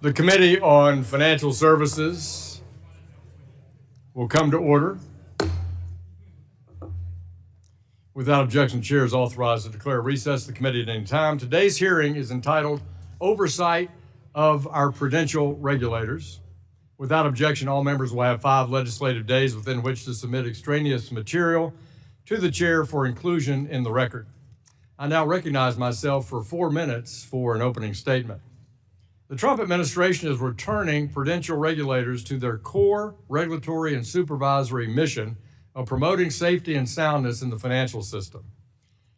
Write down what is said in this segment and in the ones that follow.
The Committee on Financial Services will come to order. Without objection, the chair is authorized to declare recess the committee at any time. Today's hearing is entitled Oversight of our Prudential Regulators. Without objection, all members will have 5 legislative days within which to submit extraneous material to the chair for inclusion in the record. I now recognize myself for 4 minutes for an opening statement. The Trump administration is returning prudential regulators to their core regulatory and supervisory mission of promoting safety and soundness in the financial system.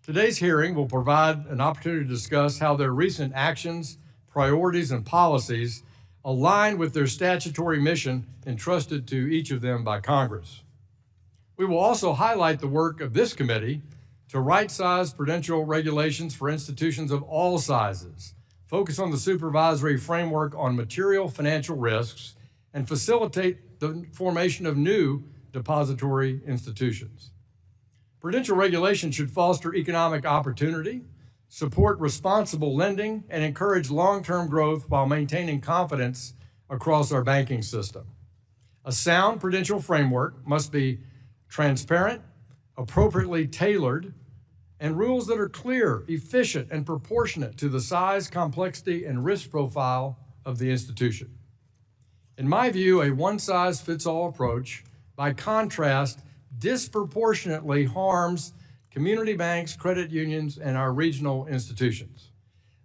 Today's hearing will provide an opportunity to discuss how their recent actions, priorities, and policies align with their statutory mission entrusted to each of them by Congress. We will also highlight the work of this committee to right-size prudential regulations for institutions of all sizes, focus on the supervisory framework on material financial risks, and facilitate the formation of new depository institutions. Prudential regulation should foster economic opportunity, support responsible lending, and encourage long-term growth while maintaining confidence across our banking system. A sound prudential framework must be transparent, appropriately tailored, and rules that are clear, efficient, and proportionate to the size, complexity, and risk profile of the institution. In my view, a one-size-fits-all approach, by contrast, disproportionately harms community banks, credit unions, and our regional institutions.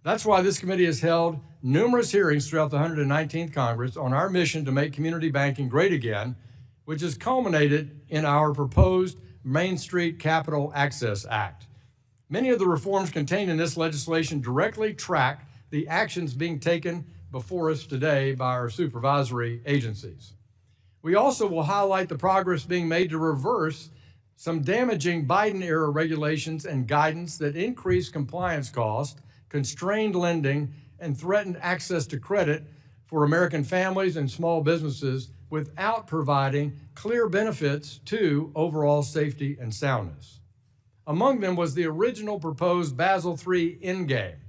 That's why this committee has held numerous hearings throughout the 119th Congress on our mission to make community banking great again, which has culminated in our proposed Main Street Capital Access Act. Many of the reforms contained in this legislation directly track the actions being taken before us today by our supervisory agencies. We also will highlight the progress being made to reverse some damaging Biden-era regulations and guidance that increase compliance costs, constrained lending, and threatened access to credit for American families and small businesses without providing clear benefits to overall safety and soundness. Among them was the original proposed Basel III endgame,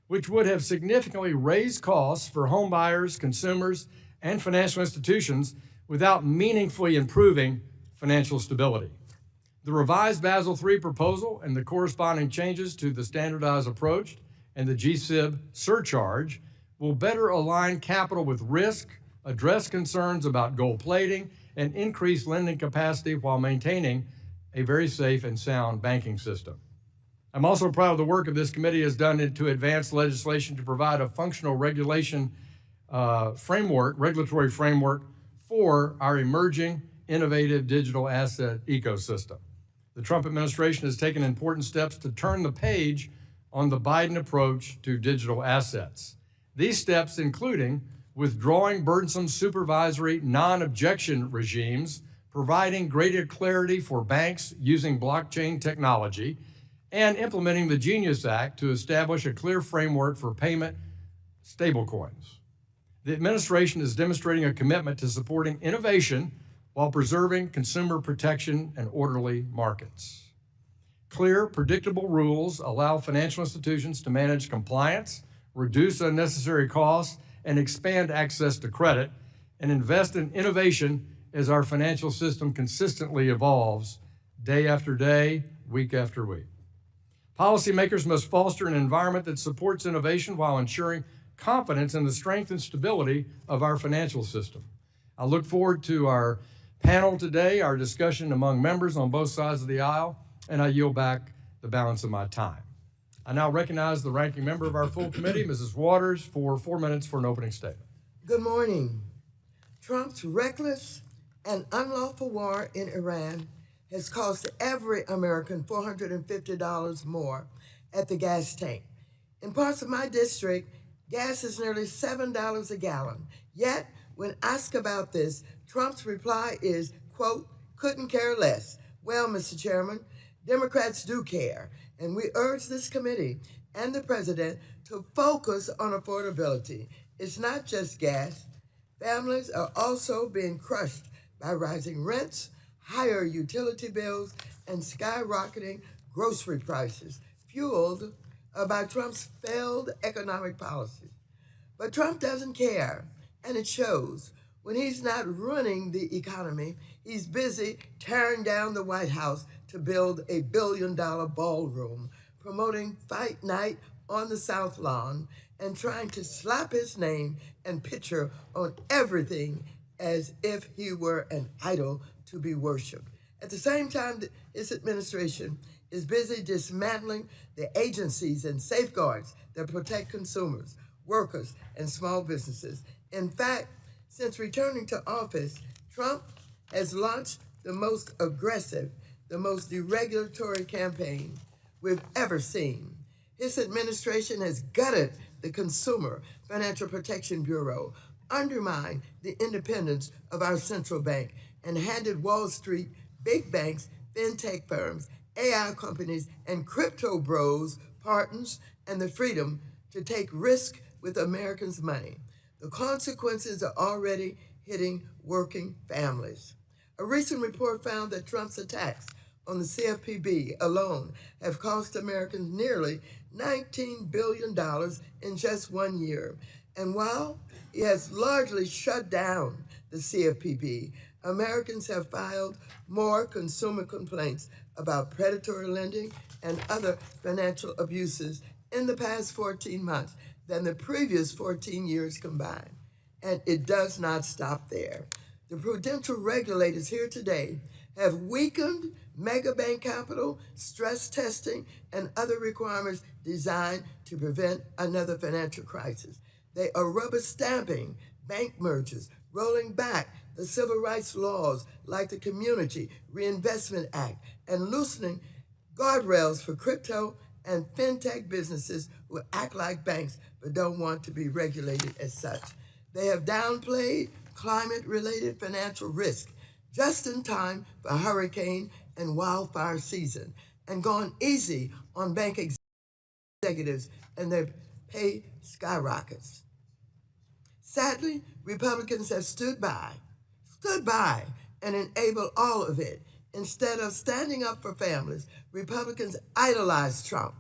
which would have significantly raised costs for home buyers, consumers, and financial institutions without meaningfully improving financial stability. The revised Basel III proposal and the corresponding changes to the standardized approach and the GSIB surcharge will better align capital with risk, address concerns about gold plating, and increase lending capacity while maintaining a very safe and sound banking system. I'm also proud of the work of this committee has done to advance legislation to provide a functional regulation regulatory framework for our emerging innovative digital asset ecosystem. The Trump administration has taken important steps to turn the page on the Biden approach to digital assets. These steps including withdrawing burdensome supervisory non-objection regimes, providing greater clarity for banks using blockchain technology, and implementing the Genius Act to establish a clear framework for payment stablecoins. The administration is demonstrating a commitment to supporting innovation while preserving consumer protection and orderly markets. Clear, predictable rules allow financial institutions to manage compliance, reduce unnecessary costs, and expand access to credit, and invest in innovation as our financial system consistently evolves day after day, week after week. Policymakers must foster an environment that supports innovation while ensuring confidence in the strength and stability of our financial system. I look forward to our panel today, our discussion among members on both sides of the aisle, and I yield back the balance of my time. I now recognize the ranking member of our full committee, Mrs. Waters, for 4 minutes for an opening statement. Good morning. Trump's reckless and unlawful war in Iran has cost every American $450 more at the gas tank. In parts of my district, gas is nearly $7 a gallon. Yet, when asked about this, Trump's reply is, quote, couldn't care less. Well, Mr. Chairman, Democrats do care, and we urge this committee and the president to focus on affordability. It's not just gas. Families are also being crushed by rising rents, higher utility bills, and skyrocketing grocery prices, fueled by Trump's failed economic policies. But Trump doesn't care, and it shows. When he's not running the economy, he's busy tearing down the White House to build a billion-dollar ballroom, promoting Fight Night on the South Lawn, and trying to slap his name and picture on everything as if he were an idol to be worshipped. At the same time, his administration is busy dismantling the agencies and safeguards that protect consumers, workers, and small businesses. In fact, since returning to office, Trump has launched the most aggressive, the most deregulatory campaign we've ever seen. His administration has gutted the Consumer Financial Protection Bureau, undermined the independence of our central bank, and handed Wall Street, big banks, fintech firms, AI companies, and crypto bros pardons and the freedom to take risk with Americans' money. The consequences are already hitting working families. A recent report found that Trump's attacks on the CFPB alone have cost Americans nearly $19 billion in just 1 year. And while he has largely shut down the CFPB, Americans have filed more consumer complaints about predatory lending and other financial abuses in the past 14 months than the previous 14 years combined. And it does not stop there. The prudential regulators here today have weakened mega bank capital, stress testing, and other requirements designed to prevent another financial crisis. They are rubber stamping bank mergers, rolling back the civil rights laws like the Community Reinvestment Act, and loosening guardrails for crypto and fintech businesses who act like banks but don't want to be regulated as such. They have downplayed climate-related financial risk just in time for hurricane and wildfire season, and gone easy on bank executives and their pay skyrockets. Sadly, Republicans have stood by and enabled all of it. Instead of standing up for families, Republicans idolize Trump,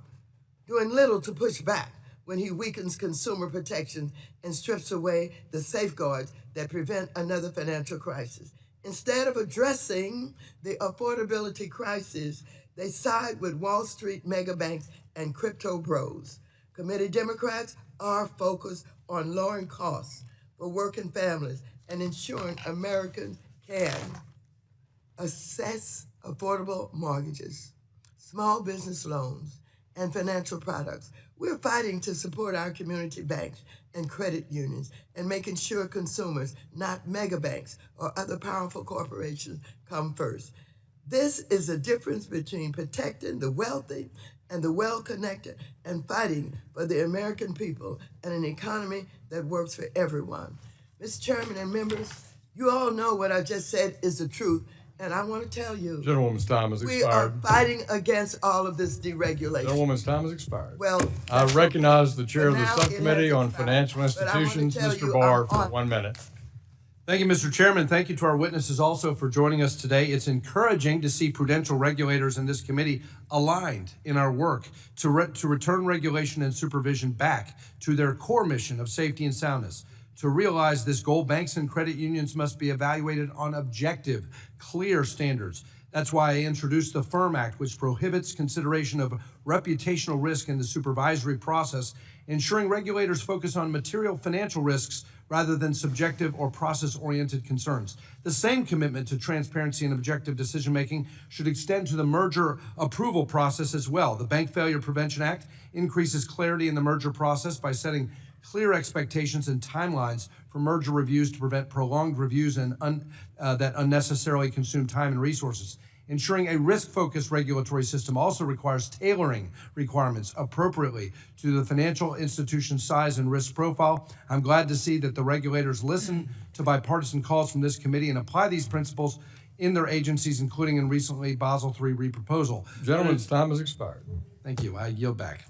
doing little to push back when he weakens consumer protections and strips away the safeguards that prevent another financial crisis. Instead of addressing the affordability crisis, they side with Wall Street mega banks and crypto bros. Committee Democrats are focused on lowering costs for working families and ensuring Americans can access affordable mortgages, small business loans, and financial products. We're fighting to support our community banks and credit unions and making sure consumers, not mega banks or other powerful corporations, come first. This is the difference between protecting the wealthy and the well-connected and fighting for the American people and an economy that works for everyone. Mr. Chairman and members, you all know what I just said is the truth, and I want to tell you, Gentlewoman's time has we are expired. fighting against all of this deregulation. Gentlewoman's time has expired. Well, I recognize the chair of the now it subcommittee has on expired. financial But I wanna institutions, tell Mr. you, Barr, I'm for on- 1 minute. Thank you, Mr. Chairman. Thank you to our witnesses also for joining us today. It's encouraging to see prudential regulators in this committee aligned in our work to return regulation and supervision back to their core mission of safety and soundness. To realize this goal, banks and credit unions must be evaluated on objective, clear standards. That's why I introduced the FIRM Act, which prohibits consideration of reputational risk in the supervisory process, ensuring regulators focus on material financial risks rather than subjective or process-oriented concerns. The same commitment to transparency and objective decision-making should extend to the merger approval process as well. The Bank Failure Prevention Act increases clarity in the merger process by setting clear expectations and timelines for merger reviews to prevent prolonged reviews and that unnecessarily consume time and resources. Ensuring a risk-focused regulatory system also requires tailoring requirements appropriately to the financial institution's size and risk profile. I'm glad to see that the regulators listen to bipartisan calls from this committee and apply these principles in their agencies, including in recently Basel III reproposal. Gentleman's time has expired. Thank you. I yield back.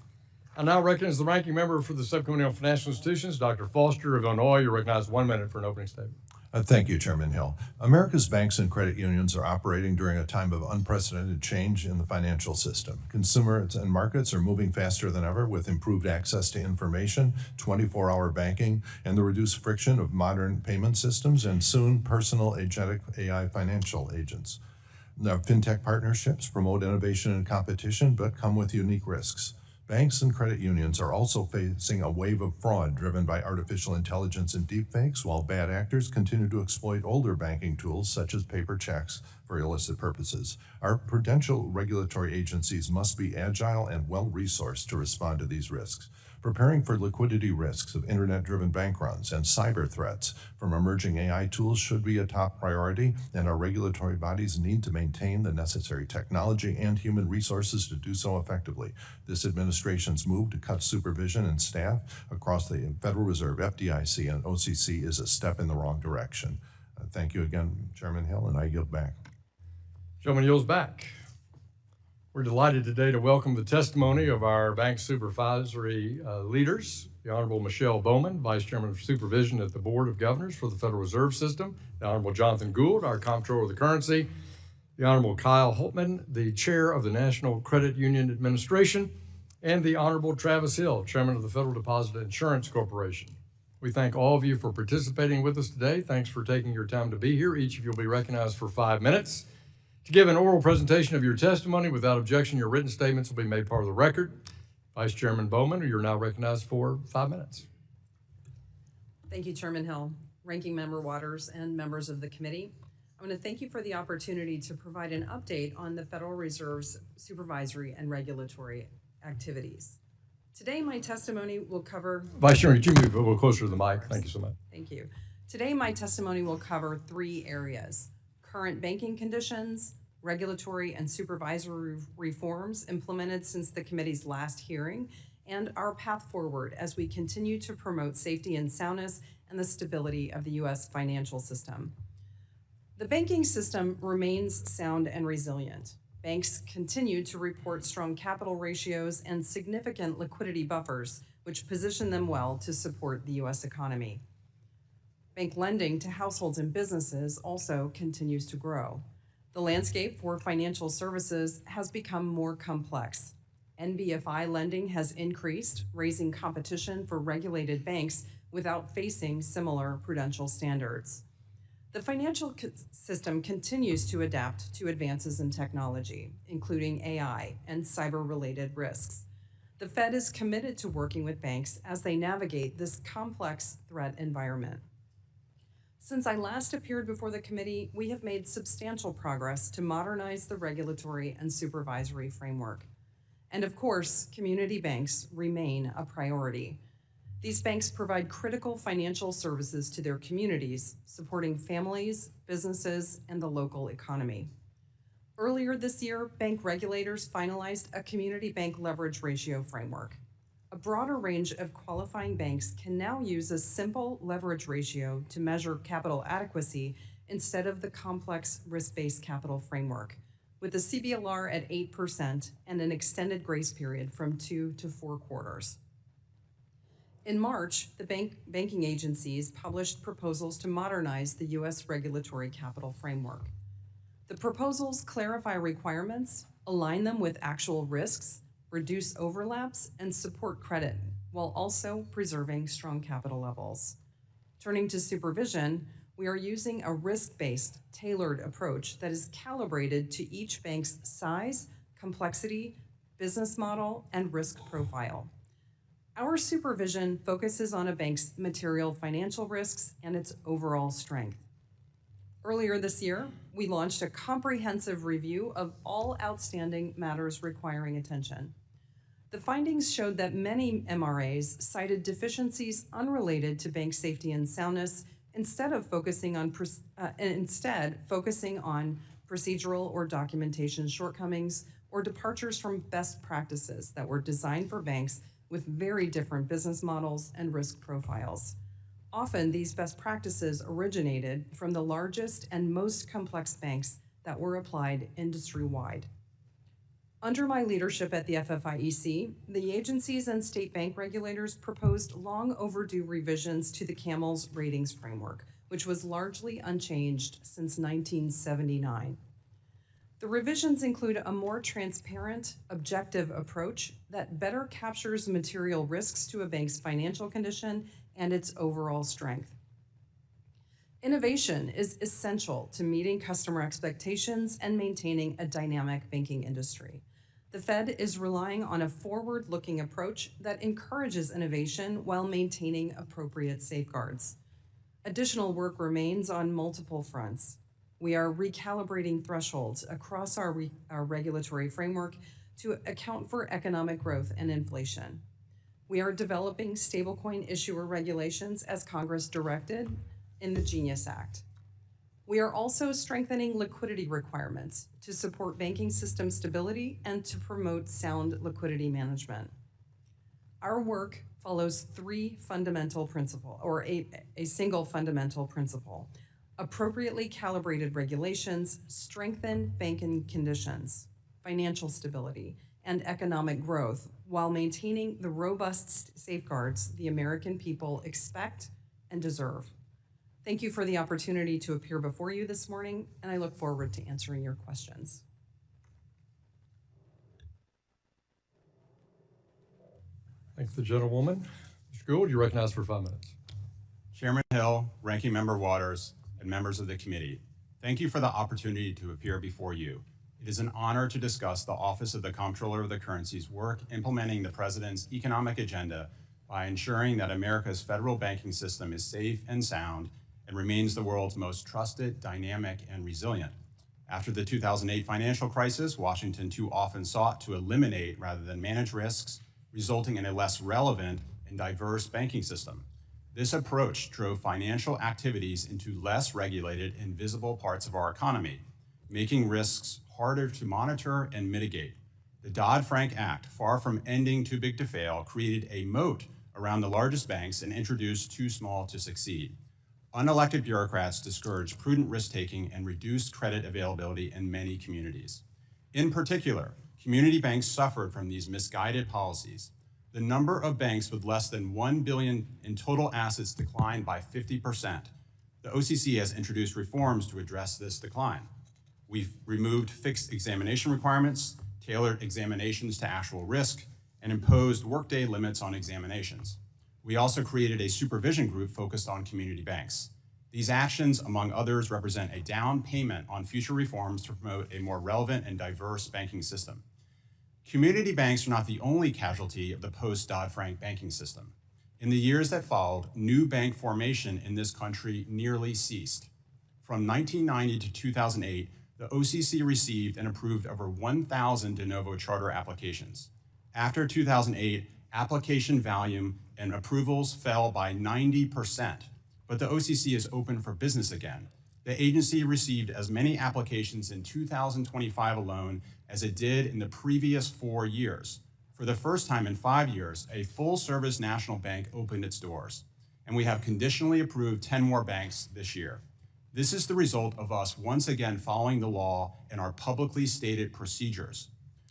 I now recognize the ranking member for the Subcommittee on Financial Institutions, Dr. Foster of Illinois. You're recognized 1 minute for an opening statement. Thank you, Chairman Hill. America's banks and credit unions are operating during a time of unprecedented change in the financial system. Consumers and markets are moving faster than ever with improved access to information, 24-hour banking, and the reduced friction of modern payment systems, and soon personal agentic AI financial agents. Now, fintech partnerships promote innovation and competition, but come with unique risks. Banks and credit unions are also facing a wave of fraud driven by artificial intelligence and deepfakes, while bad actors continue to exploit older banking tools such as paper checks for illicit purposes. Our prudential regulatory agencies must be agile and well-resourced to respond to these risks. Preparing for liquidity risks of internet-driven bank runs and cyber threats from emerging AI tools should be a top priority, and our regulatory bodies need to maintain the necessary technology and human resources to do so effectively. This administration's move to cut supervision and staff across the Federal Reserve, FDIC, and OCC is a step in the wrong direction. Thank you again, Chairman Hill, and I yield back. Chairman yields back. We're delighted today to welcome the testimony of our bank supervisory leaders, the Honorable Michelle Bowman, Vice Chairman of Supervision at the Board of Governors for the Federal Reserve System, the Honorable Jonathan Gould, our Comptroller of the Currency, the Honorable Kyle Holtman, the Chair of the National Credit Union Administration, and the Honorable Travis Hill, Chairman of the Federal Deposit Insurance Corporation. We thank all of you for participating with us today. Thanks for taking your time to be here. Each of you will be recognized for 5 minutes. To give an oral presentation of your testimony, without objection, your written statements will be made part of the record. Vice Chairman Bowman, you're now recognized for 5 minutes. Thank you, Chairman Hill, Ranking Member Waters, and members of the committee. I want to thank you for the opportunity to provide an update on the Federal Reserve's supervisory and regulatory activities. Today, my testimony will cover... Vice Chairman, could you move a little closer to the mic? Thank you so much. Thank you. Today, my testimony will cover 3 areas: current banking conditions, regulatory and supervisory reforms implemented since the committee's last hearing, and our path forward as we continue to promote safety and soundness and the stability of the U.S. financial system. The banking system remains sound and resilient. Banks continue to report strong capital ratios and significant liquidity buffers, which position them well to support the U.S. economy. Bank lending to households and businesses also continues to grow. The landscape for financial services has become more complex. NBFI lending has increased, raising competition for regulated banks without facing similar prudential standards. The financial system continues to adapt to advances in technology, including AI and cyber-related risks. The Fed is committed to working with banks as they navigate this complex threat environment. Since I last appeared before the committee, we have made substantial progress to modernize the regulatory and supervisory framework. And of course, community banks remain a priority. These banks provide critical financial services to their communities, supporting families, businesses, and the local economy. Earlier this year, bank regulators finalized a community bank leverage ratio framework. A broader range of qualifying banks can now use a simple leverage ratio to measure capital adequacy instead of the complex risk-based capital framework, with a CBLR at 8% and an extended grace period from 2 to 4 quarters. In March, the banking agencies published proposals to modernize the U.S. regulatory capital framework. The proposals clarify requirements, align them with actual risks, reduce overlaps, and support credit, while also preserving strong capital levels. Turning to supervision, we are using a risk-based, tailored approach that is calibrated to each bank's size, complexity, business model, and risk profile. Our supervision focuses on a bank's material financial risks and its overall strength. Earlier this year, we launched a comprehensive review of all outstanding matters requiring attention. The findings showed that many MRAs cited deficiencies unrelated to bank safety and soundness, instead focusing on procedural or documentation shortcomings or departures from best practices that were designed for banks with very different business models and risk profiles. Often, these best practices originated from the largest and most complex banks that were applied industry-wide. Under my leadership at the FFIEC, the agencies and state bank regulators proposed long overdue revisions to the CAMELS ratings framework, which was largely unchanged since 1979. The revisions include a more transparent, objective approach that better captures material risks to a bank's financial condition and its overall strength. Innovation is essential to meeting customer expectations and maintaining a dynamic banking industry. The Fed is relying on a forward-looking approach that encourages innovation while maintaining appropriate safeguards. Additional work remains on multiple fronts. We are recalibrating thresholds across our regulatory framework to account for economic growth and inflation. We are developing stablecoin issuer regulations as Congress directed in the Genius Act. We are also strengthening liquidity requirements to support banking system stability and to promote sound liquidity management. Our work follows three fundamental principles, or a single fundamental principle. Appropriately calibrated regulations strengthen banking conditions, financial stability, and economic growth while maintaining the robust safeguards the American people expect and deserve. Thank you for the opportunity to appear before you this morning, and I look forward to answering your questions. Thanks, the gentlewoman. Mr. Gould, you're recognized for 5 minutes. Chairman Hill, Ranking Member Waters, and members of the committee, thank you for the opportunity to appear before you. It is an honor to discuss the Office of the Comptroller of the Currency's work implementing the President's economic agenda by ensuring that America's federal banking system is safe and sound and remains the world's most trusted, dynamic, and resilient. After the 2008 financial crisis, Washington too often sought to eliminate rather than manage risks, resulting in a less relevant and diverse banking system. This approach drove financial activities into less regulated and visible parts of our economy, making risks harder to monitor and mitigate. The Dodd-Frank Act, far from ending too big to fail, created a moat around the largest banks and introduced too small to succeed. Unelected bureaucrats discouraged prudent risk-taking and reduced credit availability in many communities. In particular, community banks suffered from these misguided policies. The number of banks with less than $1 billion in total assets declined by 50%. The OCC has introduced reforms to address this decline. We've removed fixed examination requirements, tailored examinations to actual risk, and imposed workday limits on examinations. We also created a supervision group focused on community banks. These actions, among others, represent a down payment on future reforms to promote a more relevant and diverse banking system. Community banks are not the only casualty of the post-Dodd-Frank banking system. In the years that followed, new bank formation in this country nearly ceased. From 1990 to 2008, the OCC received and approved over 1,000 de novo charter applications. After 2008, application volume and approvals fell by 90%, but the OCC is open for business again. The agency received as many applications in 2025 alone as it did in the previous 4 years. For the first time in 5 years, a full-service national bank opened its doors, and we have conditionally approved 10 more banks this year. This is the result of us once again following the law and our publicly stated procedures.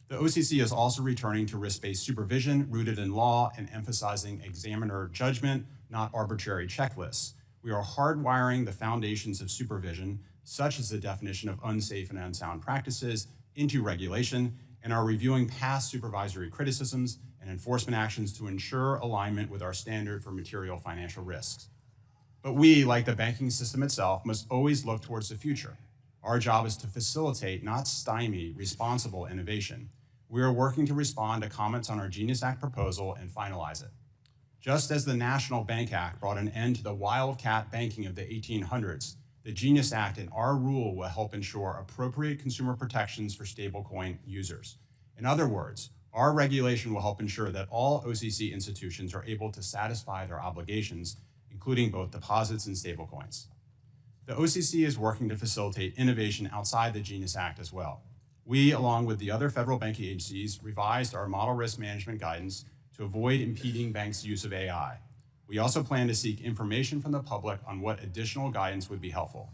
The OCC is also returning to risk-based supervision rooted in law and emphasizing examiner judgment, not arbitrary checklists. We are hardwiring the foundations of supervision, such as the definition of unsafe and unsound practices, into regulation, and are reviewing past supervisory criticisms and enforcement actions to ensure alignment with our standard for material financial risks. But we, like the banking system itself, must always look towards the future. Our job is to facilitate, not stymie, responsible innovation. We are working to respond to comments on our Genius Act proposal and finalize it. Just as the National Bank Act brought an end to the wildcat banking of the 1800s, the Genius Act and our rule will help ensure appropriate consumer protections for stablecoin users. In other words, our regulation will help ensure that all OCC institutions are able to satisfy their obligations, including both deposits and stablecoins. The OCC is working to facilitate innovation outside the Genius Act as well. We, along with the other federal banking agencies, revised our model risk management guidance to avoid impeding banks' use of AI. We also plan to seek information from the public on what additional guidance would be helpful.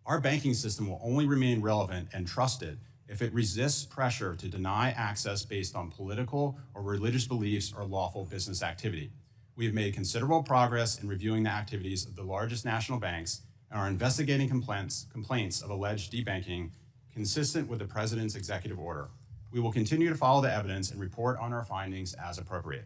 Our banking system will only remain relevant and trusted if it resists pressure to deny access based on political or religious beliefs or lawful business activity. We have made considerable progress in reviewing the activities of the largest national banks and are investigating complaints of alleged debanking consistent with the President's executive order. We will continue to follow the evidence and report on our findings as appropriate.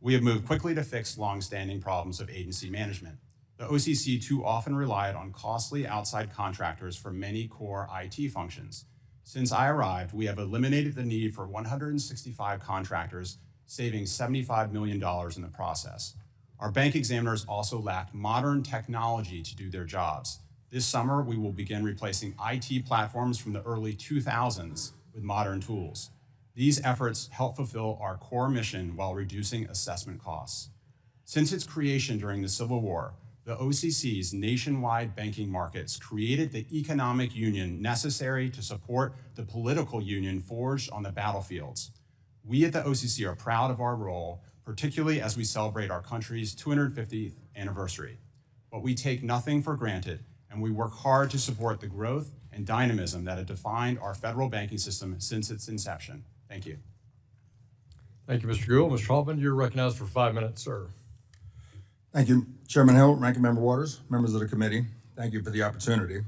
We have moved quickly to fix longstanding problems of agency management. The OCC too often relied on costly outside contractors for many core IT functions. Since I arrived, we have eliminated the need for 165 contractors, saving $75 million in the process. Our bank examiners also lacked modern technology to do their jobs. This summer, we will begin replacing IT platforms from the early 2000s with modern tools. These efforts help fulfill our core mission while reducing assessment costs. Since its creation during the Civil War, the OCC's nationwide banking markets created the economic union necessary to support the political union forged on the battlefields. We at the OCC are proud of our role, particularly as we celebrate our country's 250th anniversary. But we take nothing for granted, and we work hard to support the growth and dynamism that have defined our federal banking system since its inception. Thank you. Thank you, Mr. Gould. Mr. Haltman, you're recognized for 5 minutes, sir. Thank you, Chairman Hill, Ranking Member Waters, members of the committee. Thank you for the opportunity.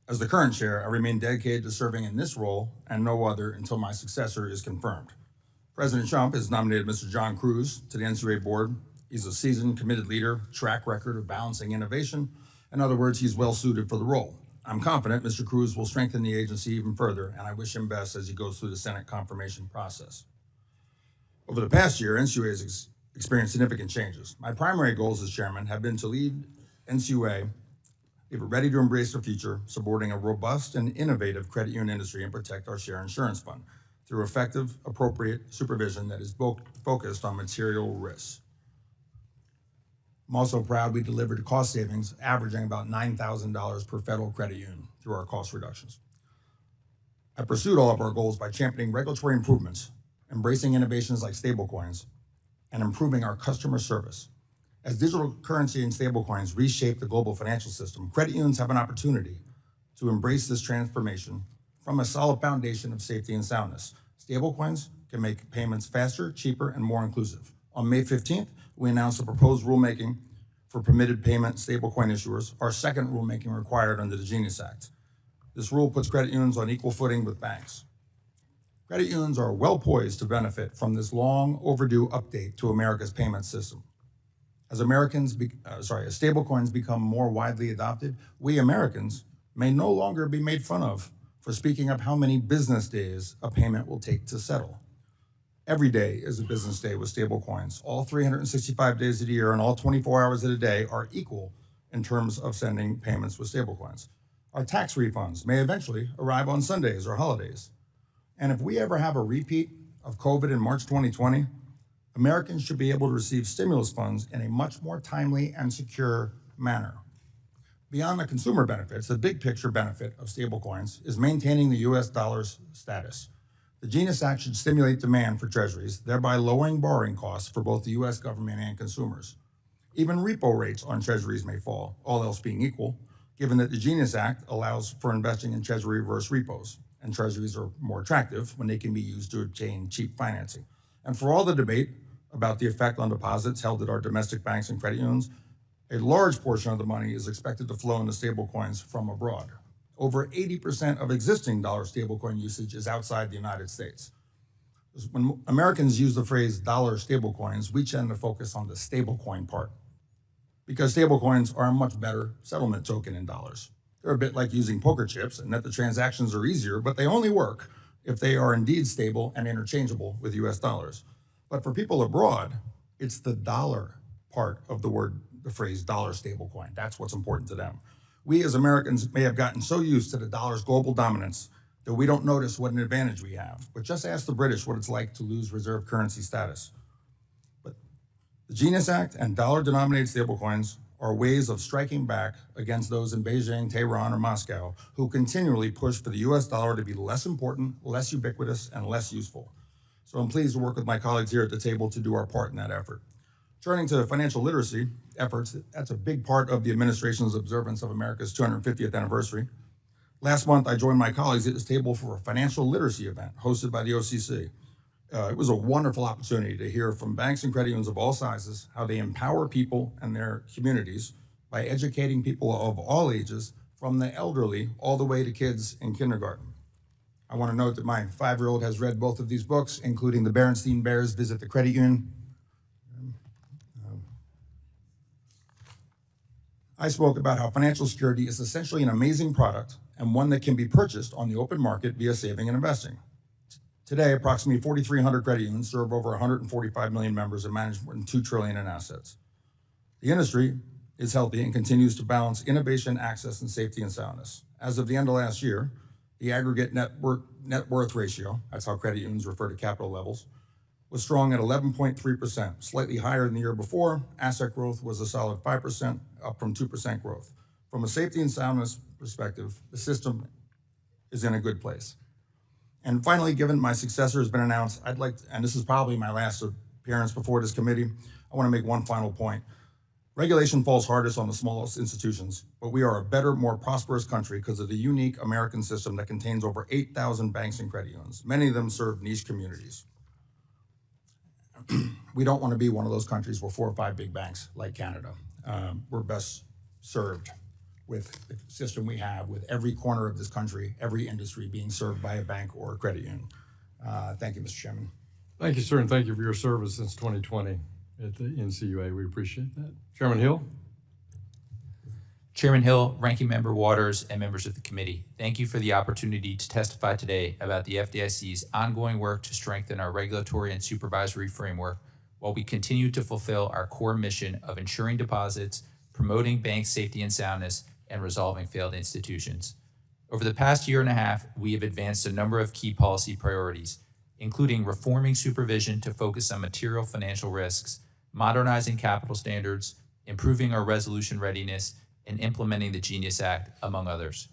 As the current chair, I remain dedicated to serving in this role and no other until my successor is confirmed. President Trump has nominated Mr. John Cruz to the NCUA board. He's a seasoned, committed leader, track record of balancing innovation. In other words, he's well suited for the role. I'm confident Mr. Cruz will strengthen the agency even further, and I wish him best as he goes through the Senate confirmation process. Over the past year, NCUA has experienced significant changes. My primary goals as chairman have been to lead NCUA, leave it ready to embrace the future, supporting a robust and innovative credit union industry and protect our share insurance fund through effective, appropriate supervision that is focused on material risks. I'm also proud we delivered cost savings averaging about $9,000 per federal credit union through our cost reductions. I pursued all of our goals by championing regulatory improvements, embracing innovations like stablecoins, and improving our customer service. As digital currency and stablecoins reshape the global financial system, credit unions have an opportunity to embrace this transformation from a solid foundation of safety and soundness. Stablecoins can make payments faster, cheaper, and more inclusive. On May 15th, we announced a proposed rulemaking for permitted payment stablecoin issuers, our second rulemaking required under the Genius Act. This rule puts credit unions on equal footing with banks. Credit unions are well poised to benefit from this long overdue update to America's payment system. As stablecoins become more widely adopted, we Americans may no longer be made fun of for speaking of how many business days a payment will take to settle. Every day is a business day with stablecoins. All 365 days of the year and all 24 hours of the day are equal in terms of sending payments with stablecoins. Our tax refunds may eventually arrive on Sundays or holidays. And if we ever have a repeat of COVID in March 2020, Americans should be able to receive stimulus funds in a much more timely and secure manner. Beyond the consumer benefits, the big picture benefit of stablecoins is maintaining the US dollar's status. The Genius Act should stimulate demand for treasuries, thereby lowering borrowing costs for both the US government and consumers. Even repo rates on treasuries may fall, all else being equal, given that the Genius Act allows for investing in treasury reverse repos, and treasuries are more attractive when they can be used to obtain cheap financing. And for all the debate about the effect on deposits held at our domestic banks and credit unions, a large portion of the money is expected to flow into stablecoins from abroad. Over 80% of existing dollar stablecoin usage is outside the United States. When Americans use the phrase dollar stablecoins, we tend to focus on the stablecoin part because stablecoins are a much better settlement token in dollars. They're a bit like using poker chips in that the transactions are easier, but they only work if they are indeed stable and interchangeable with US dollars. But for people abroad, it's the dollar part of the phrase dollar stablecoin. That's what's important to them. We as Americans may have gotten so used to the dollar's global dominance that we don't notice what an advantage we have. But just ask the British what it's like to lose reserve currency status. But the Genius Act and dollar-denominated stablecoins are ways of striking back against those in Beijing, Tehran, or Moscow who continually push for the US dollar to be less important, less ubiquitous, and less useful. So I'm pleased to work with my colleagues here at the table to do our part in that effort. Turning to financial literacy efforts, that's a big part of the administration's observance of America's 250th anniversary. Last month, I joined my colleagues at this table for a financial literacy event hosted by the OCC. It was a wonderful opportunity to hear from banks and credit unions of all sizes how they empower people and their communities by educating people of all ages, from the elderly all the way to kids in kindergarten. I want to note that my 5-year-old has read both of these books, including The Berenstain Bears Visit the Credit Union. I spoke about how financial security is essentially an amazing product and one that can be purchased on the open market via saving and investing. Today, approximately 4,300 credit unions serve over 145 million members and manage more than $2 trillion in assets. The industry is healthy and continues to balance innovation, access, and safety and soundness. As of the end of last year, the aggregate net worth ratio, that's how credit unions refer to capital levels, was strong at 11.3%, slightly higher than the year before. Asset growth was a solid 5%, up from 2% growth. From a safety and soundness perspective, the system is in a good place. And finally, given my successor has been announced, I'd like to, and this is probably my last appearance before this committee, I want to make one final point. Regulation falls hardest on the smallest institutions, but we are a better, more prosperous country because of the unique American system that contains over 8,000 banks and credit unions. Many of them serve niche communities. We don't want to be one of those countries with 4 or 5 big banks like Canada. We're best served with the system we have, with every corner of this country, every industry being served by a bank or a credit union. Thank you, Mr. Chairman. Thank you, sir, and thank you for your service since 2020 at the NCUA. We appreciate that. Chairman Hill. Chairman Hill, Ranking Member Waters, and members of the committee, thank you for the opportunity to testify today about the FDIC's ongoing work to strengthen our regulatory and supervisory framework while we continue to fulfill our core mission of ensuring deposits, promoting bank safety and soundness, and resolving failed institutions. Over the past year and a half, we have advanced a number of key policy priorities, including reforming supervision to focus on material financial risks, modernizing capital standards, improving our resolution readiness, and implementing the Genius Act, among others.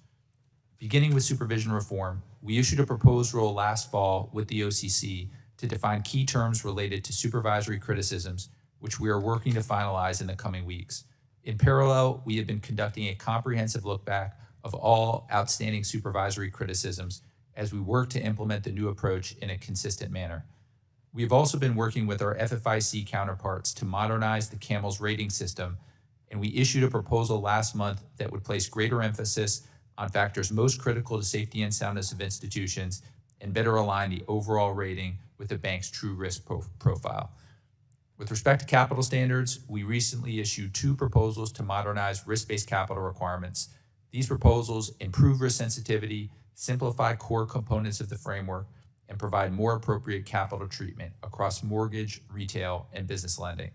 Beginning with supervision reform, we issued a proposed rule last fall with the OCC to define key terms related to supervisory criticisms, which we are working to finalize in the coming weeks. In parallel, we have been conducting a comprehensive look back of all outstanding supervisory criticisms as we work to implement the new approach in a consistent manner. We have also been working with our FFIC counterparts to modernize the CAMELS rating system, and we issued a proposal last month that would place greater emphasis on factors most critical to safety and soundness of institutions and better align the overall rating with the bank's true risk profile. With respect to capital standards, we recently issued 2 proposals to modernize risk-based capital requirements. These proposals improve risk sensitivity, simplify core components of the framework, and provide more appropriate capital treatment across mortgage, retail, and business lending.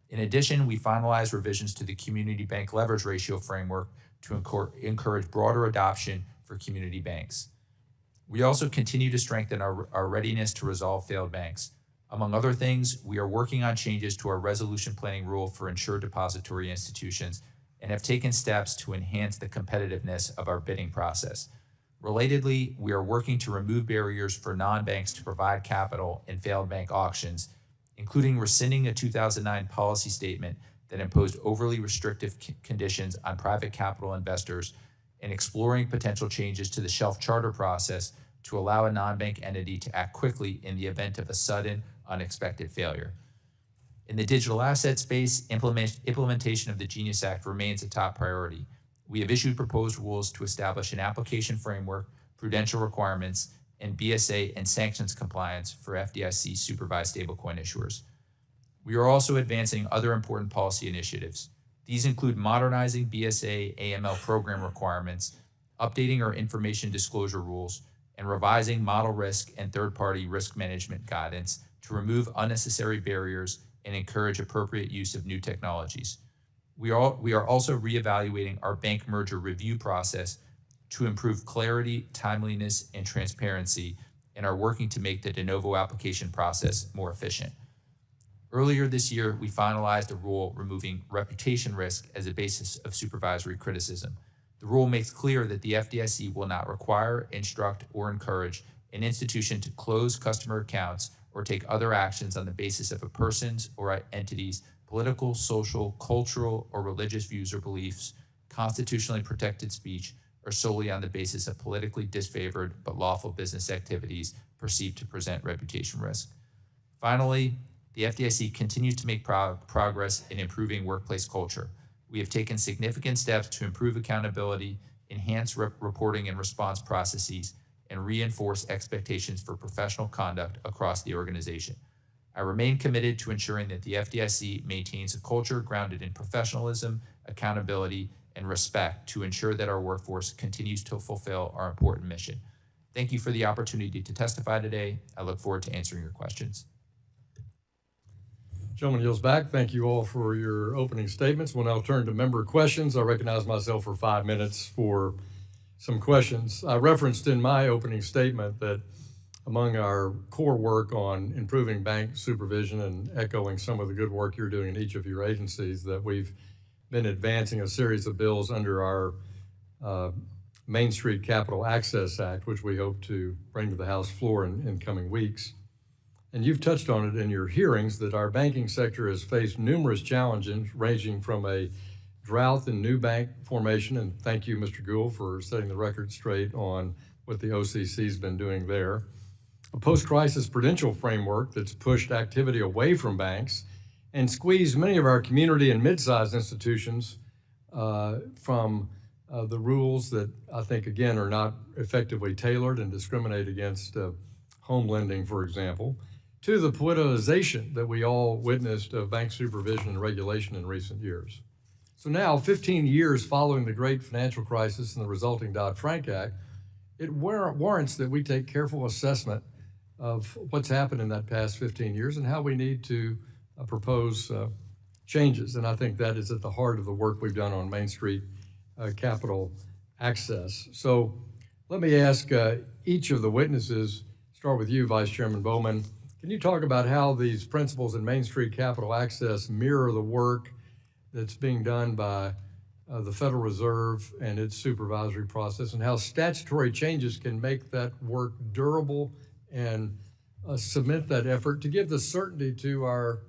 In addition, we finalized revisions to the community bank leverage ratio framework to encourage broader adoption for community banks. We also continue to strengthen our readiness to resolve failed banks. Among other things, we are working on changes to our resolution planning rule for insured depository institutions and have taken steps to enhance the competitiveness of our bidding process. Relatedly, we are working to remove barriers for non-banks to provide capital in failed bank auctions, including rescinding a 2009 policy statement that imposed overly restrictive conditions on private capital investors and exploring potential changes to the shelf charter process to allow a non-bank entity to act quickly in the event of a sudden, unexpected failure. In the digital asset space, implementation of the Genius Act remains a top priority. We have issued proposed rules to establish an application framework, prudential requirements, and BSA and sanctions compliance for FDIC supervised stablecoin issuers. We are also advancing other important policy initiatives. These include modernizing BSA AML program requirements, updating our information disclosure rules, and revising model risk and third-party risk management guidance to remove unnecessary barriers and encourage appropriate use of new technologies. We are also reevaluating our bank merger review process to improve clarity, timeliness, and transparency, and are working to make the de novo application process more efficient. Earlier this year, we finalized a rule removing reputation risk as a basis of supervisory criticism. The rule makes clear that the FDIC will not require, instruct, or encourage an institution to close customer accounts or take other actions on the basis of a person's or entity's political, social, cultural, or religious views or beliefs, constitutionally protected speech, or solely on the basis of politically disfavored but lawful business activities perceived to present reputation risk. Finally, the FDIC continues to make progress in improving workplace culture. We have taken significant steps to improve accountability, enhance reporting and response processes, and reinforce expectations for professional conduct across the organization. I remain committed to ensuring that the FDIC maintains a culture grounded in professionalism, accountability, and respect to ensure that our workforce continues to fulfill our important mission. Thank you for the opportunity to testify today. I look forward to answering your questions. Gentleman yields back. Thank you all for your opening statements. We'll now turn to member questions. I recognize myself for 5 minutes for some questions. I referenced in my opening statement that among our core work on improving bank supervision and echoing some of the good work you're doing in each of your agencies, that we've been advancing a series of bills under our Main Street Capital Access Act, which we hope to bring to the House floor in coming weeks. And you've touched on it in your hearings that our banking sector has faced numerous challenges ranging from a drought in new bank formation, and thank you, Mr. Gould, for setting the record straight on what the OCC's been doing there. A post-crisis prudential framework that's pushed activity away from banks and squeezed many of our community and mid-sized institutions from the rules that I think, again, are not effectively tailored and discriminate against home lending, for example, to the politicization that we all witnessed of bank supervision and regulation in recent years. So now, 15 years following the great financial crisis and the resulting Dodd-Frank Act, it warrants that we take careful assessment of what's happened in that past 15 years and how we need to propose changes. And I think that is at the heart of the work we've done on Main Street Capital Access. So let me ask each of the witnesses, start with you, Vice Chairman Bowman. Can you talk about how these principles in Main Street Capital Access mirror the work that's being done by the Federal Reserve and its supervisory process, and how statutory changes can make that work durable and submit that effort to give the certainty to our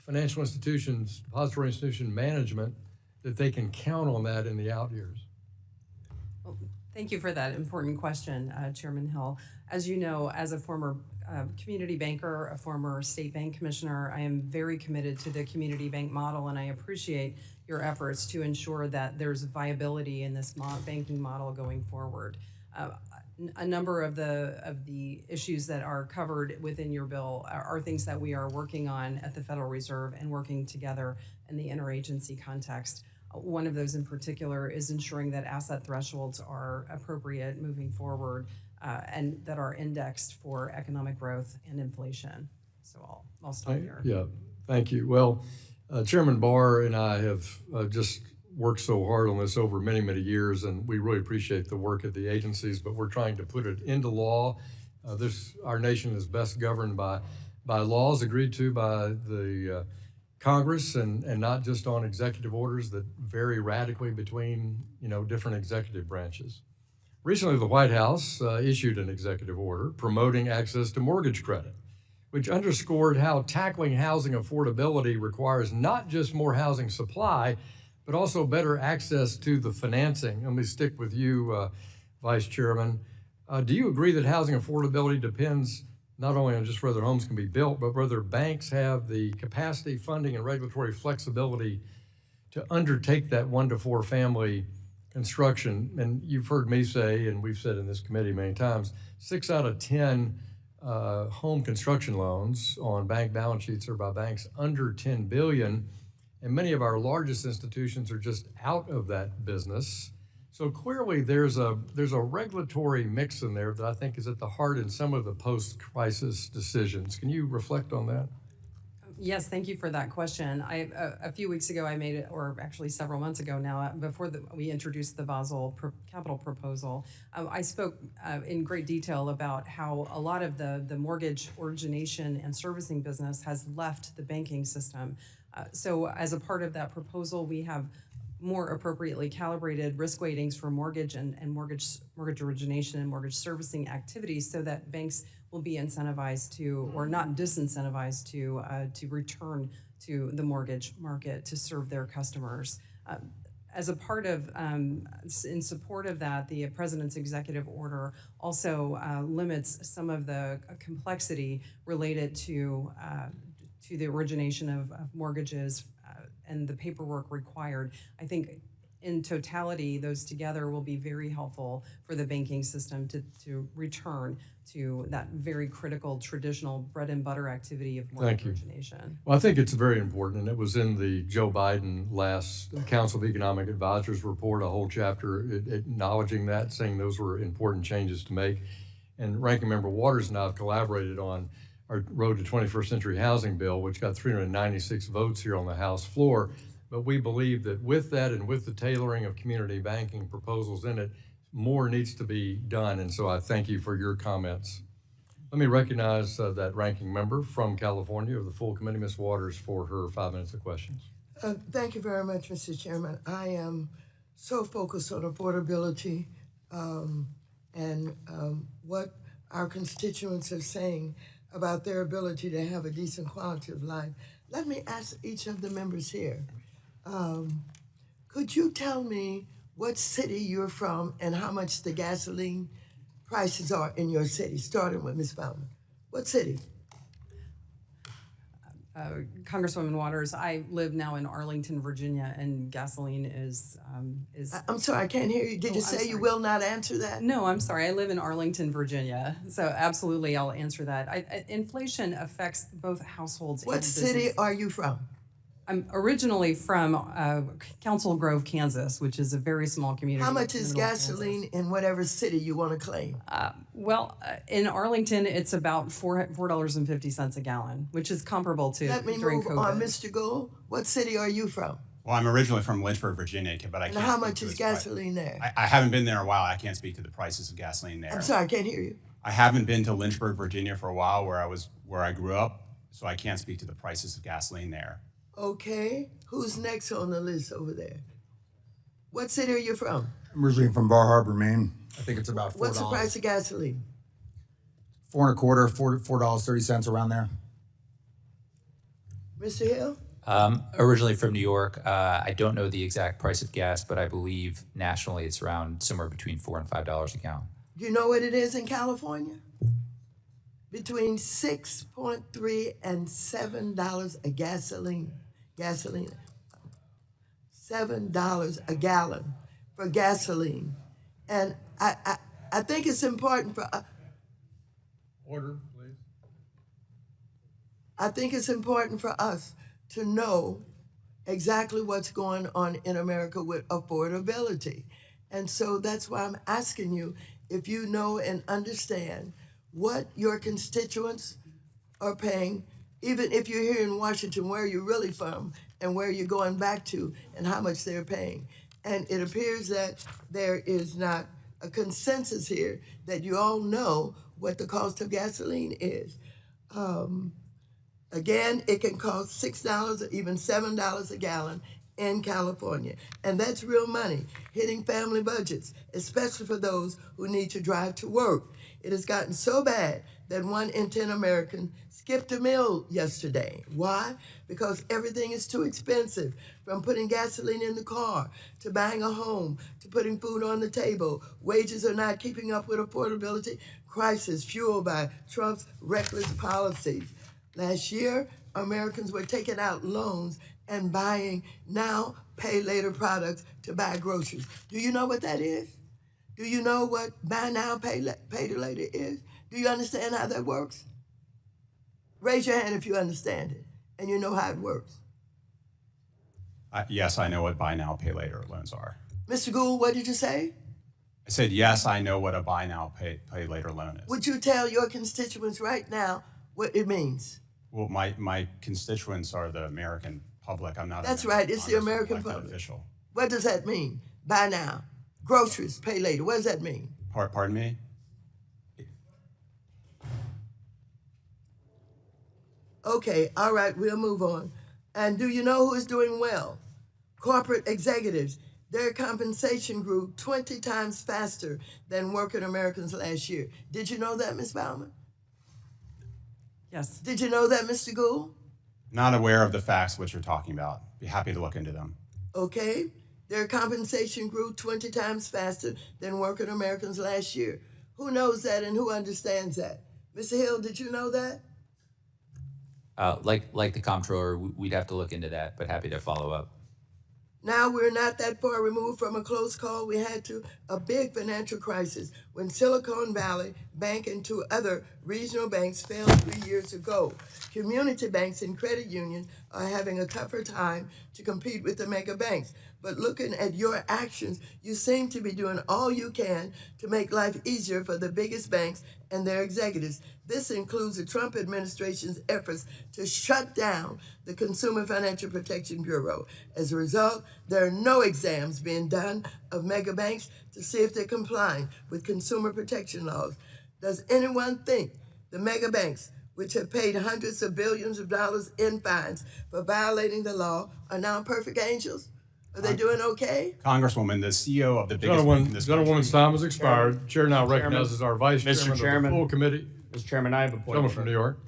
financial institutions, depository institution management, that they can count on that in the out years? Well, thank you for that important question, Chairman Hill. As you know, as a former community banker, a former state bank commissioner, I am very committed to the community bank model, and I appreciate your efforts to ensure that there's viability in this banking model going forward. A number of the issues that are covered within your bill are things that we are working on at the Federal Reserve and working together in the interagency context. One of those in particular is ensuring that asset thresholds are appropriate moving forward and that are indexed for economic growth and inflation. So I'll stop here. Yeah, thank you. Well, Chairman Barr and I have just worked so hard on this over many, many years, and we really appreciate the work at the agencies, but we're trying to put it into law. Our nation is best governed by laws agreed to by the Congress and not just on executive orders that vary radically between different executive branches. Recently, the White House issued an executive order promoting access to mortgage credit, which underscored how tackling housing affordability requires not just more housing supply, but also better access to the financing. Let me stick with you, Vice Chairman. Do you agree that housing affordability depends not only on just whether homes can be built, but whether banks have the capacity, funding, and regulatory flexibility to undertake that 1 to 4 family construction? And you've heard me say, and we've said in this committee many times, 6 out of 10 home construction loans on bank balance sheets are by banks under $10 billion. And many of our largest institutions are just out of that business. So clearly there's a regulatory mix in there that I think is at the heart in some of the post-crisis decisions. Can you reflect on that? Yes, thank you for that question. A few weeks ago I made it, or actually several months ago now, before we introduced the Basel capital proposal, I spoke in great detail about how a lot of the mortgage origination and servicing business has left the banking system. So as a part of that proposal, we have more appropriately calibrated risk weightings for mortgage and mortgage origination and mortgage servicing activities so that banks will be incentivized to, or not disincentivized to return to the mortgage market to serve their customers. as a part of, in support of that, the President's executive order also limits some of the complexity related to the origination of mortgages and the paperwork required. I think in totality, those together will be very helpful for the banking system to return to that very critical traditional bread and butter activity of mortgage origination. Well, I think it's very important, and it was in the Joe Biden last Council of Economic Advisors report, a whole chapter acknowledging that, saying those were important changes to make. And Ranking Member Waters and I have collaborated on our Road to 21st Century Housing Bill, which got 396 votes here on the House floor. But we believe that with that and with the tailoring of community banking proposals in it, more needs to be done. And so I thank you for your comments. Let me recognize that ranking member from California of the full committee, Ms. Waters, for her 5 minutes of questions. Thank you very much, Mr. Chairman. I am so focused on affordability and what our constituents are saying about their ability to have a decent quality of life. Let me ask each of the members here, could you tell me what city you're from and how much the gasoline prices are in your city, starting with Ms. Bowman? What city? Congresswoman Waters, I live now in Arlington, Virginia, and gasoline is. I'm sorry, I can't hear you. Did you say you will not answer that? No, I'm sorry. I live in Arlington, Virginia, so absolutely I'll answer that. Inflation affects both households. What and city business. are you from? I'm originally from Council Grove, Kansas, which is a very small community. How much in is the middle of gasoline Kansas. in whatever city you want to claim? In Arlington, it's about $4.50 a gallon, which is comparable to Let me during move COVID. on. Mr. Gould, what city are you from? Well, I'm originally from Lynchburg, Virginia, but I And can't how speak much to is its price. gasoline there? I haven't been there in a while. I can't speak to the prices of gasoline there. I'm sorry, I can't hear you. I haven't been to Lynchburg, Virginia for a while, where I grew up, so I can't speak to the prices of gasoline there. Okay, who's next on the list over there? What city are you from? I'm originally from Bar Harbor, Maine. I think it's about $4. What's the price of gasoline? $4.25, $4.30 around there. Mr. Hill? Originally from New York. I don't know the exact price of gas, but I believe nationally it's around somewhere between $4 and $5 a gallon. Do you know what it is in California? Between $6.3 and $7 a gasoline. $7 a gallon for gasoline. And I think it's important for Order, please. I think it's important for us to know exactly what's going on in America with affordability. And so that's why I'm asking you if you know and understand what your constituents are paying, even if you're here in Washington, where you're really from and where you're going back to and how much they're paying. And it appears that there is not a consensus here that you all know what the cost of gasoline is. Again, it can cost $6 or even $7 a gallon in California. And that's real money, hitting family budgets, especially for those who need to drive to work. It has gotten so bad that 1 in 10 Americans skipped a meal yesterday. Why? Because everything is too expensive, from putting gasoline in the car, to buying a home, to putting food on the table. Wages are not keeping up with affordability crisis fueled by Trump's reckless policies. Last year, Americans were taking out loans and buying now pay later products to buy groceries. Do you know what that is? Do you know what buy now, pay later is? Do you understand how that works? Raise your hand if you understand it and you know how it works. Yes, I know what buy now, pay later loans are. Mr. Gould, what did you say? I said, yes, I know what a buy now, pay later loan is. Would you tell your constituents right now what it means? Well, my constituents are the American public. I'm not. That's right, it's the American public. Official. What does that mean? Buy now. Groceries, pay later. What does that mean? Pardon me? Okay, all right, we'll move on. And do you know who is doing well? Corporate executives. Their compensation grew 20 times faster than working Americans last year. Did you know that, Ms. Baumann? Yes. Did you know that, Mr. Gould? Not aware of the facts which you're talking about. Be happy to look into them. Okay. Their compensation grew 20 times faster than working Americans last year. Who knows that and who understands that? Mr. Hill, did you know that? Like the comptroller, we'd have to look into that, but happy to follow up. Now we're not that far removed from a close call we had to a big financial crisis when Silicon Valley Bank and 2 other regional banks failed 3 years ago. Community banks and credit unions are having a tougher time to compete with the mega banks. But looking at your actions, you seem to be doing all you can to make life easier for the biggest banks and their executives. This includes the Trump administration's efforts to shut down the Consumer Financial Protection Bureau. As a result, there are no exams being done of mega banks to see if they're complying with consumer protection laws. Does anyone think the mega banks, which have paid hundreds of billions of dollars in fines for violating the law, are now perfect angels? Are they doing okay? Congresswoman, the CEO of the biggest bank in this country. Gentlewoman's time has expired. Chair now recognizes our Vice Chairman of the full committee. Mr. Chairman, I have a point. Gentleman from New York.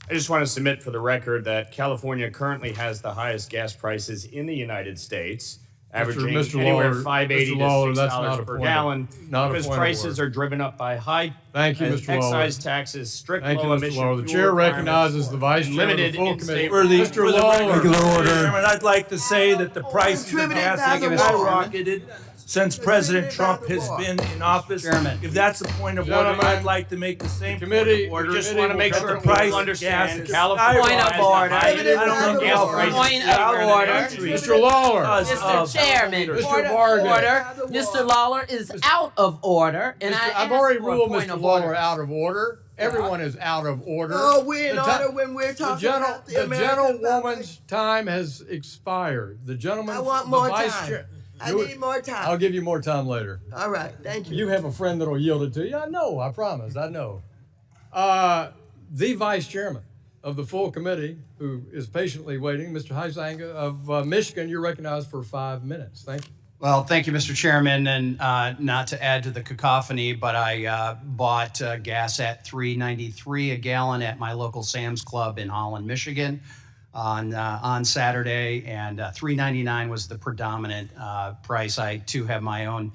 I just want to submit for the record that California currently has the highest gas prices in the United States, averaging anywhere Lawler, 5.80 Mr. Lawler, to that's not $6 a per point gallon, not a because point of prices order. are driven up by high Thank you, Mr. Lawler. excise taxes, strict Thank you, low Mr. emission Lawler. The fuel chair requirements, recognizes the Vice Chairman of the limited full in-state committee. Mr. Lawler. Regular order. I'd like to say that the price of Contributed gas by has the skyrocketed since President Trump by the has war. been in office. Chairman. If that's a point of order, Gentlemen, I'd like to make the same committee- point of order. the Just committee want to will make cut sure the the people price of understand gas is California skyrocketed. has the highest I don't think gas Point prices of in the order. country. Mr. Lawler. Mr. Chairman, Mr. order, Vargas. order. Mr. Lawler is out of order, and I've I already asked for a ruled point Mr. of Lawler order. out of order. Everyone is out of order. Oh, we're in The ti- order when we're talking about the the American gentlewoman's time has expired. The gentleman, I want the more Vice time. Chair. I need more time. I'll give you more time later. All right, thank you. You have a friend that'll yield it to you. I know, I promise, I know. The Vice Chairman of the full committee, who is patiently waiting, Mr. Heisanga of Michigan, you're recognized for 5 minutes. Thank you. Well, thank you, Mr. Chairman, and not to add to the cacophony, but I bought gas at $3.93 a gallon at my local Sam's Club in Holland, Michigan on Saturday, and $3.99 was the predominant price. I, too, have my own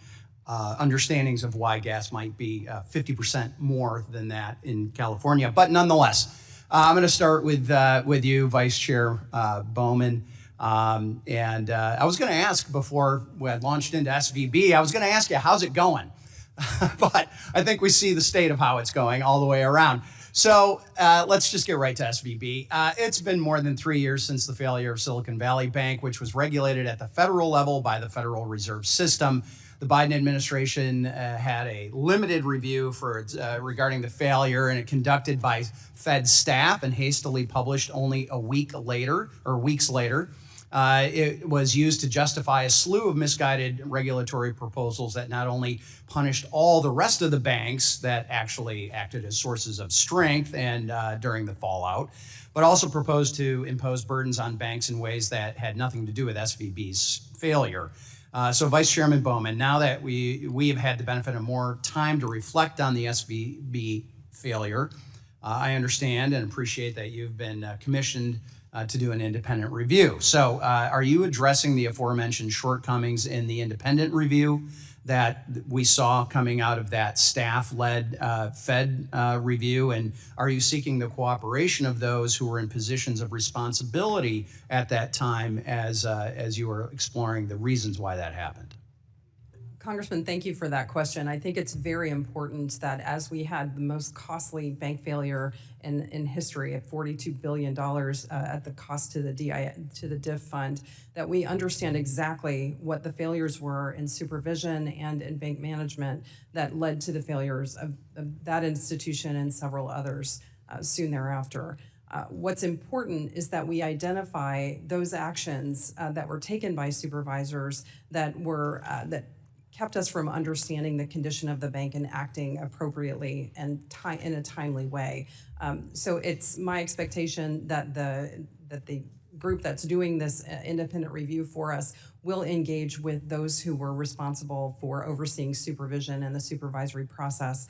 understandings of why gas might be 50% more than that in California, but nonetheless, I'm going to start with you, Vice Chair Bowman. And I was going to ask before we had launched into SVB, I was going to ask you, how's it going? But I think we see the state of how it's going all the way around. So let's just get right to SVB. It's been more than 3 years since the failure of Silicon Valley Bank, which was regulated at the federal level by the Federal Reserve System. The Biden administration had a limited review for regarding the failure, and it conducted by Fed staff and hastily published only a week later or weeks later. It was used to justify a slew of misguided regulatory proposals that not only punished all the rest of the banks that actually acted as sources of strength and during the fallout, but also proposed to impose burdens on banks in ways that had nothing to do with SVB's failure. So Vice Chairman Bowman, now that we have had the benefit of more time to reflect on the SVB failure, I understand and appreciate that you've been commissioned to do an independent review. So are you addressing the aforementioned shortcomings in the independent review that we saw coming out of that staff-led Fed review? And are you seeking the cooperation of those who were in positions of responsibility at that time as you were exploring the reasons why that happened? Congressman, thank you for that question. I think it's very important that as we had the most costly bank failure in history at $42 billion at the cost to the DIF fund, that we understand exactly what the failures were in supervision and in bank management that led to the failures of that institution and several others soon thereafter. What's important is that we identify those actions that were taken by supervisors that were that kept us from understanding the condition of the bank and acting appropriately and in a timely way. So it's my expectation that the group that's doing this independent review for us will engage with those who were responsible for overseeing supervision and the supervisory process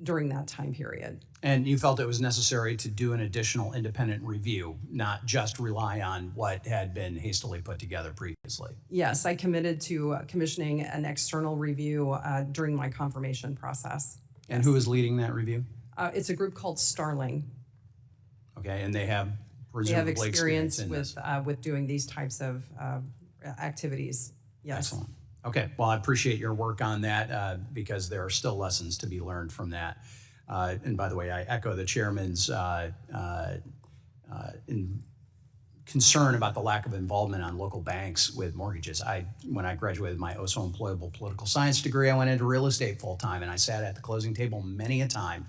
during that time period. And you felt it was necessary to do an additional independent review, not just rely on what had been hastily put together previously. Yes, I committed to commissioning an external review during my confirmation process. And who is leading that review? It's a group called Starling. Okay, and they have They have presumably experience in this. with doing these types of activities. Yes. Excellent. Okay, well, I appreciate your work on that because there are still lessons to be learned from that. And by the way, I echo the chairman's concern about the lack of involvement on local banks with mortgages. When I graduated my oh so employable political science degree, I went into real estate full time, and I sat at the closing table many a time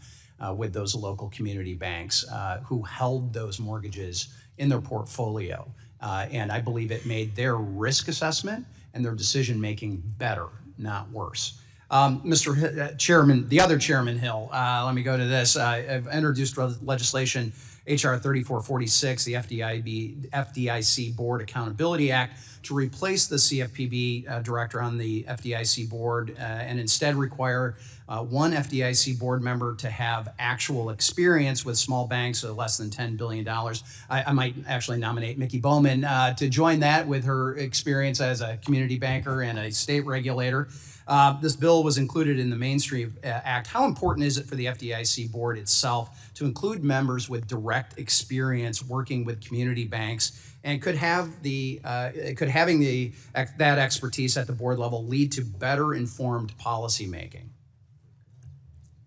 with those local community banks who held those mortgages in their portfolio. And I believe it made their risk assessment and their decision making better, not worse. Mr. Chairman, the other Chairman Hill, let me go to this. I've introduced legislation HR 3446, the FDIC Board Accountability Act, to replace the CFPB director on the FDIC board and instead require one FDIC board member to have actual experience with small banks of less than $10 billion. I might actually nominate Mickey Bowman to join that with her experience as a community banker and a state regulator. This bill was included in the Mainstream Act. How important is it for the FDIC board itself to include members with direct experience working with community banks, and could having that expertise at the board level lead to better informed policy making?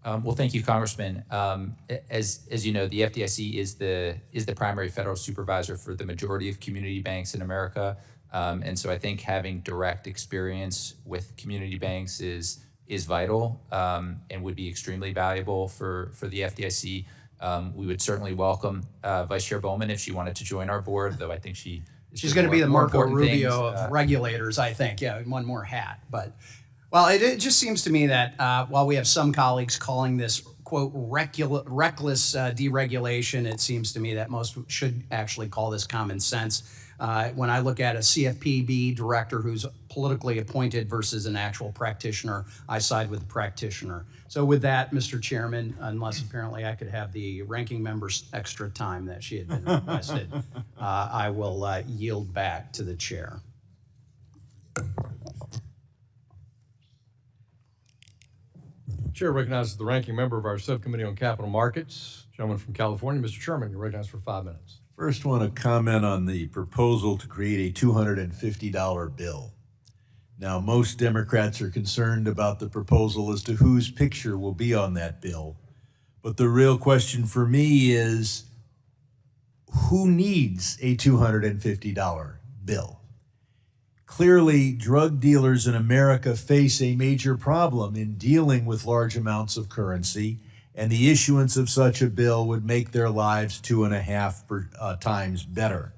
Well, thank you, Congressman. As you know, the FDIC is the primary federal supervisor for the majority of community banks in America. And so I think having direct experience with community banks is vital and would be extremely valuable for the FDIC. We would certainly welcome Vice Chair Bowman if she wanted to join our board, though I think she's going to be the Marco Rubio things, of regulators, I think. Yeah, one more hat. But, well, it just seems to me that while we have some colleagues calling this, quote, reckless deregulation, it seems to me that most should actually call this common sense. When I look at a CFPB director who's politically appointed versus an actual practitioner, I side with the practitioner. So with that, Mr. Chairman, unless apparently I could have the ranking member's extra time that she had been requested, I will yield back to the chair. Chair recognizes the ranking member of our subcommittee on capital markets, gentleman from California. Mr. Chairman, you're recognized for 5 minutes. First, want to comment on the proposal to create a $250 bill. Now, most Democrats are concerned about the proposal as to whose picture will be on that bill. But the real question for me is, who needs a $250 bill? Clearly, drug dealers in America face a major problem in dealing with large amounts of currency, and the issuance of such a bill would make their lives 2.5 times better.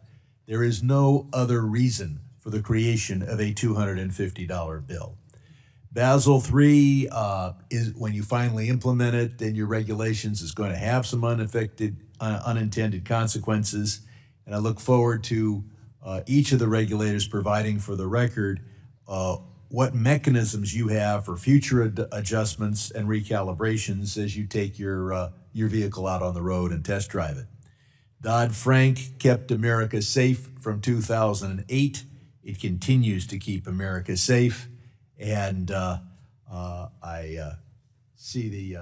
There is no other reason for the creation of a $250 bill. Basel III is, when you finally implement it, then your regulations is going to have some unintended consequences, and I look forward to each of the regulators providing for the record what mechanisms you have for future adjustments and recalibrations as you take your vehicle out on the road and test drive it. Dodd-Frank kept America safe from 2008. It continues to keep America safe, and I see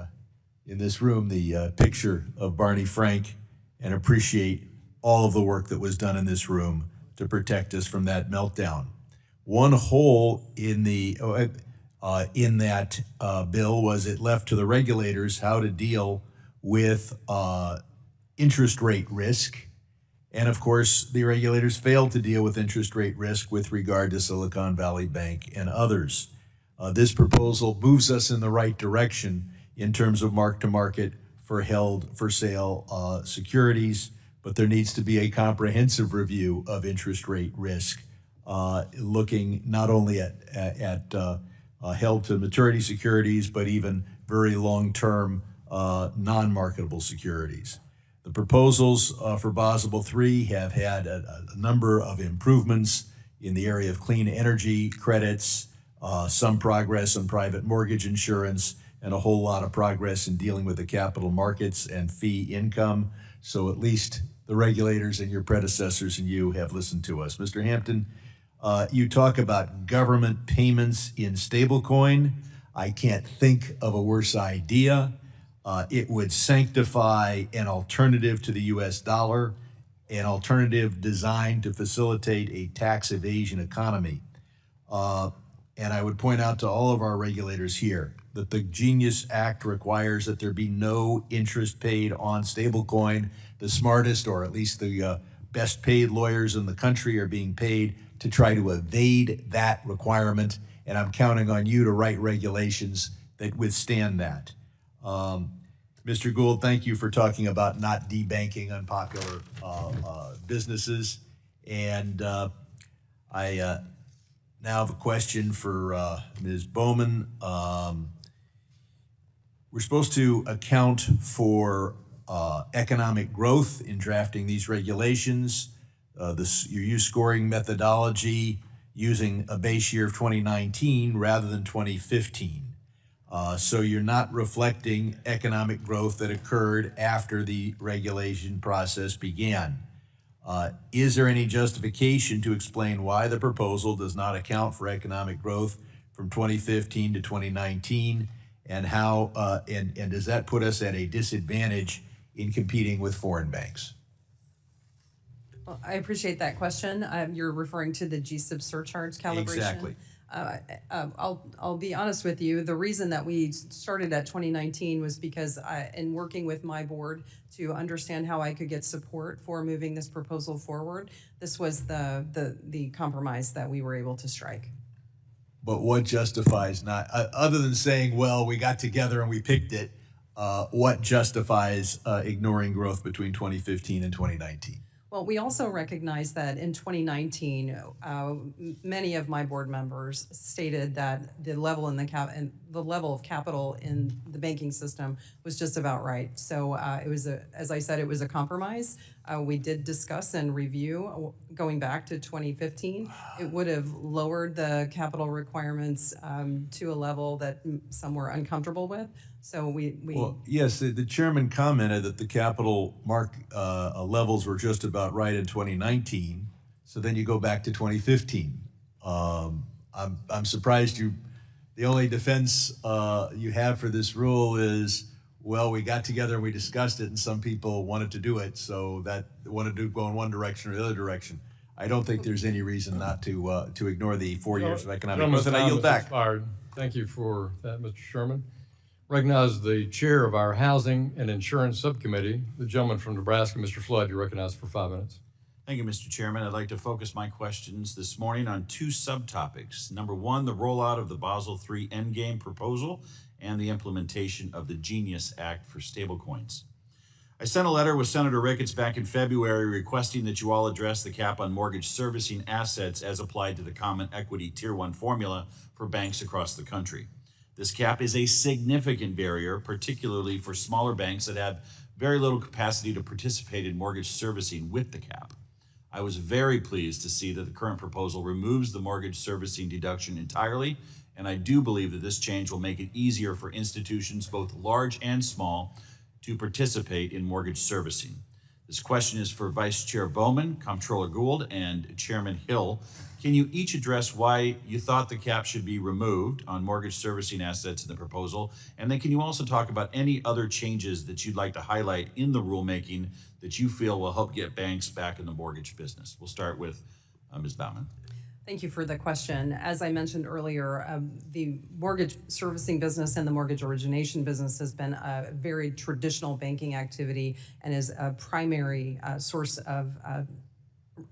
in this room the picture of Barney Frank, and appreciate all of the work that was done in this room to protect us from that meltdown. One hole in that bill was it left to the regulators how to deal with interest rate risk. And of course, the regulators failed to deal with interest rate risk with regard to Silicon Valley Bank and others. This proposal moves us in the right direction in terms of mark-to-market for held-for-sale securities, but there needs to be a comprehensive review of interest rate risk, looking not only at held-to-maturity securities, but even very long-term non-marketable securities. The proposals for Basel III have had a number of improvements in the area of clean energy credits, some progress on private mortgage insurance, and a whole lot of progress in dealing with the capital markets and fee income. So at least the regulators and your predecessors and you have listened to us. Mr. Hampton, you talk about government payments in stablecoin. I can't think of a worse idea. It would sanctify an alternative to the US dollar, an alternative designed to facilitate a tax evasion economy. And I would point out to all of our regulators here that the Genius Act requires that there be no interest paid on stablecoin. The smartest, or at least the best paid lawyers in the country, are being paid to try to evade that requirement. And I'm counting on you to write regulations that withstand that. Mr. Gould, thank you for talking about not debanking unpopular businesses. And I now have a question for Ms. Bowman. We're supposed to account for economic growth in drafting these regulations. You use scoring methodology using a base year of 2019 rather than 2015. So you're not reflecting economic growth that occurred after the regulation process began. Is there any justification to explain why the proposal does not account for economic growth from 2015 to 2019, and how and does that put us at a disadvantage in competing with foreign banks? Well, I appreciate that question. You're referring to the GSIB surcharge calibration. Exactly. I'll be honest with you. The reason that we started at 2019 was because in working with my board to understand how I could get support for moving this proposal forward, this was the compromise that we were able to strike. But what justifies not, other than saying, well, we got together and we picked it, what justifies ignoring growth between 2015 and 2019? Well, we also recognize that in 2019, many of my board members stated that the level of capital in the banking system was just about right. So it was as I said, it was a compromise. We did discuss and review going back to 2015. It would have lowered the capital requirements to a level that some were uncomfortable with. So well, yes, the chairman commented that the capital levels were just about right in 2019. So then you go back to 2015. I'm surprised the only defense you have for this rule is, well, we got together and we discussed it, and some people wanted to do it, so that wanted to go in one direction or the other direction. I don't think there's any reason not to ignore the 4 years of economic growth. And I yield back. Thank you for that, Mr. Sherman. Recognize the chair of our Housing and Insurance Subcommittee, the gentleman from Nebraska, Mr. Flood. You're recognized for 5 minutes. Thank you, Mr. Chairman. I'd like to focus my questions this morning on two subtopics. Number one, the rollout of the Basel III Endgame proposal and the implementation of the Genius Act for stablecoins. I sent a letter with Senator Ricketts back in February requesting that you all address the cap on mortgage servicing assets as applied to the Common Equity Tier 1 formula for banks across the country. This cap is a significant barrier, particularly for smaller banks that have very little capacity to participate in mortgage servicing with the cap. I was very pleased to see that the current proposal removes the mortgage servicing deduction entirely, and I do believe that this change will make it easier for institutions, both large and small, to participate in mortgage servicing. This question is for Vice Chair Bowman, Comptroller Gould, and Chairman Hill. Can you each address why you thought the cap should be removed on mortgage servicing assets in the proposal? And then can you also talk about any other changes that you'd like to highlight in the rulemaking that you feel will help get banks back in the mortgage business? We'll start with Ms. Baumann. Thank you for the question. As I mentioned earlier, the mortgage servicing business and the mortgage origination business has been a very traditional banking activity and is a primary source of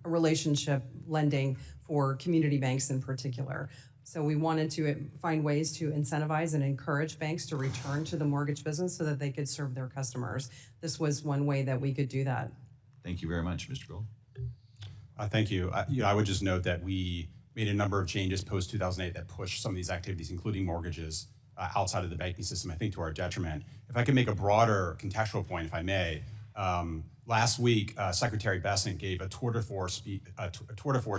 relationship lending for community banks in particular. So we wanted to find ways to incentivize and encourage banks to return to the mortgage business so that they could serve their customers. This was one way that we could do that. Thank you very much, Mr. Gould. Thank you. I would just note that we made a number of changes post-2008 that pushed some of these activities, including mortgages, outside of the banking system, I think to our detriment. If I could make a broader contextual point, if I may, last week, Secretary Bessent gave a tour de force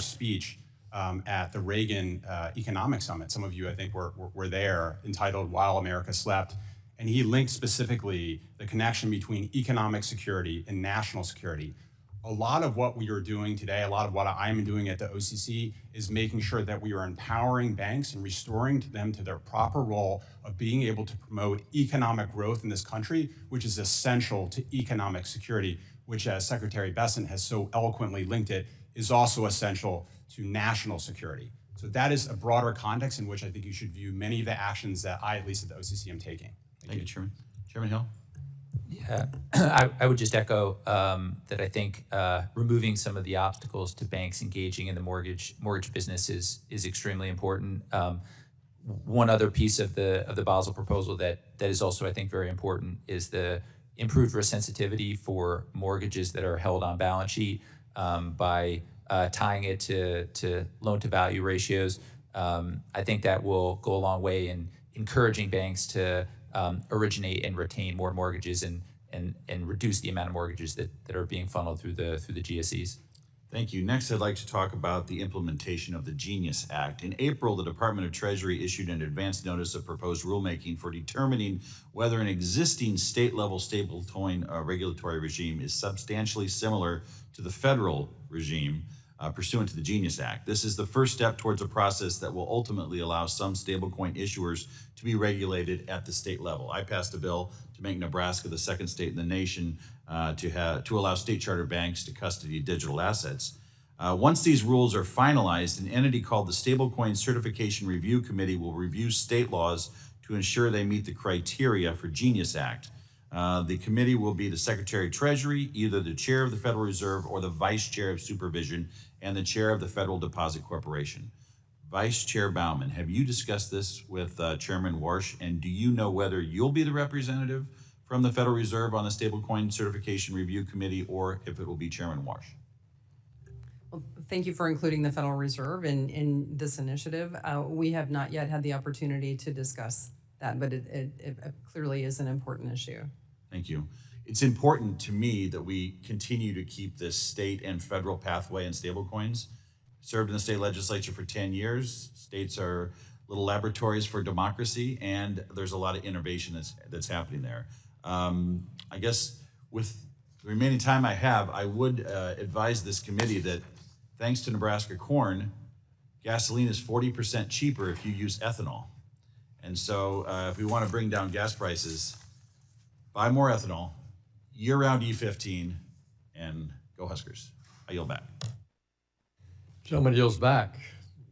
speech at the Reagan Economic Summit. Some of you, I think, were there, entitled While America Slept. And he linked specifically the connection between economic security and national security. A lot of what we are doing today, a lot of what I'm doing at the OCC is making sure that we are empowering banks and restoring them to their proper role of being able to promote economic growth in this country, which is essential to economic security, which, as Secretary Bessent has so eloquently linked it, is also essential to national security. So that is a broader context in which I think you should view many of the actions that I, at least at the OCC, am taking. Thank you, Chairman. Chairman Hill? Yeah, I would just echo that I think removing some of the obstacles to banks engaging in the mortgage business is extremely important. One other piece of the Basel proposal that is also, I think, very important is the improved risk sensitivity for mortgages that are held on balance sheet by tying it to loan to value ratios. I think that will go a long way in encouraging banks to originate and retain more mortgages and reduce the amount of mortgages that are being funneled through the GSEs. Thank you. Next, I'd like to talk about the implementation of the Genius Act. In April, the Department of Treasury issued an advance notice of proposed rulemaking for determining whether an existing state-level stablecoin regulatory regime is substantially similar to the federal regime pursuant to the Genius Act. This is the first step towards a process that will ultimately allow some stablecoin issuers to be regulated at the state level. I passed a bill to make Nebraska the second state in the nation to allow state charter banks to custody digital assets. Once these rules are finalized, an entity called the Stablecoin Certification Review Committee will review state laws to ensure they meet the criteria for Genius Act. The committee will be the Secretary of Treasury, either the Chair of the Federal Reserve or the Vice Chair of Supervision, and the Chair of the Federal Deposit Corporation. Vice Chair Baumann, have you discussed this with Chairman Warsh, and do you know whether you'll be the representative from the Federal Reserve on the Stablecoin Certification Review Committee, or if it will be Chairman Warsh? Well, thank you for including the Federal Reserve in this initiative. We have not yet had the opportunity to discuss that, but it clearly is an important issue. Thank you. It's important to me that we continue to keep this state and federal pathway in stablecoins. Served in the state legislature for 10 years. States are little laboratories for democracy, and there's a lot of innovation that's happening there. I guess with the remaining time I have, I would advise this committee that thanks to Nebraska corn, gasoline is 40% cheaper if you use ethanol. And so if we want to bring down gas prices, buy more ethanol, year-round E15, and go Huskers. I yield back. Gentleman yields back.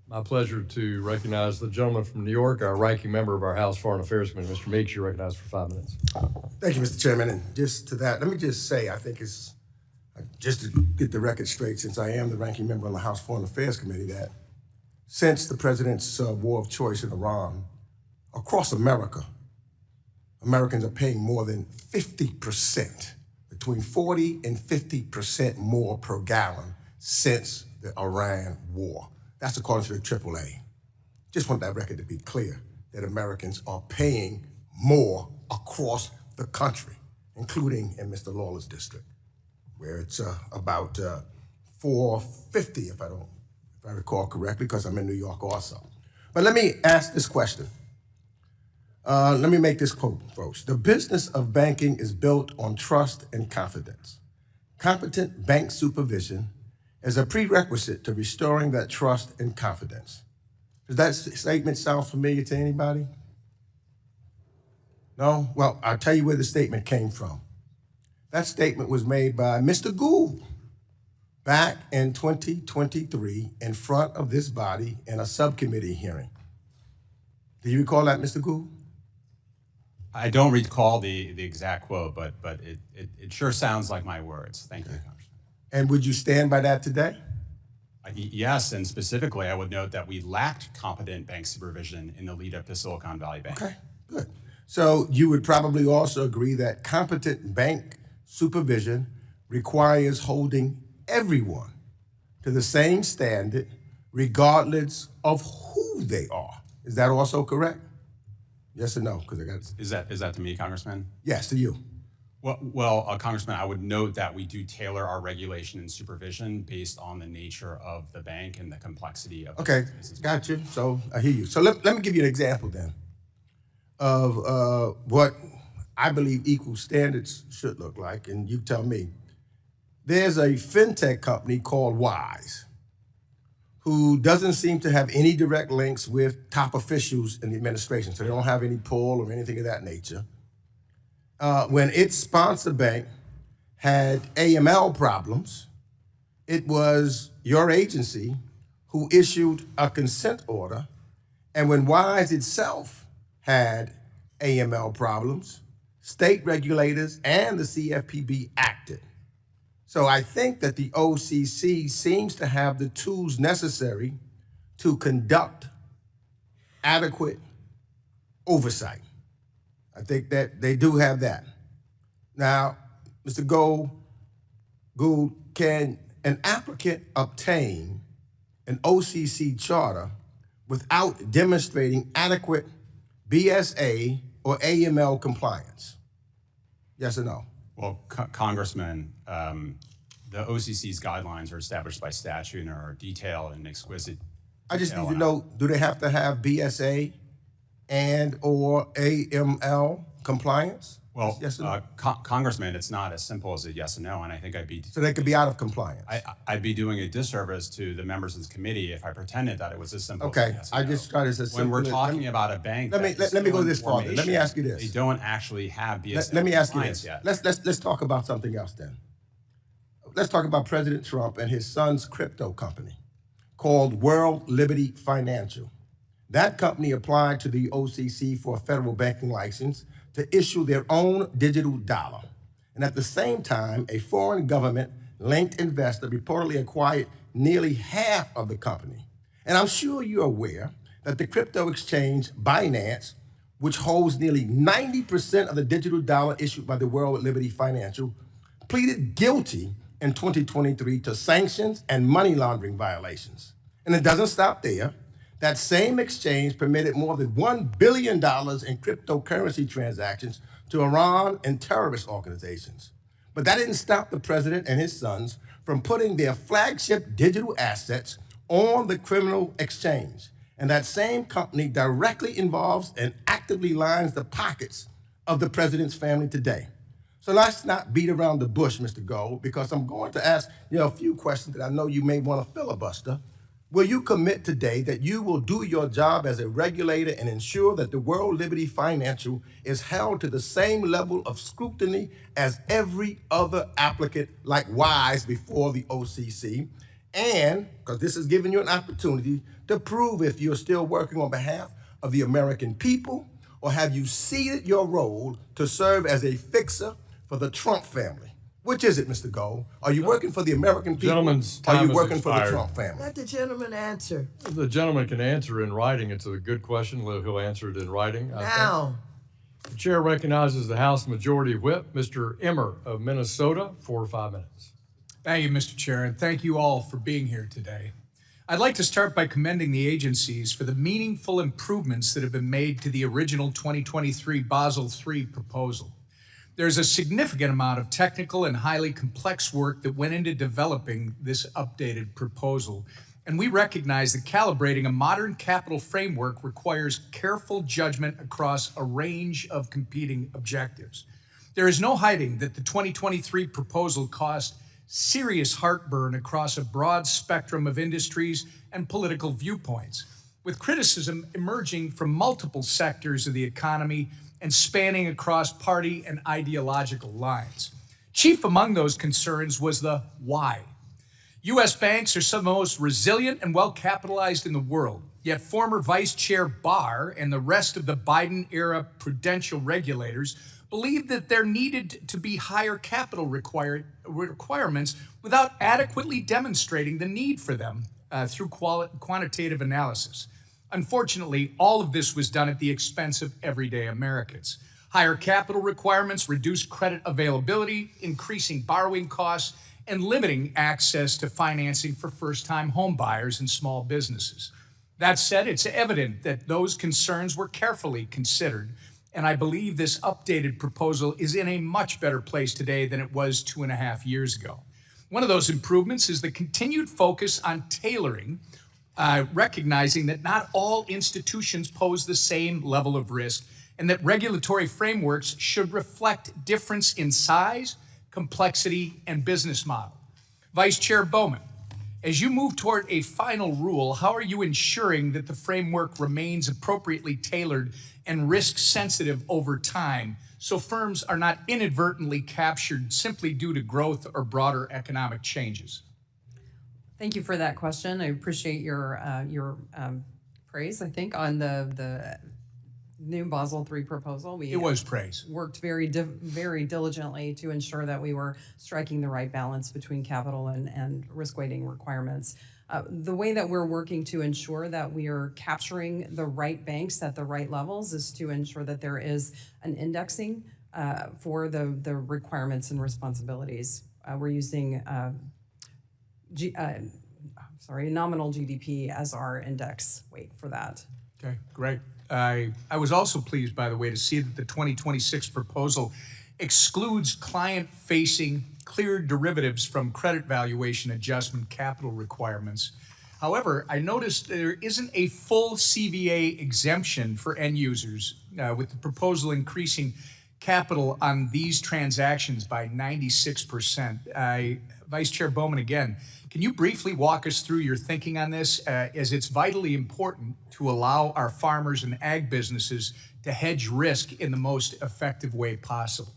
My pleasure to recognize the gentleman from New York, our ranking member of our House Foreign Affairs Committee. Mr. Meeks, you're recognized for 5 minutes. Thank you, Mr. Chairman. And just to that, let me just say, I think it's, just to get the record straight, since I am the ranking member on the House Foreign Affairs Committee, that since the president's war of choice in Iran, across America, Americans are paying more than 50%, between 40 and 50% more per gallon since the Iran war. That's according to the AAA. Just want that record to be clear, that Americans are paying more across the country, including in Mr. Lawler's district, where it's about $4.50, if I recall correctly, because I'm in New York also. But let me ask this question. Let me make this quote, folks. The business of banking is built on trust and confidence. Competent bank supervision is a prerequisite to restoring that trust and confidence. Does that statement sound familiar to anybody? No? Well, I'll tell you where the statement came from. That statement was made by Mr. Gould back in 2023 in front of this body in a subcommittee hearing. Do you recall that, Mr. Gould? I don't recall the exact quote, but it sure sounds like my words. Thank you, Congressman. And would you stand by that today? Yes, and specifically, I would note that we lacked competent bank supervision in the lead up to Silicon Valley Bank. Okay, good. So you would probably also agree that competent bank supervision requires holding everyone to the same standard, regardless of who they are. Is that also correct? Yes or no? Because I got. Is that to me, Congressman? Yes, to you. Well, Congressman, I would note that we do tailor our regulation and supervision based on the nature of the bank and the complexity of the Okay, business. got you. So I hear you. So let me give you an example then of what I believe equal standards should look like, and you tell me. There's a fintech company called Wise, who doesn't seem to have any direct links with top officials in the administration, so they don't have any pull or anything of that nature. When its sponsor bank had AML problems, it was your agency who issued a consent order, and when Wise itself had AML problems, state regulators and the CFPB acted. So I think that the OCC seems to have the tools necessary to conduct adequate oversight. I think that they do have that. Now, Mr. Gould, can an applicant obtain an OCC charter without demonstrating adequate BSA or AML compliance? Yes or no? Well, Congressman, the OCC's guidelines are established by statute and are detailed and exquisite. I just need to know, do they have to have BSA and or AML compliance? Well, yes or no? Congressman, it's not as simple as a yes or no, and I think So they could be out of compliance? I'd be doing a disservice to the members of this committee if I pretended that it was as simple as a Okay, yes or I no. just try to say When we're talking about a bank, let me go this farther. Let me ask you this. They don't actually have BSA Let me ask you compliance this. yet. Let's talk about something else then. Let's talk about President Trump and his son's crypto company called World Liberty Financial. That company applied to the OCC for a federal banking license to issue their own digital dollar. And at the same time, a foreign government-linked investor reportedly acquired nearly half of the company. And I'm sure you're aware that the crypto exchange Binance, which holds nearly 90% of the digital dollar issued by the World Liberty Financial, pleaded guilty in 2023 to sanctions and money laundering violations. And it doesn't stop there. That same exchange permitted more than $1 billion in cryptocurrency transactions to Iran and terrorist organizations. But that didn't stop the president and his sons from putting their flagship digital assets on the criminal exchange. And that same company directly involves and actively lines the pockets of the president's family today. So let's not beat around the bush, Mr. Gold, because I'm going to ask a few questions that I know you may want to filibuster. Will you commit today that you will do your job as a regulator and ensure that the World Liberty Financial is held to the same level of scrutiny as every other applicant like Wise before the OCC? And, because this is giving you an opportunity to prove if you're still working on behalf of the American people, or have you ceded your role to serve as a fixer for the Trump family? Which is it, Mr. Gold? Are you working for the American people? Gentleman's or are time you has working for the expired. Trump family? Let the gentleman answer. The gentleman can answer in writing. It's a good question. He'll answer it in writing. I think. Now, The chair recognizes the House Majority Whip, Mr. Emmer of Minnesota, for 5 minutes. Thank you, Mr. Chair, and thank you all for being here today. I'd like to start by commending the agencies for the meaningful improvements that have been made to the original 2023 Basel III proposal. There's a significant amount of technical and highly complex work that went into developing this updated proposal, and we recognize that calibrating a modern capital framework requires careful judgment across a range of competing objectives. There is no hiding that the 2023 proposal caused serious heartburn across a broad spectrum of industries and political viewpoints, with criticism emerging from multiple sectors of the economy and spanning across party and ideological lines. Chief among those concerns was the why. U.S. banks are some of the most resilient and well-capitalized in the world, yet former Vice Chair Barr and the rest of the Biden-era prudential regulators believed that there needed to be higher capital requirements without adequately demonstrating the need for them through quantitative analysis. Unfortunately, all of this was done at the expense of everyday Americans. Higher capital requirements reduced credit availability, increasing borrowing costs, and limiting access to financing for first-time home buyers and small businesses. That said, it's evident that those concerns were carefully considered And I believe this updated proposal is in a much better place today than it was 2.5 years ago. One of those improvements is the continued focus on tailoring, recognizing that not all institutions pose the same level of risk and that regulatory frameworks should reflect difference in size, complexity, and business model. Vice Chair Bowman, as you move toward a final rule, how are you ensuring that the framework remains appropriately tailored and risk sensitive over time so firms are not inadvertently captured simply due to growth or broader economic changes? Thank you for that question. I appreciate your praise, I think, on the new Basel III proposal. It was praise. Worked very diligently to ensure that we were striking the right balance between capital and risk weighting requirements. The way that we're working to ensure that we are capturing the right banks at the right levels is to ensure that there is an indexing for the requirements and responsibilities. We're using nominal GDP as our index weight for that. Okay, great. I was also pleased, by the way, to see that the 2026 proposal excludes client-facing cleared derivatives from credit valuation adjustment capital requirements. However, I noticed there isn't a full CVA exemption for end users, with the proposal increasing capital on these transactions by 96%. Vice Chair Bowman, again, can you briefly walk us through your thinking on this, as it's vitally important to allow our farmers and ag businesses to hedge risk in the most effective way possible?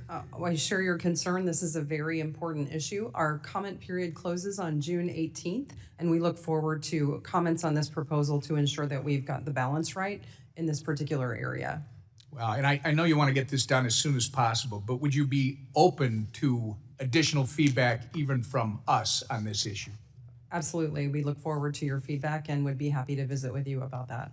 I share your concern. This is a very important issue. Our comment period closes on June 18th, and we look forward to comments on this proposal to ensure that we've got the balance right in this particular area. Well, and I know you want to get this done as soon as possible, but would you be open to additional feedback even from us on this issue? Absolutely. We look forward to your feedback and would be happy to visit with you about that.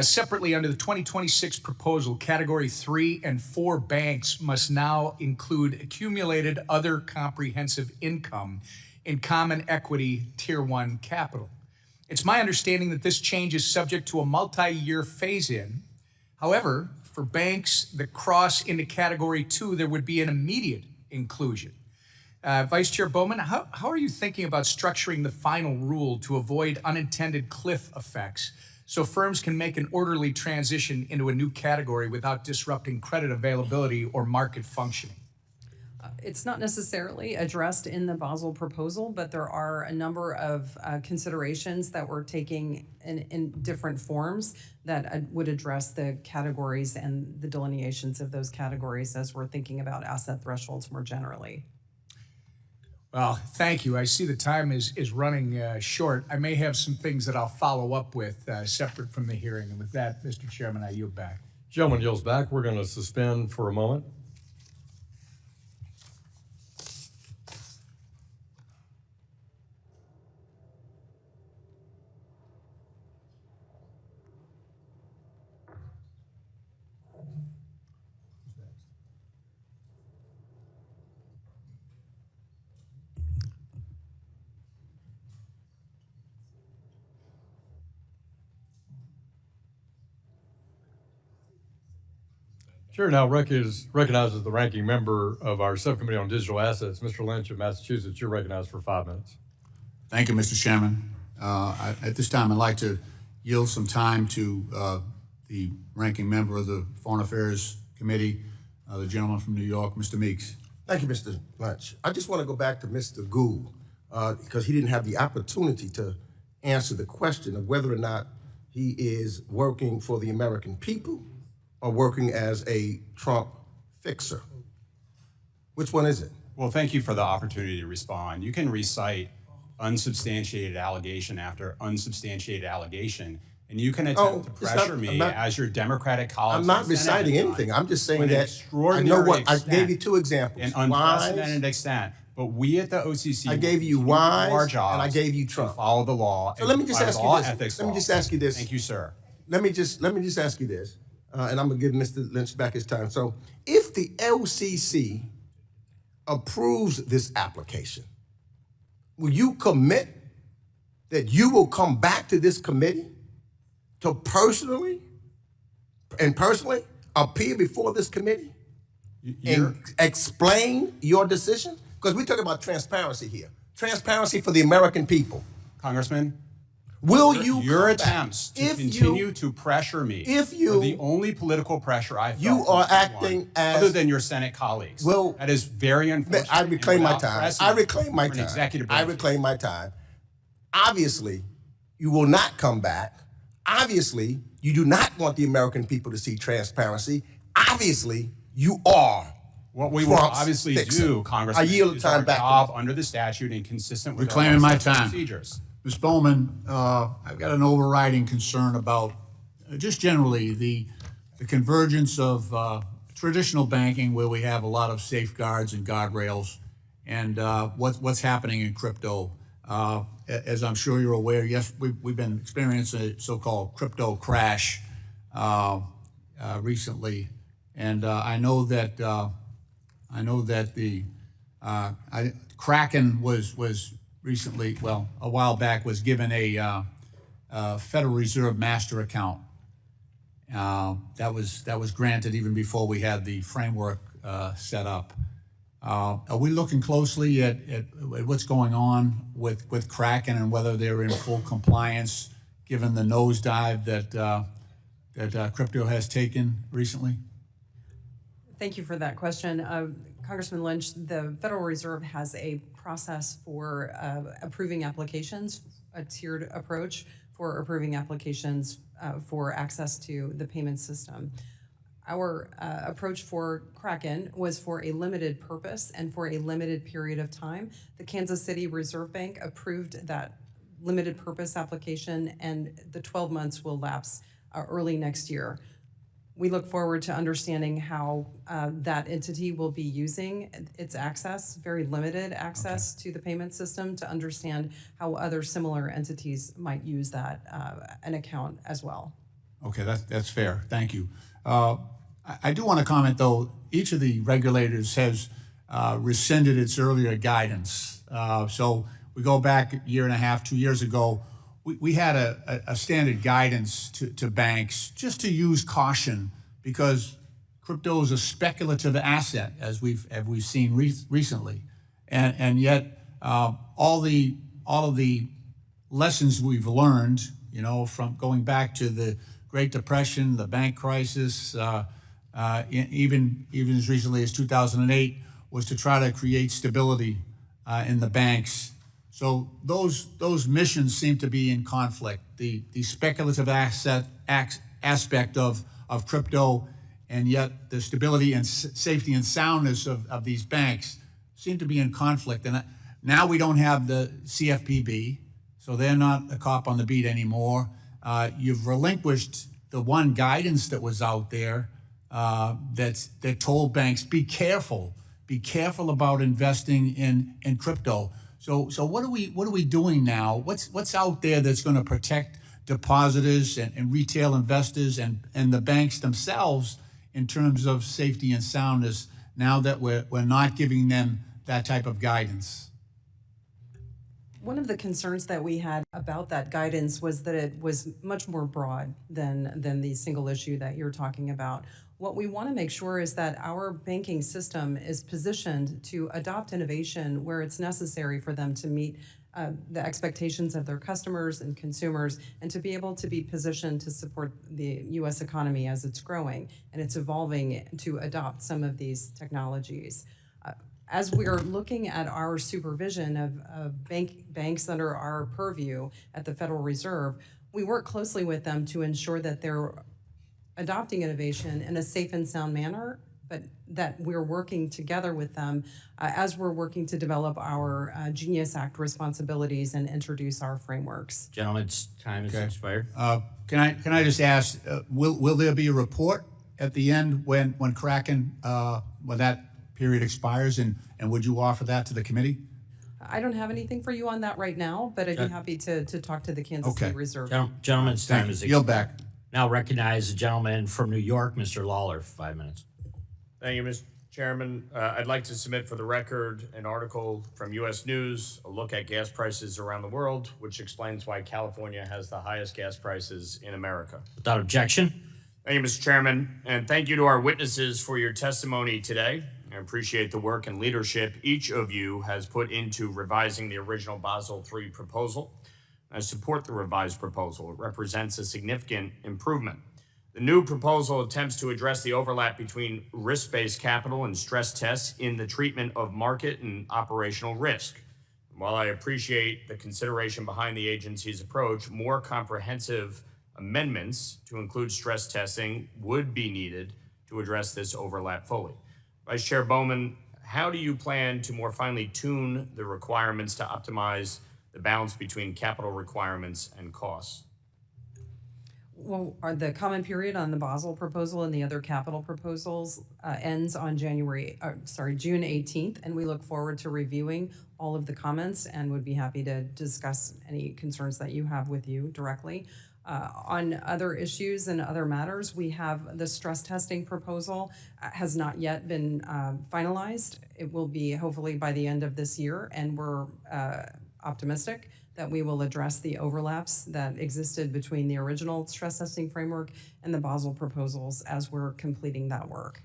Separately, under the 2026 proposal, Category 3 and 4 banks must now include accumulated other comprehensive income in common equity Tier 1 capital. It's my understanding that this change is subject to a multi-year phase-in. However, for banks that cross into Category 2, there would be an immediate inclusion. Vice Chair Bowman, how are you thinking about structuring the final rule to avoid unintended cliff effects so firms can make an orderly transition into a new category without disrupting credit availability or market functioning? It's not necessarily addressed in the Basel proposal, but there are a number of considerations that we're taking in different forms that would address the categories and the delineations of those categories as we're thinking about asset thresholds more generally. Well, thank you. I see the time is running short. I may have some things that I'll follow up with separate from the hearing. And with that, Mr. Chairman, I yield back. Gentleman yields back. We're going to suspend for a moment. Chair now recognizes the ranking member of our subcommittee on digital assets, Mr. Lynch of Massachusetts. You're recognized for 5 minutes. Thank you, Mr. Chairman. At this time, I'd like to yield some time to the ranking member of the Foreign Affairs Committee, the gentleman from New York, Mr. Meeks. Thank you, Mr. Lynch. I just want to go back to Mr. Gould because he didn't have the opportunity to answer the question of whether or not he is working for the American people or working as a Trump fixer. Which one is it? Well, thank you for the opportunity to respond. You can recite unsubstantiated allegation after unsubstantiated allegation, and you can attempt to pressure me as your Democratic colleague. I'm not reciting anything. I'm just saying that I know what I gave you 2 examples. An unprecedented extent. But we at the OCC, I gave you wise, our job, and I gave you Trump. Follow the law. So let me just ask you this. Let me just ask you this. Thank you, sir. Let me just ask you this, and I'm gonna give Mr. Lynch back his time. So, if the OCC approves this application, will you commit that you will come back to this committee to personally and personally appear before this committee and explain your decision? Because we talk about transparency here. Transparency for the American people. Congressman, Will your attempts to continue to pressure me are the only political pressure I felt you from are anyone acting as other than your Senate colleagues. Well, that is very unfortunate. I reclaim my and without time. I precedent reclaim my for an time. executive I branch. reclaim my time. Obviously, you will not come back. Obviously, you do not want the American people to see transparency. Obviously, you are. What we will Trump's obviously fixer. do, Congressman, I yield the is time our back. job under the statute and consistent with Reclaiming my our time. procedures. Ms. Bowman, I've got an overriding concern about just generally the convergence of traditional banking, where we have a lot of safeguards and guardrails, and what's happening in crypto. As I'm sure you're aware, yes, we've been experiencing a so-called crypto crash recently, and I know that the Kraken was recently, well, a while back, was given a Federal Reserve master account. That was granted even before we had the framework set up. Are we looking closely at what's going on with Kraken and whether they're in full compliance, given the nosedive that crypto has taken recently? Thank you for that question. Congressman Lynch, the Federal Reserve has a process for approving applications, a tiered approach for approving applications for access to the payment system. Our approach for Kraken was for a limited purpose and for a limited period of time. The Kansas City Reserve Bank approved that limited purpose application, and the 12 months will lapse early next year. We look forward to understanding how that entity will be using its access, very limited access to the payment system, to understand how other similar entities might use that an account as well. Okay, that's fair. Thank you. I do want to comment, though. Each of the regulators has rescinded its earlier guidance. So we go back a year and a half, 2 years ago. We had a standard guidance to banks just to use caution, because crypto is a speculative asset, as we've seen recently, and yet all of the lessons we've learned, from going back to the Great Depression, the bank crisis, even as recently as 2008, was to try to create stability in the banks. So those missions seem to be in conflict. The speculative aspect of crypto, and yet the stability and safety and soundness of these banks seem to be in conflict. And now we don't have the CFPB, so they're not a cop on the beat anymore. You've relinquished the one guidance that was out there that told banks, be careful about investing in crypto. So what are we doing now? What's out there that's going to protect depositors and retail investors and the banks themselves in terms of safety and soundness, now that we're not giving them that type of guidance? One of the concerns that we had about that guidance was that it was much more broad than the single issue that you're talking about. What we want to make sure is that our banking system is positioned to adopt innovation where it's necessary for them to meet the expectations of their customers and consumers, and to be able to be positioned to support the U.S. economy as it's growing and it's evolving to adopt some of these technologies. As we are looking at our supervision of banks under our purview at the Federal Reserve, we work closely with them to ensure that they're adopting innovation in a safe and sound manner, but that we're working together with them as we're working to develop our Genius Act responsibilities and introduce our frameworks. Gentleman's time has expired. Can I just ask, will there be a report at the end when Kraken, when that period expires, and would you offer that to the committee? I don't have anything for you on that right now, but I'd be happy to talk to the Kansas City Reserve. Gentleman's time is expired. Yield back. Now recognize the gentleman from New York, Mr. Lawler, for 5 minutes. Thank you, Mr. Chairman. I'd like to submit for the record an article from U.S. News, a look at gas prices around the world, which explains why California has the highest gas prices in America. Without objection. Thank you, Mr. Chairman, and thank you to our witnesses for your testimony today. I appreciate the work and leadership each of you has put into revising the original Basel III proposal. I support the revised proposal. It represents a significant improvement. The new proposal attempts to address the overlap between risk-based capital and stress tests in the treatment of market and operational risk. While I appreciate the consideration behind the agency's approach, more comprehensive amendments to include stress testing would be needed to address this overlap fully. Vice Chair Bowman, how do you plan to more finely tune the requirements to optimize the balance between capital requirements and costs? Well, the comment period on the Basel proposal and the other capital proposals ends on June 18th, and we look forward to reviewing all of the comments and would be happy to discuss any concerns that you have with you directly. On other issues and other matters, we have the stress testing proposal has not yet been finalized. It will be hopefully by the end of this year, and we're optimistic that we will address the overlaps that existed between the original stress testing framework and the Basel proposals as we're completing that work.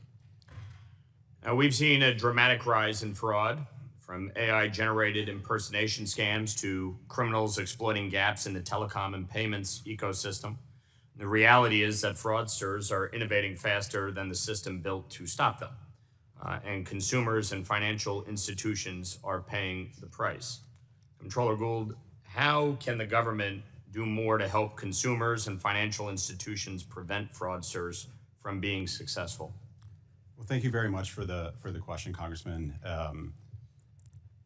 Now, we've seen a dramatic rise in fraud, from AI-generated impersonation scams to criminals exploiting gaps in the telecom and payments ecosystem. The reality is that fraudsters are innovating faster than the system built to stop them, and consumers and financial institutions are paying the price. Comptroller Gould, how can the government do more to help consumers and financial institutions prevent fraudsters from being successful? Well, thank you very much for the question, Congressman.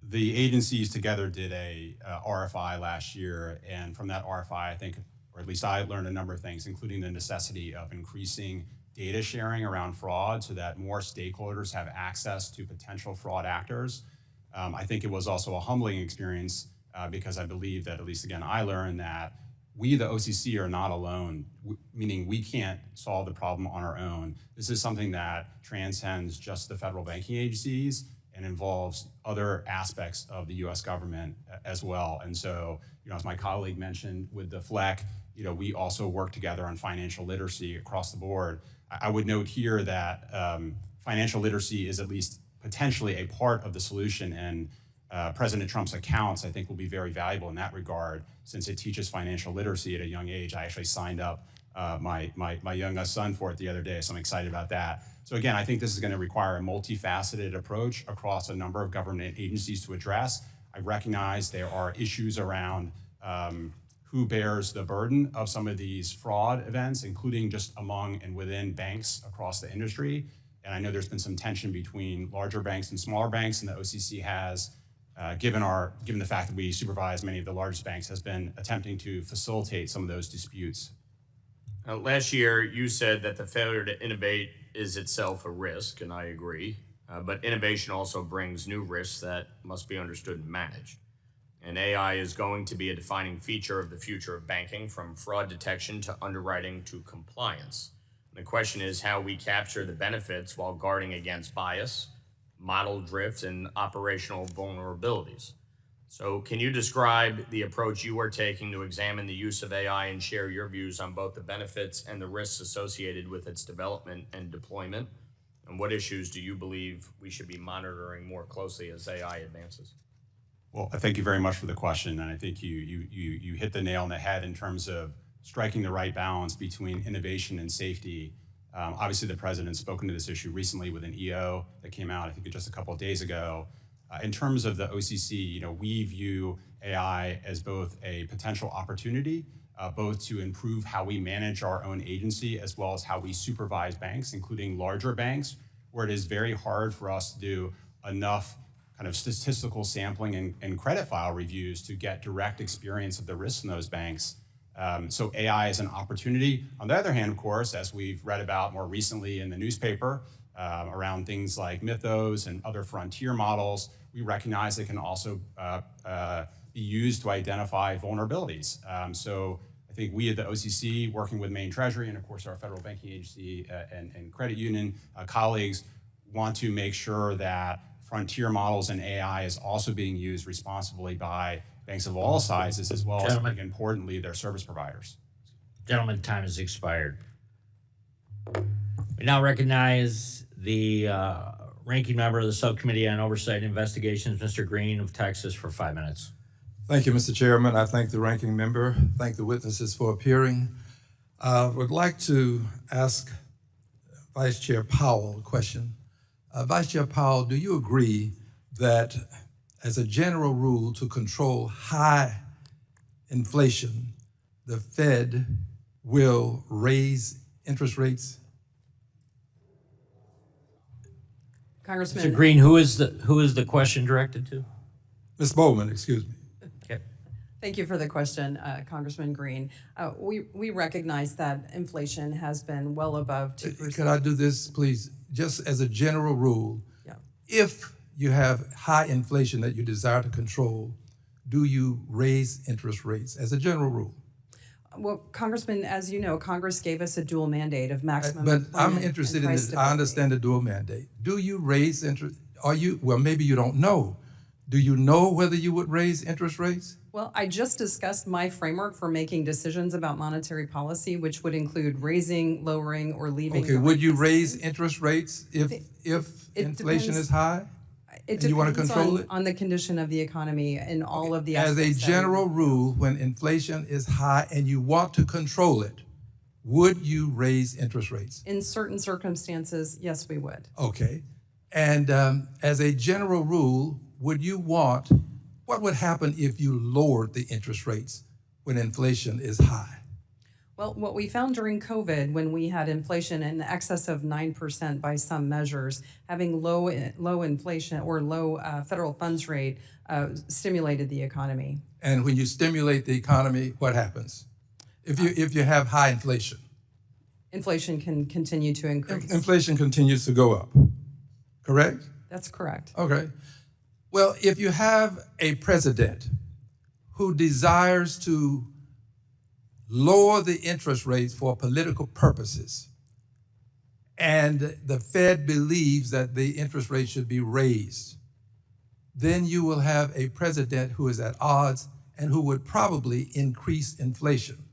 The agencies together did a RFI last year, and from that RFI, I think, or at least I learned a number of things, including the necessity of increasing data sharing around fraud so that more stakeholders have access to potential fraud actors. I think it was also a humbling experience because I believe that, at least again, I learned that we, the OCC, are not alone, meaning we can't solve the problem on our own. This is something that transcends just the federal banking agencies and involves other aspects of the U.S. government as well. And so, as my colleague mentioned with the FLEC, we also work together on financial literacy across the board. I would note here that financial literacy is at least potentially a part of the solution, and President Trump's accounts, I think, will be very valuable in that regard, since it teaches financial literacy at a young age. I actually signed up my youngest son for it the other day, so I'm excited about that. So again, I think this is going to require a multifaceted approach across a number of government agencies to address. I recognize there are issues around who bears the burden of some of these fraud events, including just among and within banks across the industry. And I know there's been some tension between larger banks and smaller banks, and the OCC has, given the fact that we supervise many of the largest banks, has been attempting to facilitate some of those disputes. Last year, you said that the failure to innovate is itself a risk, and I agree. But innovation also brings new risks that must be understood and managed. And AI is going to be a defining feature of the future of banking, from fraud detection to underwriting to compliance. And the question is how we capture the benefits while guarding against bias, model drift, and operational vulnerabilities. So can you describe the approach you are taking to examine the use of AI and share your views on both the benefits and the risks associated with its development and deployment? And what issues do you believe we should be monitoring more closely as AI advances? Well, thank you very much for the question. And I think you hit the nail on the head in terms of striking the right balance between innovation and safety. Obviously, the president's spoken to this issue recently with an EO that came out, I think, just a couple of days ago. In terms of the OCC, we view AI as both a potential opportunity, both to improve how we manage our own agency as well as how we supervise banks, including larger banks, where it is very hard for us to do enough kind of statistical sampling and credit file reviews to get direct experience of the risks in those banks. So AI is an opportunity. On the other hand, of course, as we've read about more recently in the newspaper, around things like Mythos and other frontier models, we recognize it can also be used to identify vulnerabilities. So I think we at the OCC, working with Maine Treasury and of course our federal banking agency and credit union colleagues, want to make sure that frontier models and AI is also being used responsibly by banks of all sizes, as well as, importantly, their service providers. Gentlemen, time has expired. We now recognize the ranking member of the Subcommittee on Oversight and Investigations, Mr. Green of Texas, for 5 minutes. Thank you, Mr. Chairman. I thank the ranking member, thank the witnesses for appearing. Would like to ask Vice Chair Powell a question. Vice Chair Powell, do you agree that as a general rule to control high inflation, the Fed will raise interest rates? Congressman. Mr. Green, who is the question directed to? Ms. Bowman, excuse me. Okay. Thank you for the question, Congressman Green. We recognize that inflation has been well above 2%. Could I do this, please? Just as a general rule, Yeah. if you have high inflation that you desire to control, do you raise interest rates as a general rule? Well, Congressman, as you know, Congress gave us a dual mandate of maximum But employment I'm interested and in price this. I stability. understand the dual mandate. Do you raise interest? Well, maybe you don't know. Do you know whether you would raise interest rates? Well, I just discussed my framework for making decisions about monetary policy, which would include raising, lowering, or leaving. Okay, the would rate you the raise same. interest rates if inflation depends- is high? It and you want to depends control it? on the condition of the economy and all of the As a aspects that we general rule, when inflation is high and you want to control it, would you raise interest rates? in certain circumstances, yes, we would. Okay. And as a general rule, what would happen if you lowered the interest rates when inflation is high? Well, what we found during COVID, when we had inflation in excess of 9% by some measures, having low inflation or low federal funds rate stimulated the economy. And when you stimulate the economy, what happens? If you have high inflation? Inflation can continue to increase. Inflation continues to go up, correct? That's correct. Okay. Well, if you have a president who desires to lower the interest rates for political purposes, and the Fed believes that the interest rate should be raised, then you will have a president who is at odds and who would probably increase inflation.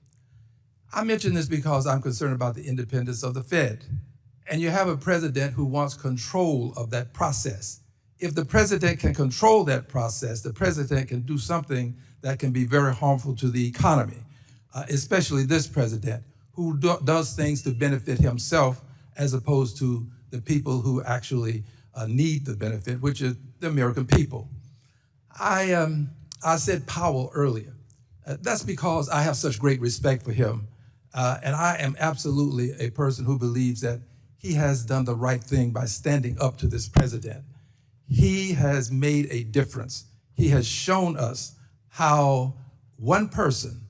I mention this because I'm concerned about the independence of the Fed. And you have a president who wants control of that process. If the president can control that process, the president can do something that can be very harmful to the economy, especially this president, who does things to benefit himself as opposed to the people who actually need the benefit, which is the American people. I said Powell earlier. That's because I have such great respect for him. And I am absolutely a person who believes that he has done the right thing by standing up to this president. He has made a difference. He has shown us how one person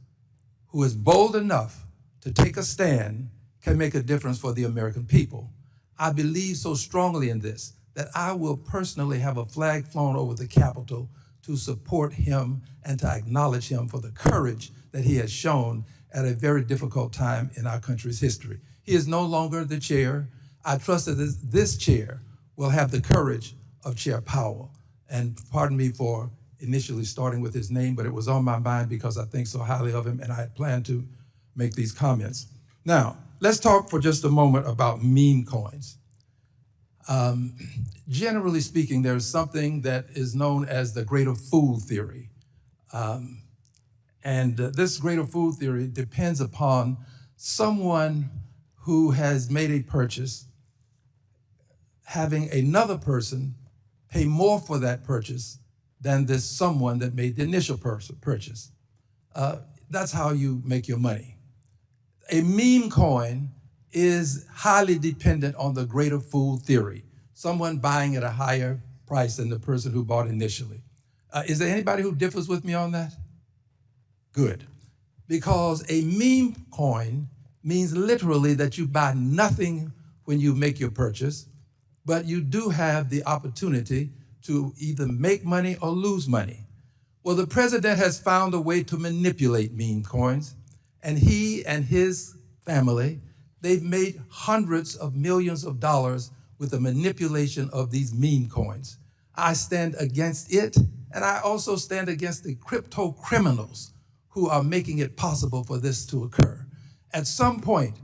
who is bold enough to take a stand can make a difference for the American people. I believe so strongly in this that I will personally have a flag flown over the Capitol to support him and to acknowledge him for the courage that he has shown at a very difficult time in our country's history. He is no longer the chair. I trust that this chair will have the courage of Chair Powell. And pardon me for initially starting with his name, but it was on my mind because I think so highly of him and I had planned to make these comments. Now, let's talk for just a moment about meme coins. Generally speaking, there's something that is known as the greater fool theory. This greater fool theory depends upon someone who has made a purchase, having another person pay more for that purchase than this someone that made the initial purchase. That's how you make your money. A meme coin is highly dependent on the greater fool theory, someone buying at a higher price than the person who bought initially. Is there anybody who differs with me on that? Good. Because a meme coin means literally that you buy nothing when you make your purchase, but you do have the opportunity to either make money or lose money. Well, the president has found a way to manipulate meme coins, and he and his family, they've made hundreds of millions of dollars with the manipulation of these meme coins. I stand against it, and I also stand against the crypto criminals who are making it possible for this to occur. At some point,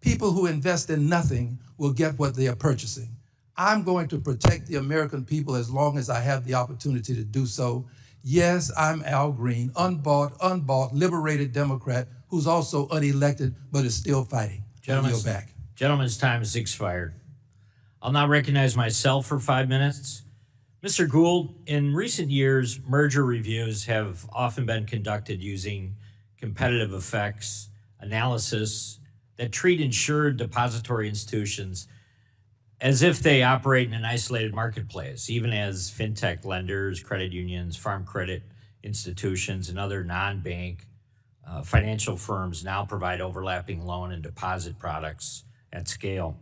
People who invest in nothing will get what they are purchasing. I'm going to protect the American people as long as I have the opportunity to do so. Yes, I'm Al Green, unbought, liberated Democrat who's also unelected but is still fighting. Gentlemen's, back. Gentlemen's time has expired. I'll now recognize myself for 5 minutes. Mr. Gould, in recent years, merger reviews have often been conducted using competitive effects analysis that treat insured depository institutions as if they operate in an isolated marketplace, even as fintech lenders, credit unions, farm credit institutions, and other non-bank financial firms now provide overlapping loan and deposit products at scale.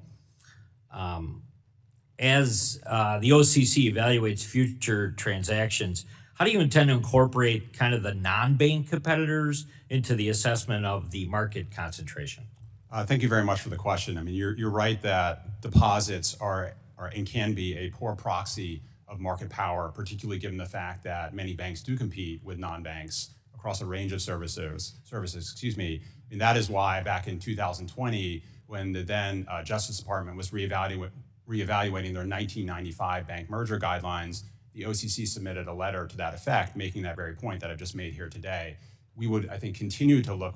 As the OCC evaluates future transactions, how do you intend to incorporate kind of the non-bank competitors into the assessment of the market concentration? Thank you very much for the question. I mean, you're right that deposits are and can be a poor proxy of market power, particularly given the fact that many banks do compete with non-banks across a range of services. And that is why back in 2020, when the then Justice Department was reevaluating their 1995 bank merger guidelines, the OCC submitted a letter to that effect, making that very point that I've just made here today. We would, I think, continue to look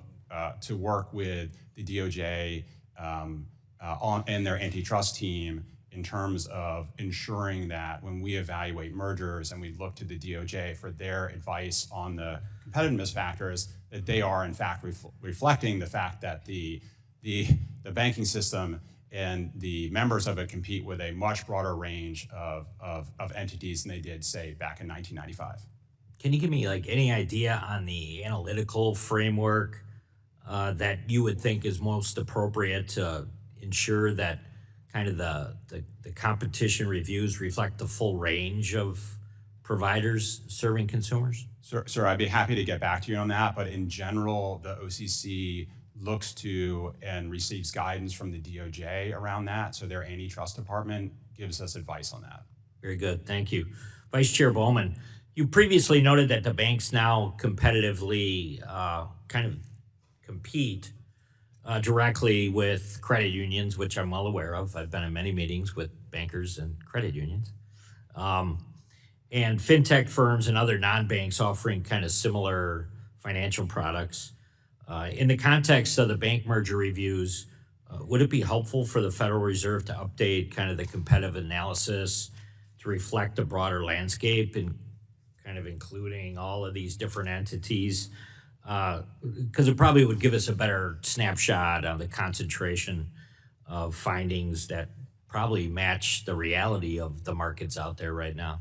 to work with the DOJ and their antitrust team in terms of ensuring that when we evaluate mergers and we look to the DOJ for their advice on the competitiveness factors, that they are in fact reflecting the fact that the banking system and the members of it compete with a much broader range of entities than they did, say, back in 1995. Can you give me like any idea on the analytical framework that you would think is most appropriate to ensure that kind of the competition reviews reflect the full range of providers serving consumers? Sir, I'd be happy to get back to you on that, but in general, the OCC looks to and receives guidance from the DOJ around that, so their antitrust department gives us advice on that. Very good, thank you. Vice Chair Bowman, you previously noted that the banks now competitively kind of compete directly with credit unions, which I'm well aware of. I've been in many meetings with bankers and credit unions. And fintech firms and other non-banks offering kind of similar financial products. In the context of the bank merger reviews, would it be helpful for the Federal Reserve to update kind of the competitive analysis to reflect the broader landscape and kind of including all of these different entities? Because it probably would give us a better snapshot of the concentration of findings that probably match the reality of the markets out there right now.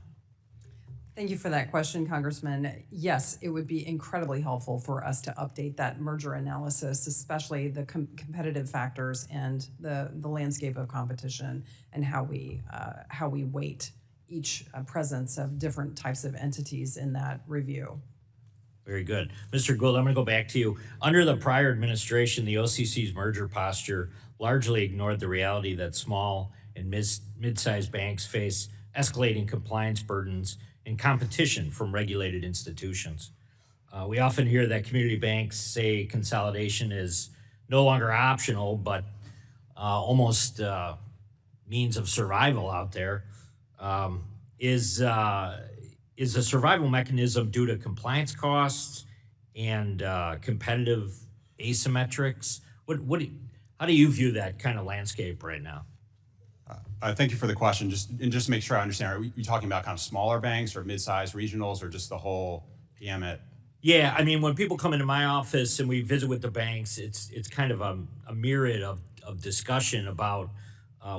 Thank you for that question, Congressman. Yes, it would be incredibly helpful for us to update that merger analysis, especially the competitive factors and the landscape of competition and how we weight each presence of different types of entities in that review. Very good. Mr. Gould, I'm going to go back to you. Under the prior administration, the OCC's merger posture largely ignored the reality that small and mid-sized banks face escalating compliance burdens and competition from regulated institutions. We often hear that community banks say consolidation is no longer optional, but almost means of survival out there. Is the survival mechanism due to compliance costs and competitive asymmetrics? How do you view that kind of landscape right now? Thank you for the question. Just to make sure I understand, are you talking about kind of smaller banks or mid-sized regionals or just the whole gamut? Yeah, I mean, when people come into my office and we visit with the banks, it's kind of a myriad of discussion about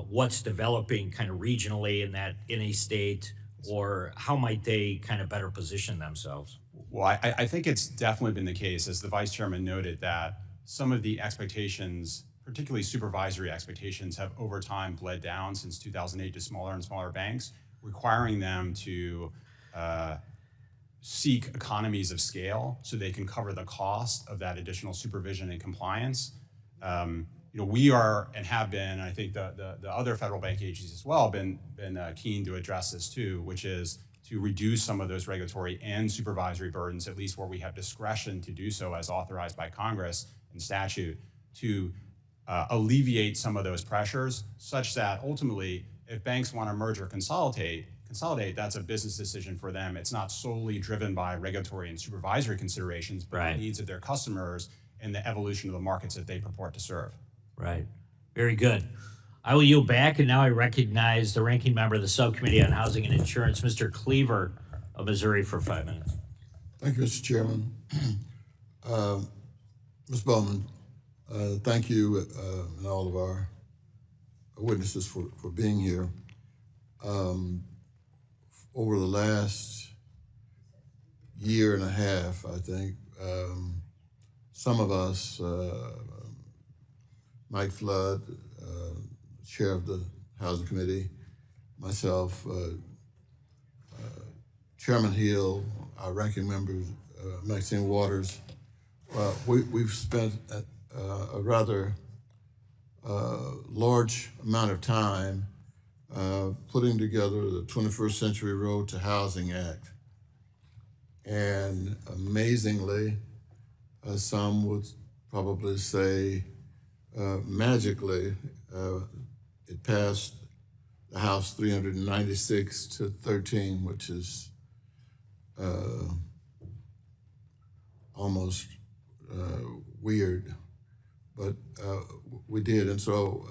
what's developing kind of regionally in a state, or how might they kind of better position themselves? Well, I think it's definitely been the case, as the Vice Chairman noted, that some of the expectations, particularly supervisory expectations, have over time bled down since 2008 to smaller and smaller banks, requiring them to seek economies of scale so they can cover the cost of that additional supervision and compliance. We are and have been, and I think the other federal bank agencies as well, been keen to address this too, which is to reduce some of those regulatory and supervisory burdens, at least where we have discretion to do so as authorized by Congress and statute, to alleviate some of those pressures, such that ultimately, if banks want to merge or consolidate, that's a business decision for them. It's not solely driven by regulatory and supervisory considerations, but the needs of their customers and the evolution of the markets that they purport to serve. Right. Very good. I will yield back, and now I recognize the ranking member of the Subcommittee on Housing and Insurance, Mr. Cleaver of Missouri, for 5 minutes. Thank you, Mr. Chairman. Ms. Bowman, thank you and all of our witnesses for being here. Over the last year and a half, I think, some of us, Mike Flood, Chair of the Housing Committee, myself, Chairman Hill, our ranking members, Maxine Waters, we've spent a rather large amount of time putting together the 21st Century Road to Housing Act. And amazingly, some would probably say magically, it passed the House 396 to 13, which is almost weird, but we did. And so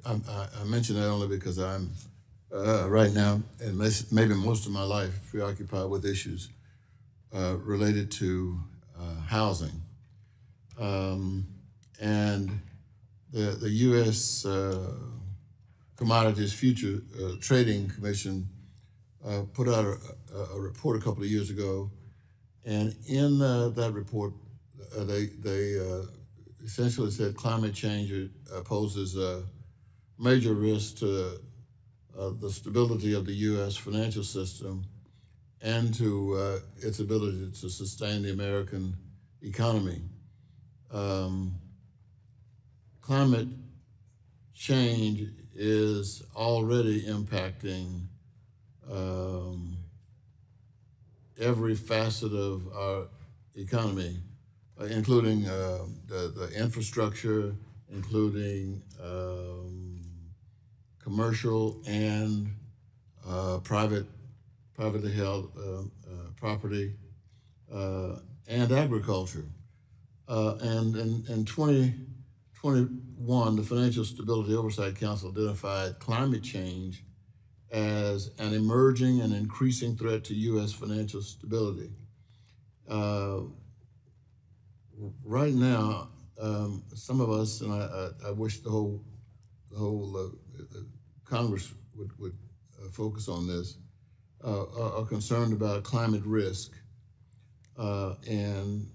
I mention that only because I'm right now, and maybe most of my life, preoccupied with issues related to housing. And the U.S. Commodities Future Trading Commission put out a report a couple of years ago, and in that report, they essentially said climate change poses a major risk to the stability of the U.S. financial system and to its ability to sustain the American economy. Climate change is already impacting every facet of our economy, including the infrastructure, including commercial and privately held property, and agriculture. And in 2021, the Financial Stability Oversight Council identified climate change as an emerging and increasing threat to U.S. financial stability. Right now, some of us, and I wish the whole Congress would focus on this, are concerned about climate risk and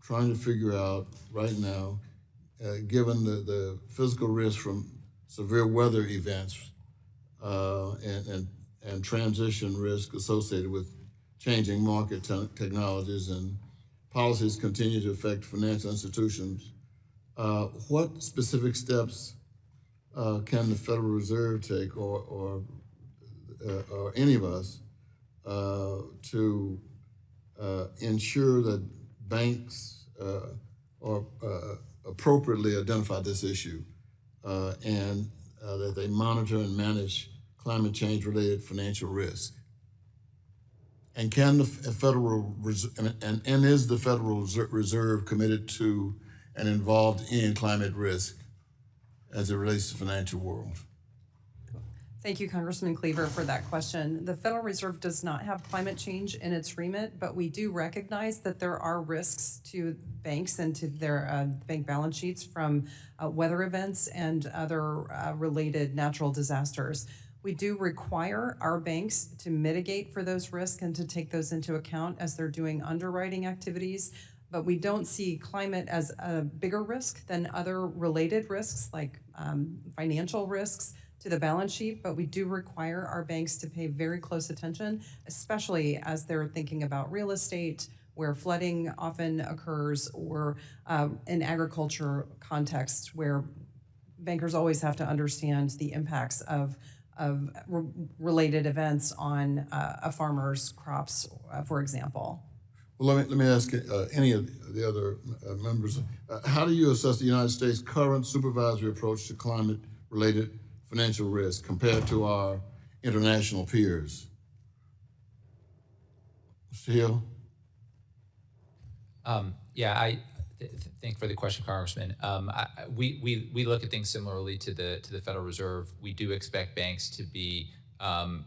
trying to figure out right now, given the physical risk from severe weather events and transition risk associated with changing market technologies and policies continue to affect financial institutions, what specific steps can the Federal Reserve take or any of us to ensure that banks appropriately identify this issue and that they monitor and manage climate change related financial risk? And can the Federal Reserve, and is the Federal Reserve committed to and involved in climate risk as it relates to the financial world? Thank you, Congressman Cleaver, for that question. The Federal Reserve does not have climate change in its remit, but we do recognize that there are risks to banks and to their bank balance sheets from weather events and other related natural disasters. We do require our banks to mitigate for those risks and to take those into account as they're doing underwriting activities, but we don't see climate as a bigger risk than other related risks like financial risks to the balance sheet, but we do require our banks to pay very close attention, especially as they're thinking about real estate, where flooding often occurs, or in agriculture context, where bankers always have to understand the impacts of related events on a farmer's crops, for example. Well, let me ask any of the other members, how do you assess the United States' current supervisory approach to climate-related financial risk compared to our international peers? Mr. Hill? Thank you for the question, Congressman. We look at things similarly to the Federal Reserve. We do expect banks to be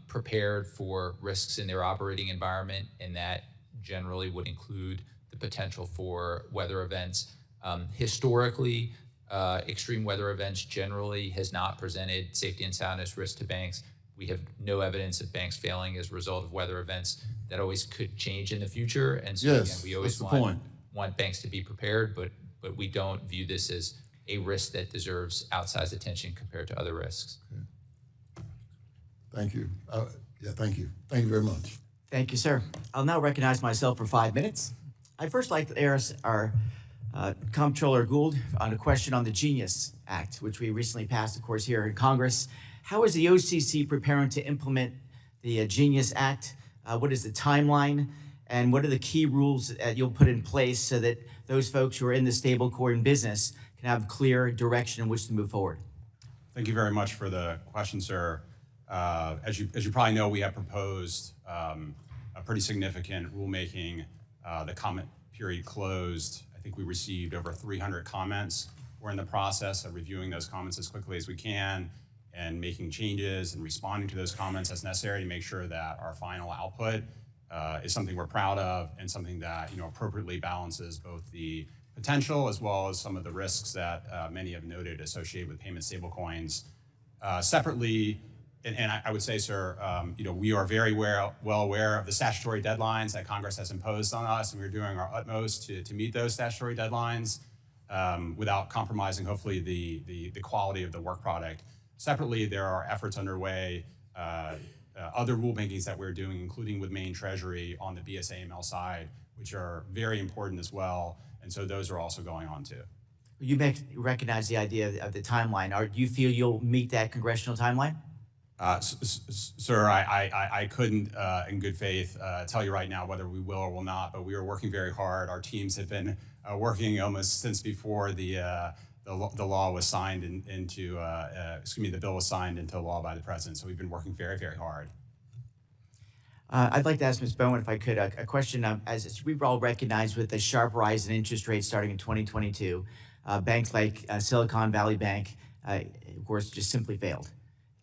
prepared for risks in their operating environment, and that generally would include the potential for weather events. Historically, extreme weather events generally has not presented safety and soundness risk to banks. We have no evidence of banks failing as a result of weather events. That always could change in the future, and so yes, again, we always want banks to be prepared, but we don't view this as a risk that deserves outsized attention compared to other risks. Okay. Thank you. Thank you. Thank you very much. Thank you, sir. I'll now recognize myself for 5 minutes. I'd first like to ask our Comptroller Gould on a question on the Genius Act, which we recently passed, of course, here in Congress. How is the OCC preparing to implement the Genius Act? What is the timeline? And what are the key rules that you'll put in place so that those folks who are in the stablecoin business can have clear direction in which to move forward? Thank you very much for the question, sir. As you probably know, we have proposed a pretty significant rulemaking. The comment period closed. I think we received over 300 comments. We're in the process of reviewing those comments as quickly as we can and making changes and responding to those comments as necessary to make sure that our final output is something we're proud of and something that appropriately balances both the potential as well as some of the risks that many have noted associated with payment stablecoins. Separately, and I would say, sir, we are very well aware of the statutory deadlines that Congress has imposed on us, and we're doing our utmost to meet those statutory deadlines without compromising, hopefully, the quality of the work product. Separately, there are efforts underway, other rulemakings that we're doing, including with Maine Treasury on the BSA/AML side, which are very important as well, and so those are also going on too. You recognize the idea of the timeline. Do you feel you'll meet that congressional timeline? Sir, I couldn't, in good faith, tell you right now whether we will or will not, but we are working very hard. Our teams have been working almost since before the law was signed the bill was signed into law by the president. So we've been working very, very hard. I'd like to ask Ms. Bowen, if I could, a question. As we've all recognized with the sharp rise in interest rates starting in 2022, banks like Silicon Valley Bank, of course, just simply failed.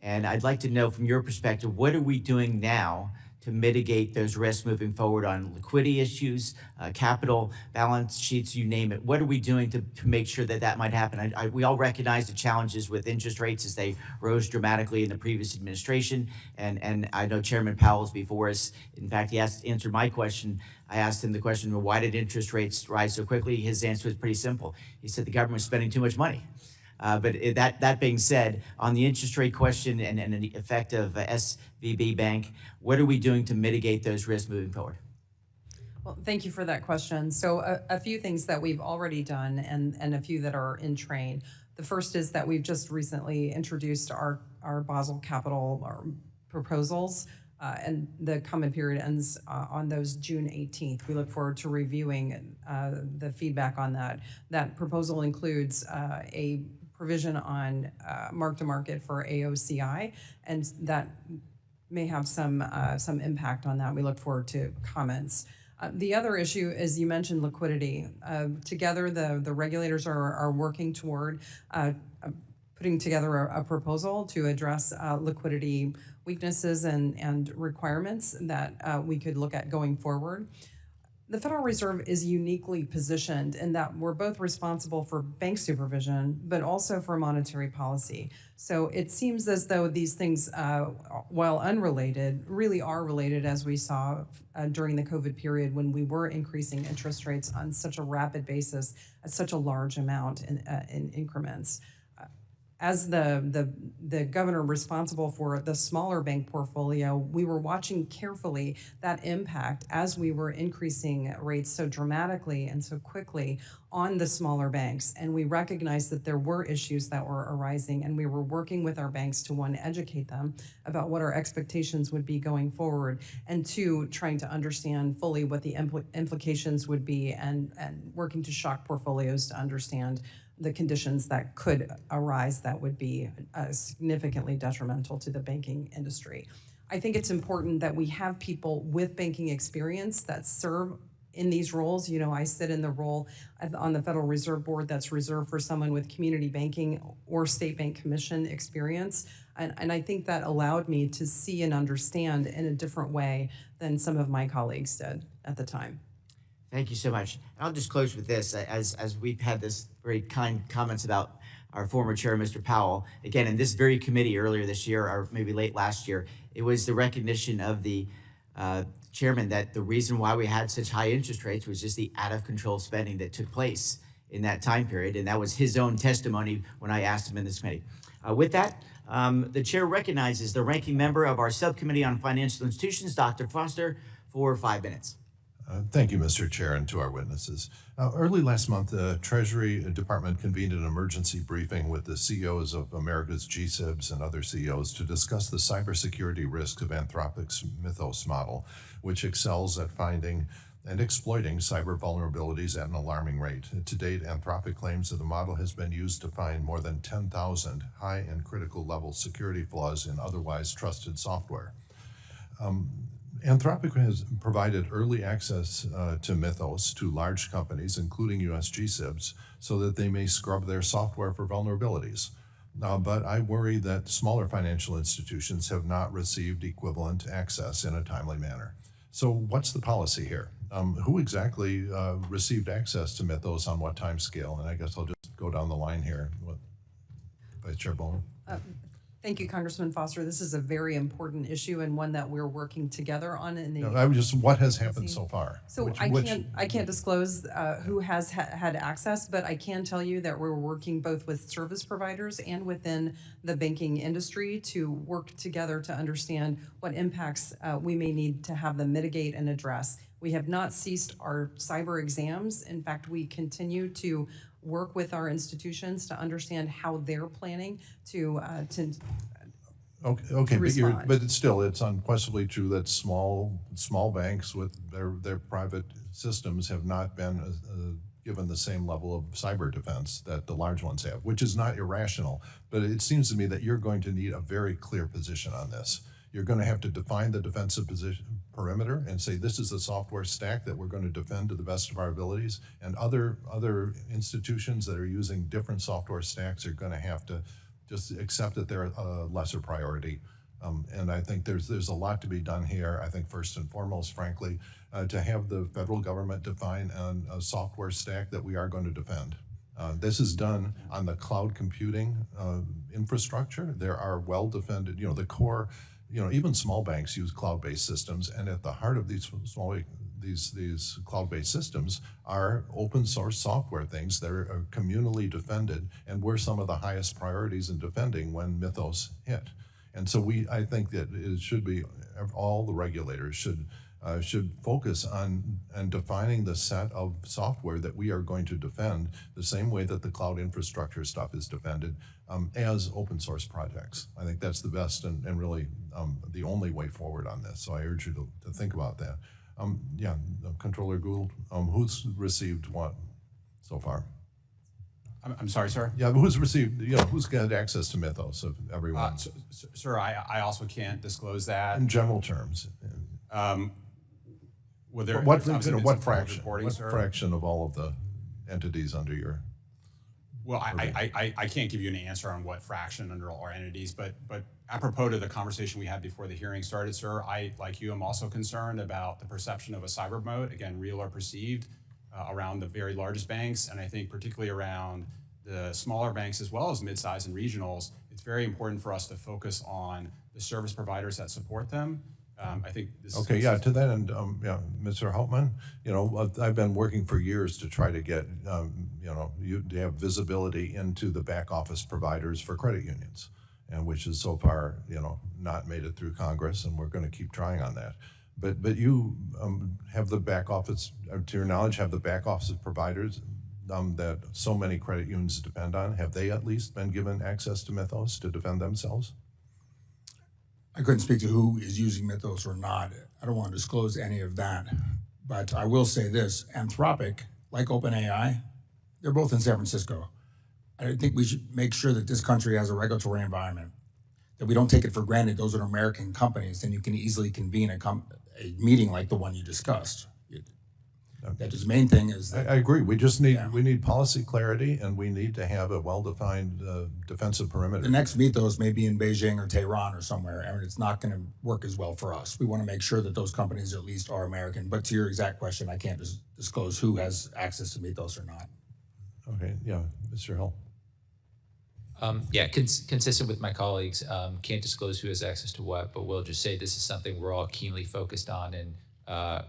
And I'd like to know from your perspective, what are we doing now to mitigate those risks moving forward on liquidity issues, capital, balance sheets, you name it? What are we doing to make sure that might happen? We all recognize the challenges with interest rates as they rose dramatically in the previous administration. And I know Chairman Powell's before us. In fact, he answered my question. I asked him the question, well, why did interest rates rise so quickly? His answer was pretty simple. He said the government was spending too much money. That being said, on the interest rate question and the effect of SVB Bank, what are we doing to mitigate those risks moving forward? Well, thank you for that question. So a few things that we've already done and a few that are in train. The first is that we've just recently introduced our Basel capital proposals, and the comment period ends on those June 18th. We look forward to reviewing the feedback on that. That proposal includes a provision on mark-to-market for AOCI, and that may have some impact on that. We look forward to comments. The other issue is you mentioned liquidity. Together, the regulators are working toward putting together a proposal to address liquidity weaknesses and requirements that we could look at going forward. The Federal Reserve is uniquely positioned in that we're both responsible for bank supervision, but also for monetary policy. So it seems as though these things, while unrelated, really are related, as we saw during the COVID period when we were increasing interest rates on such a rapid basis at such a large amount in increments. As the governor responsible for the smaller bank portfolio, we were watching carefully that impact as we were increasing rates so dramatically and so quickly on the smaller banks. And we recognized that there were issues that were arising, and we were working with our banks to, one, educate them about what our expectations would be going forward, and two, trying to understand fully what the implications would be, and working to shock portfolios to understand the conditions that could arise that would be significantly detrimental to the banking industry. I think it's important that we have people with banking experience that serve in these roles. You know, I sit in the role on the Federal Reserve Board that's reserved for someone with community banking or state bank commission experience. And I think that allowed me to see and understand in a different way than some of my colleagues did at the time. Thank you so much. And I'll just close with this. As we've had this very kind comments about our former chair, Mr. Powell, again, in this very committee earlier this year, or maybe late last year, it was the recognition of the chairman that the reason why we had such high interest rates was just the out-of-control spending that took place in that time period. And that was his own testimony when I asked him in this committee. With that, the chair recognizes the ranking member of our subcommittee on financial institutions, Dr. Foster, for 5 minutes. Thank you, Mr. Chair, and to our witnesses. Early last month, the Treasury Department convened an emergency briefing with the CEOs of America's GSIBs and other CEOs to discuss the cybersecurity risks of Anthropic's Mythos model, which excels at finding and exploiting cyber vulnerabilities at an alarming rate. To date, Anthropic claims that the model has been used to find more than 10,000 high and critical level security flaws in otherwise trusted software. Anthropic has provided early access to Mythos to large companies, including US GSIBs, so that they may scrub their software for vulnerabilities. But I worry that smaller financial institutions have not received equivalent access in a timely manner. So what's the policy here? Who exactly received access to Mythos on what time scale? And I guess I'll just go down the line here. Vice Chair Bowman. Thank you, Congressman Foster. This is a very important issue and one that we're working together on. In the what has happened so far? So I can't disclose who has had access, but I can tell you that we're working both with service providers and within the banking industry to work together to understand what impacts we may need to have them mitigate and address. We have not ceased our cyber exams. In fact, we continue to work with our institutions to understand how they're planning to Okay, but it's unquestionably true that small banks with their private systems have not been given the same level of cyber defense that the large ones have, which is not irrational. But it seems to me that you're going to need a very clear position on this. You're going to have to define the defensive perimeter and say this is the software stack that we're going to defend to the best of our abilities, and other institutions that are using different software stacks are going to have to just accept that they're a lesser priority. And I think there's a lot to be done here. I think first and foremost, frankly, to have the federal government define a software stack that we are going to defend. This is done on the cloud computing infrastructure. There are well-defended, the core, even small banks use cloud-based systems, and at the heart of these cloud-based systems are open source software things that are communally defended and were some of the highest priorities in defending when Mythos hit. And so I think that it should be, all the regulators should focus on defining the set of software that we are going to defend the same way that the cloud infrastructure stuff is defended as open source projects. I think that's the best and really the only way forward on this. So I urge you to think about that. Controller Gould, who's received what so far? I'm sorry, sir? Yeah, who's received, who's got access to Mythos of everyone? Sir, I also can't disclose that. In general terms. What fraction of all of the entities under your? Well, I can't give you an answer on what fraction under all our entities, but apropos to the conversation we had before the hearing started, sir, I, like you, am also concerned about the perception of a cyber moat, again, real or perceived, around the very largest banks, and I think particularly around the smaller banks as well as mid-size and regionals. It's very important for us to focus on the service providers that support them I think this is Okay, yeah, to that end, yeah, Mr. Hauptman, you know, I've been working for years to try to get, you know, you to have visibility into the back office providers for credit unions, and which is so far, you know, not made it through Congress, and we're going to keep trying on that. But you have the back office, to your knowledge, have the back office providers that so many credit unions depend on, have they at least been given access to Mythos to defend themselves? I couldn't speak to who is using Mythos or not. I don't want to disclose any of that. But I will say this, Anthropic, like OpenAI, they're both in San Francisco. I think we should make sure that this country has a regulatory environment, that we don't take it for granted those are American companies, and you can easily convene a meeting like the one you discussed. That his main thing is that, I agree. We just need we need policy clarity, and we need to have a well-defined defensive perimeter. the next Mythos may be in Beijing or Tehran or somewhere, and it's not going to work as well for us. We want to make sure that those companies at least are American. But to your exact question, I can't disclose who has access to Mythos or not. Okay, yeah, Mr. Hill. Yeah, consistent with my colleagues, can't disclose who has access to what, but we'll just say this is something we're all keenly focused on and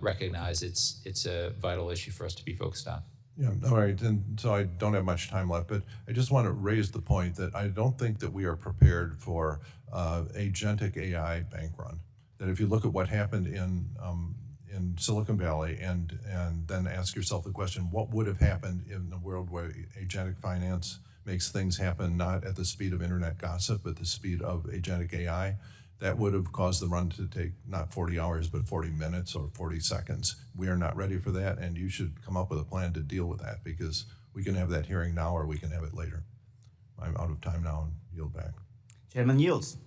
recognize it's a vital issue for us to be focused on. Yeah, all right, and so I don't have much time left, but I just want to raise the point that I don't think that we are prepared for agentic AI bank run. That if you look at what happened in Silicon Valley and then ask yourself the question, what would have happened in a world where agentic finance makes things happen not at the speed of internet gossip, but the speed of agentic AI, that would have caused the run to take not 40 hours, but 40 minutes or 40 seconds. We are not ready for that, and you should come up with a plan to deal with that, because we can have that hearing now or we can have it later. I'm out of time now and yield back. Gentleman yields.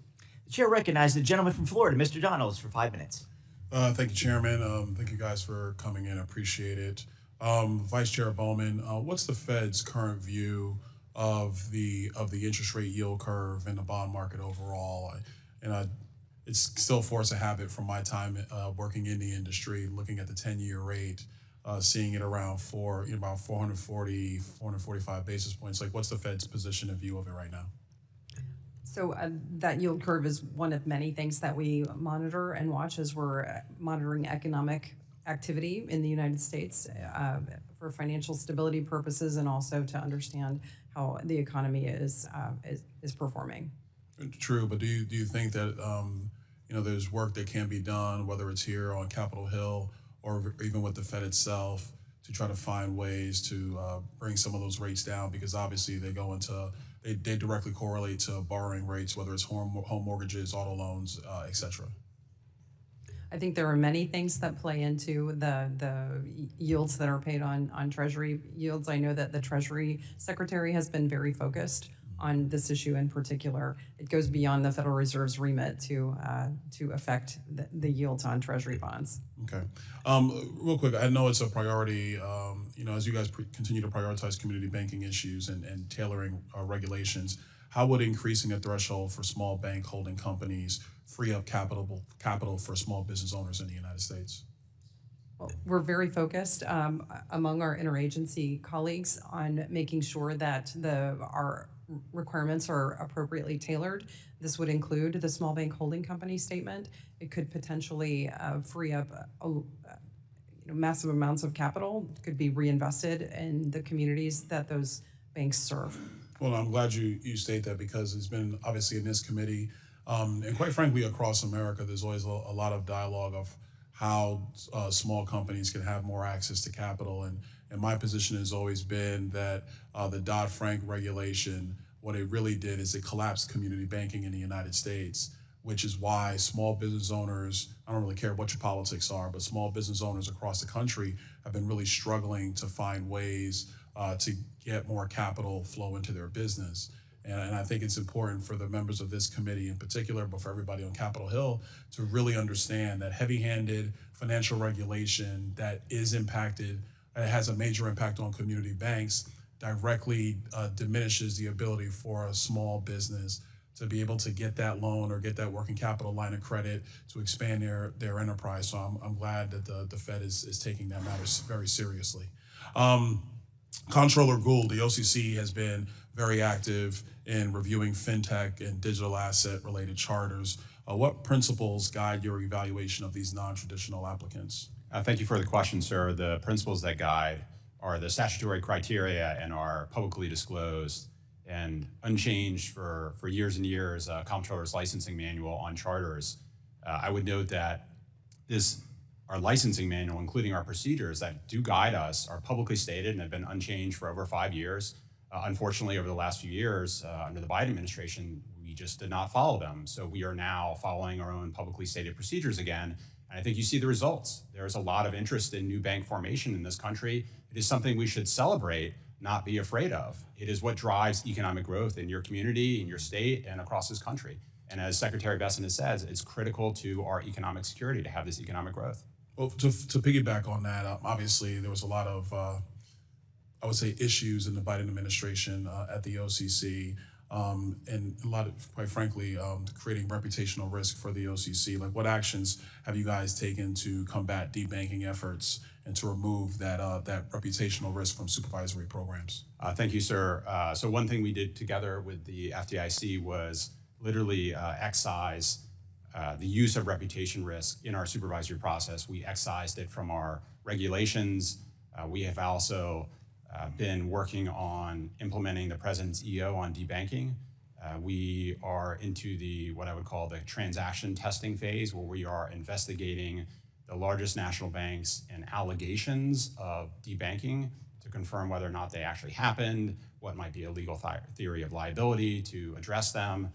The chair recognizes the gentleman from Florida, Mr. Donalds, for 5 minutes. Thank you, Chairman. Thank you guys for coming in. I appreciate it. Vice Chair Bowman, what's the Fed's current view of the interest rate yield curve and the bond market overall? It's still force a habit from my time working in the industry, looking at the 10-year rate, seeing it around about 440, 445 basis points. Like, what's the Fed's position and view of it right now? So that yield curve is one of many things that we monitor and watch as we're monitoring economic activity in the United States for financial stability purposes, and also to understand how the economy is performing. True, but do you think that there's work that can be done, whether it's here on Capitol Hill or even with the Fed itself, to try to find ways to bring some of those rates down? Because obviously they directly correlate to borrowing rates, whether it's home mortgages, auto loans, etc. I think there are many things that play into the yields that are paid on Treasury yields. I know that the Treasury Secretary has been very focused on this issue in particular. It goes beyond the Federal Reserve's remit to affect the yields on Treasury bonds. Okay. Real quick, I know it's a priority, as you guys continue to prioritize community banking issues and tailoring regulations, how would increasing the threshold for small bank holding companies free up capital for small business owners in the United States? Well, we're very focused among our interagency colleagues on making sure that our requirements are appropriately tailored. This would include the small bank holding company statement. It could potentially free up massive amounts of capital, could be reinvested in the communities that those banks serve. Well, I'm glad you state that, because it's been obviously in this committee, and quite frankly across America, there's always a lot of dialogue of how small companies can have more access to capital. And my position has always been that the Dodd-Frank regulation, what it really did is it collapsed community banking in the United States, which is why small business owners, I don't really care what your politics are, but small business owners across the country have been really struggling to find ways to get more capital flow into their business. And I think it's important for the members of this committee in particular, but for everybody on Capitol Hill, to really understand that heavy-handed financial regulation that is impacted, has a major impact on community banks, directly diminishes the ability for a small business to be able to get that loan or get that working capital line of credit to expand their enterprise. So I'm glad that the Fed is taking that matter very seriously. Comptroller Gould, the OCC has been very active in reviewing fintech and digital asset related charters. What principles guide your evaluation of these non-traditional applicants? Thank you for the question, sir. The principles that guide are the statutory criteria and are publicly disclosed and unchanged for years and years, Comptroller's licensing manual on charters. I would note that our licensing manual, including our procedures that do guide us, are publicly stated and have been unchanged for over 5 years. Unfortunately, over the last few years, under the Biden administration, we just did not follow them. So we are now following our own publicly stated procedures again. And I think you see the results. There's a lot of interest in new bank formation in this country. It is something we should celebrate, not be afraid of. It is what drives economic growth in your community, in your state, and across this country. And as Secretary Bessent has said, it's critical to our economic security to have this economic growth. Well, to piggyback on that, obviously there was a lot of, I would say, issues in the Biden administration at the OCC, and a lot of, quite frankly, creating reputational risk for the OCC. Like, what actions have you guys taken to combat debanking efforts and to remove that reputational risk from supervisory programs? Thank you, sir. So one thing we did together with the FDIC was literally excise the use of reputation risk in our supervisory process. We excised it from our regulations. We have also been working on implementing the president's EO on debanking. We are into what I would call the transaction testing phase, where we are investigating the largest national banks and allegations of debanking to confirm whether or not they actually happened, what might be a legal theory of liability to address them.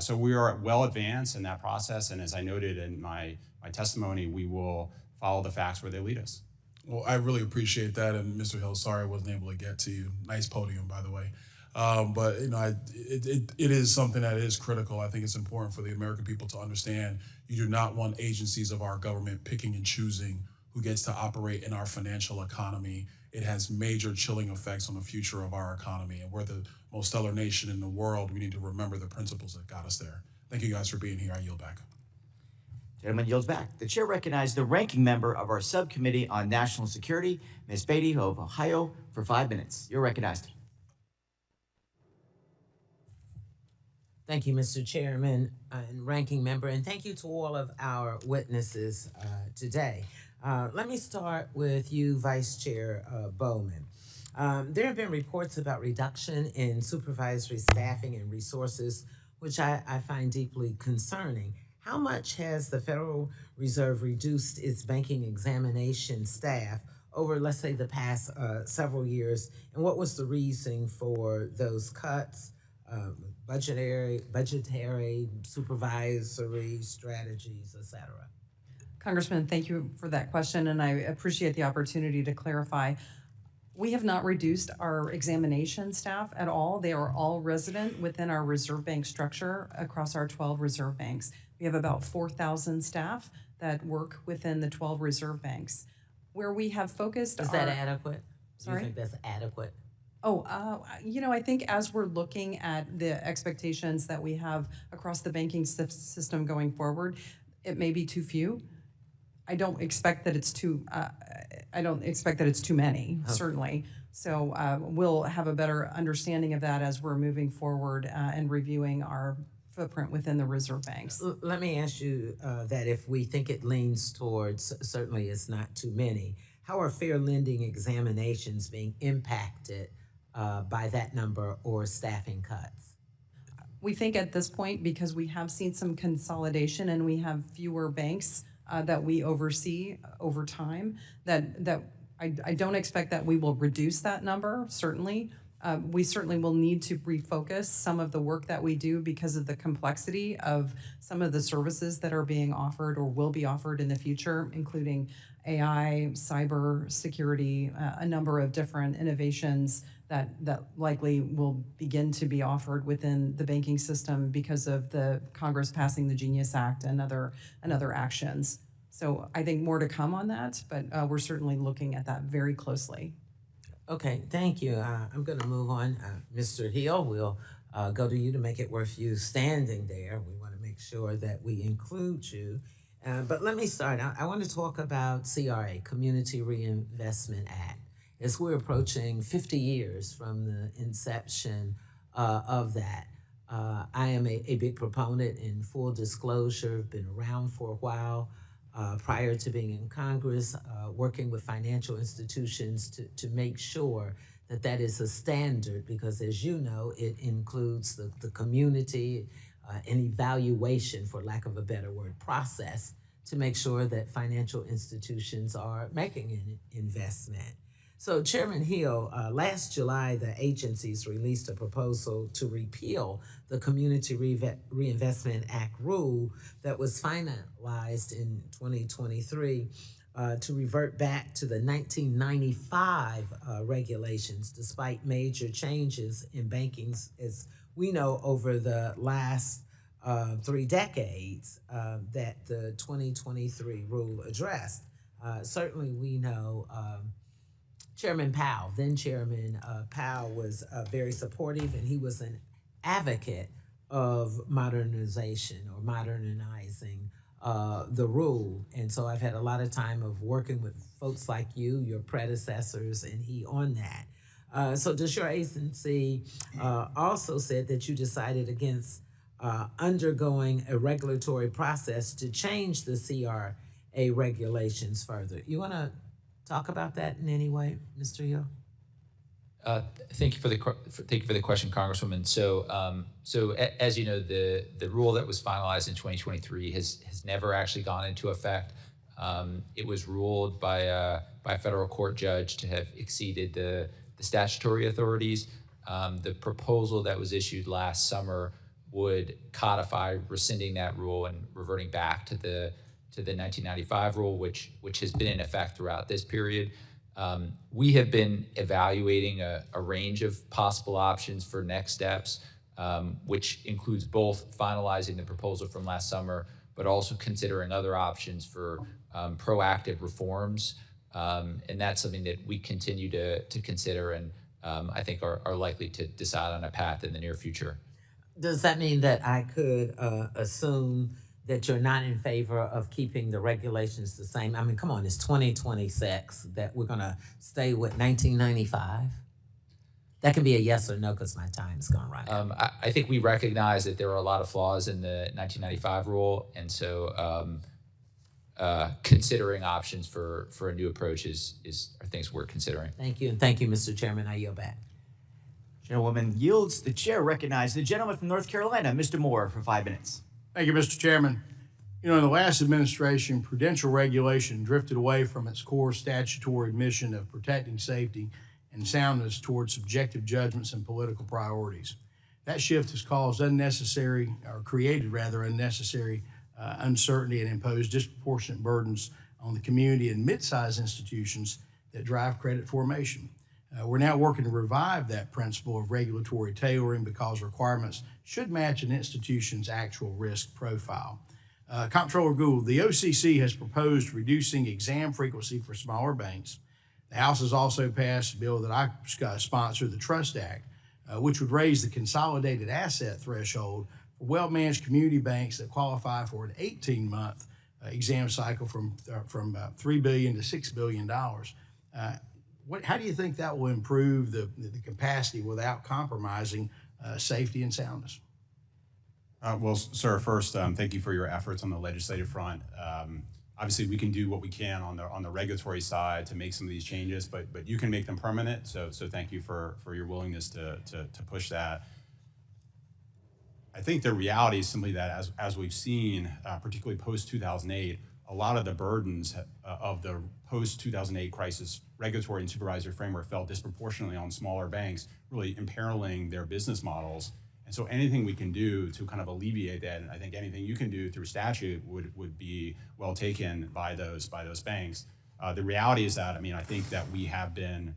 So we are well advanced in that process, and as I noted in my testimony, we will follow the facts where they lead us. Well, I really appreciate that, and Mr. Hill, sorry I wasn't able to get to you. Nice podium, by the way. But it is something that is critical. I think it's important for the American people to understand you do not want agencies of our government picking and choosing who gets to operate in our financial economy. It has major chilling effects on the future of our economy, and we're the most stellar nation in the world. We need to remember the principles that got us there. Thank you guys for being here. I yield back. Gentleman yields back. The chair recognizes the ranking member of our subcommittee on national security, Ms. Beatty of Ohio, for 5 minutes. You're recognized. Thank you, Mr. Chairman and Ranking Member, and thank you to all of our witnesses today. Let me start with you, Vice Chair Bowman. There have been reports about reduction in supervisory staffing and resources, which I find deeply concerning. How much has the Federal Reserve reduced its banking examination staff over, let's say, the past several years, and what was the reason for those cuts? Budgetary, supervisory strategies, et cetera. Congressman, thank you for that question, and I appreciate the opportunity to clarify. We have not reduced our examination staff at all. They are all resident within our reserve bank structure across our 12 reserve banks. We have about 4,000 staff that work within the 12 reserve banks. Where we have focused Is that adequate? Sorry? Do you think that's adequate? Oh, I think as we're looking at the expectations that we have across the banking system going forward, it may be too few. I don't expect that it's too many, certainly. So we'll have a better understanding of that as we're moving forward and reviewing our footprint within the reserve banks. Let me ask you that if we think it leans towards, certainly it's not too many, how are fair lending examinations being impacted by that number or staffing cuts? We think at this point, because we have seen some consolidation and we have fewer banks that we oversee over time, that I don't expect that we will reduce that number, certainly. We certainly will need to refocus some of the work that we do because of the complexity of some of the services that are being offered or will be offered in the future, including AI, cyber security, a number of different innovations that likely will begin to be offered within the banking system because of the Congress passing the Genius Act and other actions. So I think more to come on that, but we're certainly looking at that very closely. Okay, thank you. I'm going to move on. Mr. Hill, we'll go to you to make it worth you standing there. We want to make sure that we include you. But let me start. I want to talk about CRA, Community Reinvestment Act. As we're approaching 50 years from the inception of that, I am a big proponent, in full disclosure, been around for a while. Prior to being in Congress, working with financial institutions to make sure that that is a standard, because as you know, it includes the community, an evaluation, for lack of a better word, process to make sure that financial institutions are making an investment. So Chairman Hill, last July, the agencies released a proposal to repeal the Community Reinvestment Act rule that was finalized in 2023 to revert back to the 1995 regulations, despite major changes in banking, as we know, over the last 3 decades that the 2023 rule addressed. Certainly we know Chairman Powell, then Chairman Powell, was very supportive, and he was an advocate of modernization or modernizing the rule. And so I've had a lot of time of working with folks like you, your predecessors, and he on that. So does your agency also said that you decided against undergoing a regulatory process to change the CRA regulations further? You want to talk about that in any way, Mr. Hill? Thank you for the question, Congresswoman. So as you know, the rule that was finalized in 2023 has never actually gone into effect. It was ruled by a federal court judge to have exceeded the statutory authorities. The proposal that was issued last summer would codify rescinding that rule and reverting back to the 1995 rule, which has been in effect throughout this period. We have been evaluating a range of possible options for next steps, which includes both finalizing the proposal from last summer, but also considering other options for proactive reforms. And that's something that we continue to consider, and I think are likely to decide on a path in the near future. Does that mean that I could assume that you're not in favor of keeping the regulations the same? I mean, come on, it's 2026, that we're gonna stay with 1995? That can be a yes or no, because my time's gone right. I think we recognize that there are a lot of flaws in the 1995 rule, and so considering options for a new approach are things we're considering. Thank you, and thank you, Mr. Chairman. I yield back. Gentlewoman yields. The chair recognizes the gentleman from North Carolina, Mr. Moore, for 5 minutes. Thank you, Mr. Chairman. You know, in the last administration, prudential regulation drifted away from its core statutory mission of protecting safety and soundness towards subjective judgments and political priorities. That shift has caused created unnecessary uncertainty and imposed disproportionate burdens on the community and mid-sized institutions that drive credit formation. We're now working to revive that principle of regulatory tailoring, because requirements should match an institution's actual risk profile. Comptroller Gould, the OCC has proposed reducing exam frequency for smaller banks. The House has also passed a bill that I sponsored, the Trust Act, which would raise the consolidated asset threshold for well-managed community banks that qualify for an 18-month exam cycle from $3 billion to $6 billion. How do you think that will improve the capacity without compromising safety and soundness? Well, sir, first, thank you for your efforts on the legislative front. Obviously, we can do what we can on the regulatory side to make some of these changes, but you can make them permanent. So thank you for your willingness to push that. I think the reality is simply that as we've seen, particularly post-2008, a lot of the burdens of the post-2008 crisis regulatory and supervisory framework fell disproportionately on smaller banks, really imperiling their business models. And so anything we can do to kind of alleviate that, and I think anything you can do through statute would be well taken by those banks. The reality is that, I think that we have been,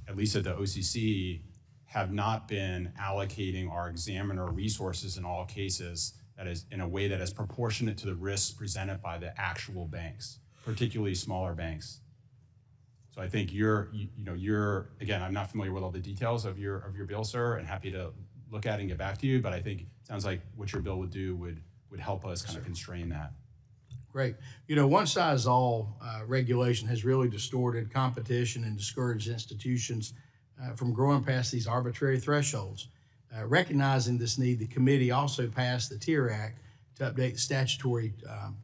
at least at the OCC, have not been allocating our examiner resources in all cases that is in a way that is proportionate to the risks presented by the actual banks, particularly smaller banks. So I think you're again, I'm not familiar with all the details of your bill, sir, and happy to look at it and get back to you, but I think it sounds like what your bill would do would help us kind of constrain that. Great. One-size-all regulation has really distorted competition and discouraged institutions from growing past these arbitrary thresholds. Recognizing this need, the committee also passed the TIER Act to update the statutory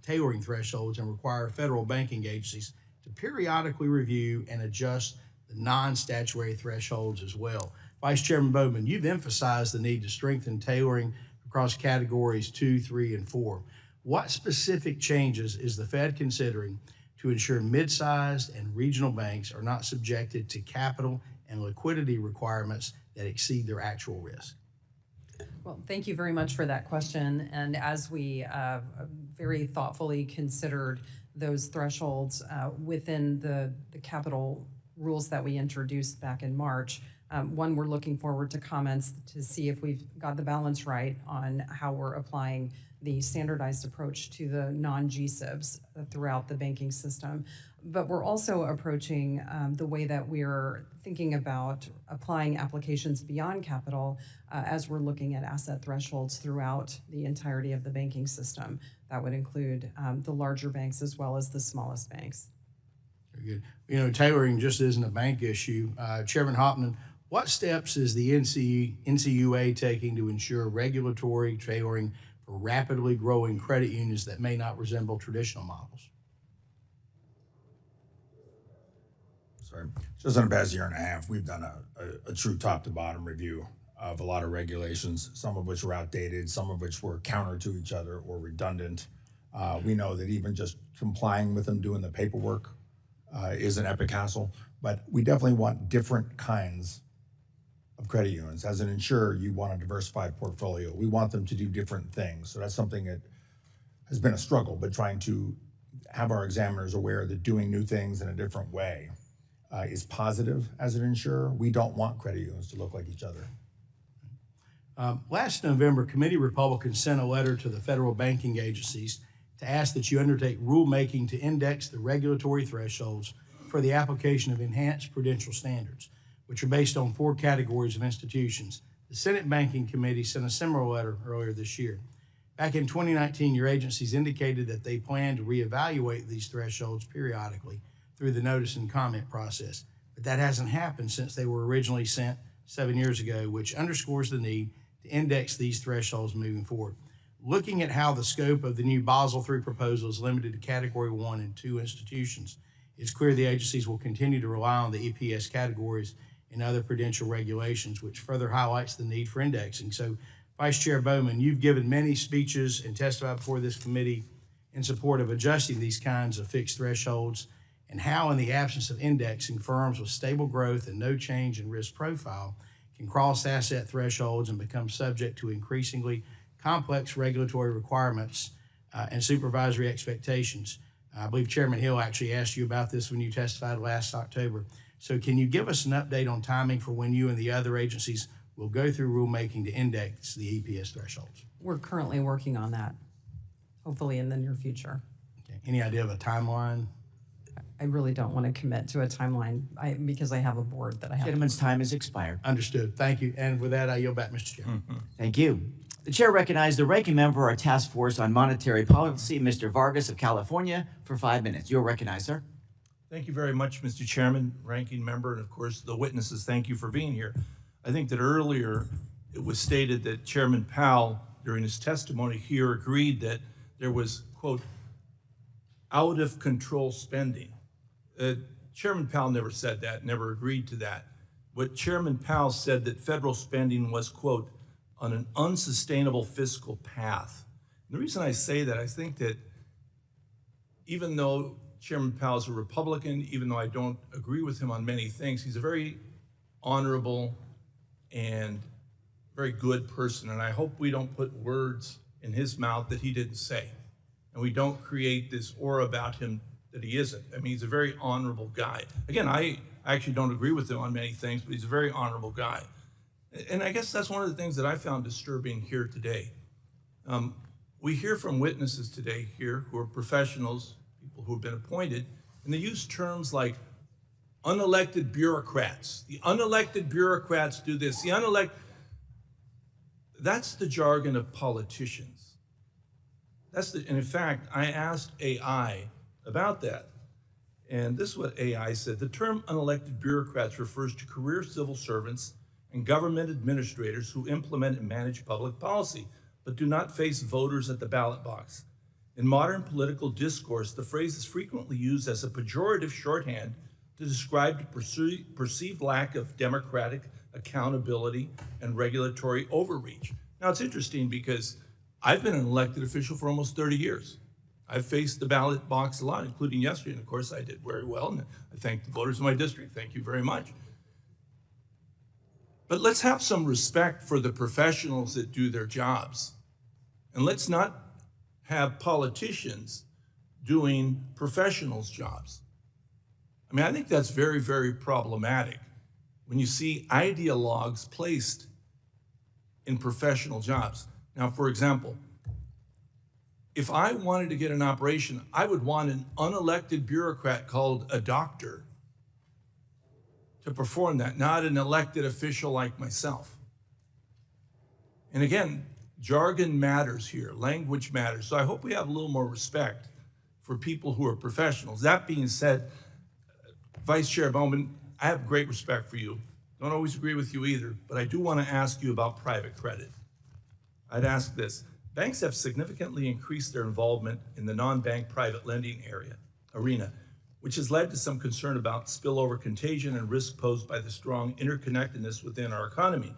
tailoring thresholds and require federal banking agencies to periodically review and adjust the non-statutory thresholds as well. Vice Chairman Bowman, you've emphasized the need to strengthen tailoring across categories 2, 3, and 4. What specific changes is the Fed considering to ensure mid-sized and regional banks are not subjected to capital and liquidity requirements that exceed their actual risk? Well, thank you very much for that question. And as we very thoughtfully considered those thresholds within the capital rules that we introduced back in March, one, we're looking forward to comments to see if we've got the balance right on how we're applying the standardized approach to the non-GSIBs throughout the banking system. But we're also approaching the way that we're thinking about applying applications beyond capital as we're looking at asset thresholds throughout the entirety of the banking system. That would include the larger banks as well as the smallest banks. Very good. You know, tailoring just isn't a bank issue. Chairman Hopman, what steps is the NCUA taking to ensure regulatory tailoring for rapidly growing credit unions that may not resemble traditional models? Sorry, just in the past year and a half, we've done a true top to bottom review of a lot of regulations, some of which were outdated, some of which were counter to each other or redundant. We know that even just complying with them, doing the paperwork is an epic hassle, but we definitely want different kinds of credit unions. As an insurer, you want a diversified portfolio. We want them to do different things. So that's something that has been a struggle, but trying to have our examiners aware that doing new things in a different way is positive as an insurer. We don't want credit unions to look like each other. Last November, committee Republicans sent a letter to the federal banking agencies to ask that you undertake rulemaking to index the regulatory thresholds for the application of enhanced prudential standards, which are based on 4 categories of institutions. The Senate Banking Committee sent a similar letter earlier this year. Back in 2019, your agencies indicated that they plan to reevaluate these thresholds periodically through the notice and comment process, but that hasn't happened since they were originally sent 7 years ago, which underscores the need to index these thresholds moving forward. Looking at how the scope of the new Basel III proposal is limited to Category 1 and 2 institutions, it's clear the agencies will continue to rely on the EPS categories and other prudential regulations, which further highlights the need for indexing. So, Vice Chair Bowman, you've given many speeches and testified before this committee in support of adjusting these kinds of fixed thresholds, and how, in the absence of indexing, firms with stable growth and no change in risk profile can cross asset thresholds and become subject to increasingly complex regulatory requirements and supervisory expectations. I believe Chairman Hill actually asked you about this when you testified last October. So can you give us an update on timing for when you and the other agencies will go through rulemaking to index the EPS thresholds? We're currently working on that, hopefully in the near future. Okay. Any idea of a timeline? I really don't want to commit to a timeline because I have a board that I have. Gentleman's time has expired. Understood. Thank you. And with that, I yield back, Mr. Chairman. Thank you. The chair recognizes the ranking member of our task force on monetary policy, Mr. Vargas of California, for 5 minutes. You're recognized, sir. Thank you very much, Mr. Chairman, ranking member, and of course the witnesses. Thank you for being here. I think that earlier it was stated that Chairman Powell, during his testimony here, agreed that there was, quote, out of control spending. Chairman Powell never said that, never agreed to that. What Chairman Powell said that federal spending was, quote, on an unsustainable fiscal path. And the reason I say that, I think that even though Chairman Powell is a Republican, even though I don't agree with him on many things, he's a very honorable and very good person. And I hope we don't put words in his mouth that he didn't say. And we don't create this aura about him that he isn't. I mean, he's a very honorable guy. Again, I actually don't agree with him on many things, but he's a very honorable guy. And I guess that's one of the things that I found disturbing here today. We hear from witnesses today here who are professionals, people who have been appointed, and they use terms like unelected bureaucrats. The unelected bureaucrats do this. The unelected, that's the jargon of politicians. And in fact, I asked AI about that. And this is what AI said. The term unelected bureaucrats refers to career civil servants and government administrators who implement and manage public policy, but do not face voters at the ballot box. In modern political discourse, the phrase is frequently used as a pejorative shorthand to describe the perceived lack of democratic accountability and regulatory overreach. Now, it's interesting because I've been an elected official for almost 30 years. I've faced the ballot box a lot, including yesterday, and of course I did very well, and I thank the voters of my district. Thank you very much. But let's have some respect for the professionals that do their jobs. And let's not have politicians doing professionals' jobs. I mean, I think that's very, very problematic when you see ideologues placed in professional jobs. Now, for example, if I wanted to get an operation, I would want an unelected bureaucrat called a doctor to perform that, not an elected official like myself. And again, jargon matters here, language matters. So I hope we have a little more respect for people who are professionals. That being said, Vice Chair Bowman, I have great respect for you. Don't always agree with you either, but I do want to ask you about private credit. I'd ask this. Banks have significantly increased their involvement in the non-bank private lending arena, which has led to some concern about spillover contagion and risk posed by the strong interconnectedness within our economy.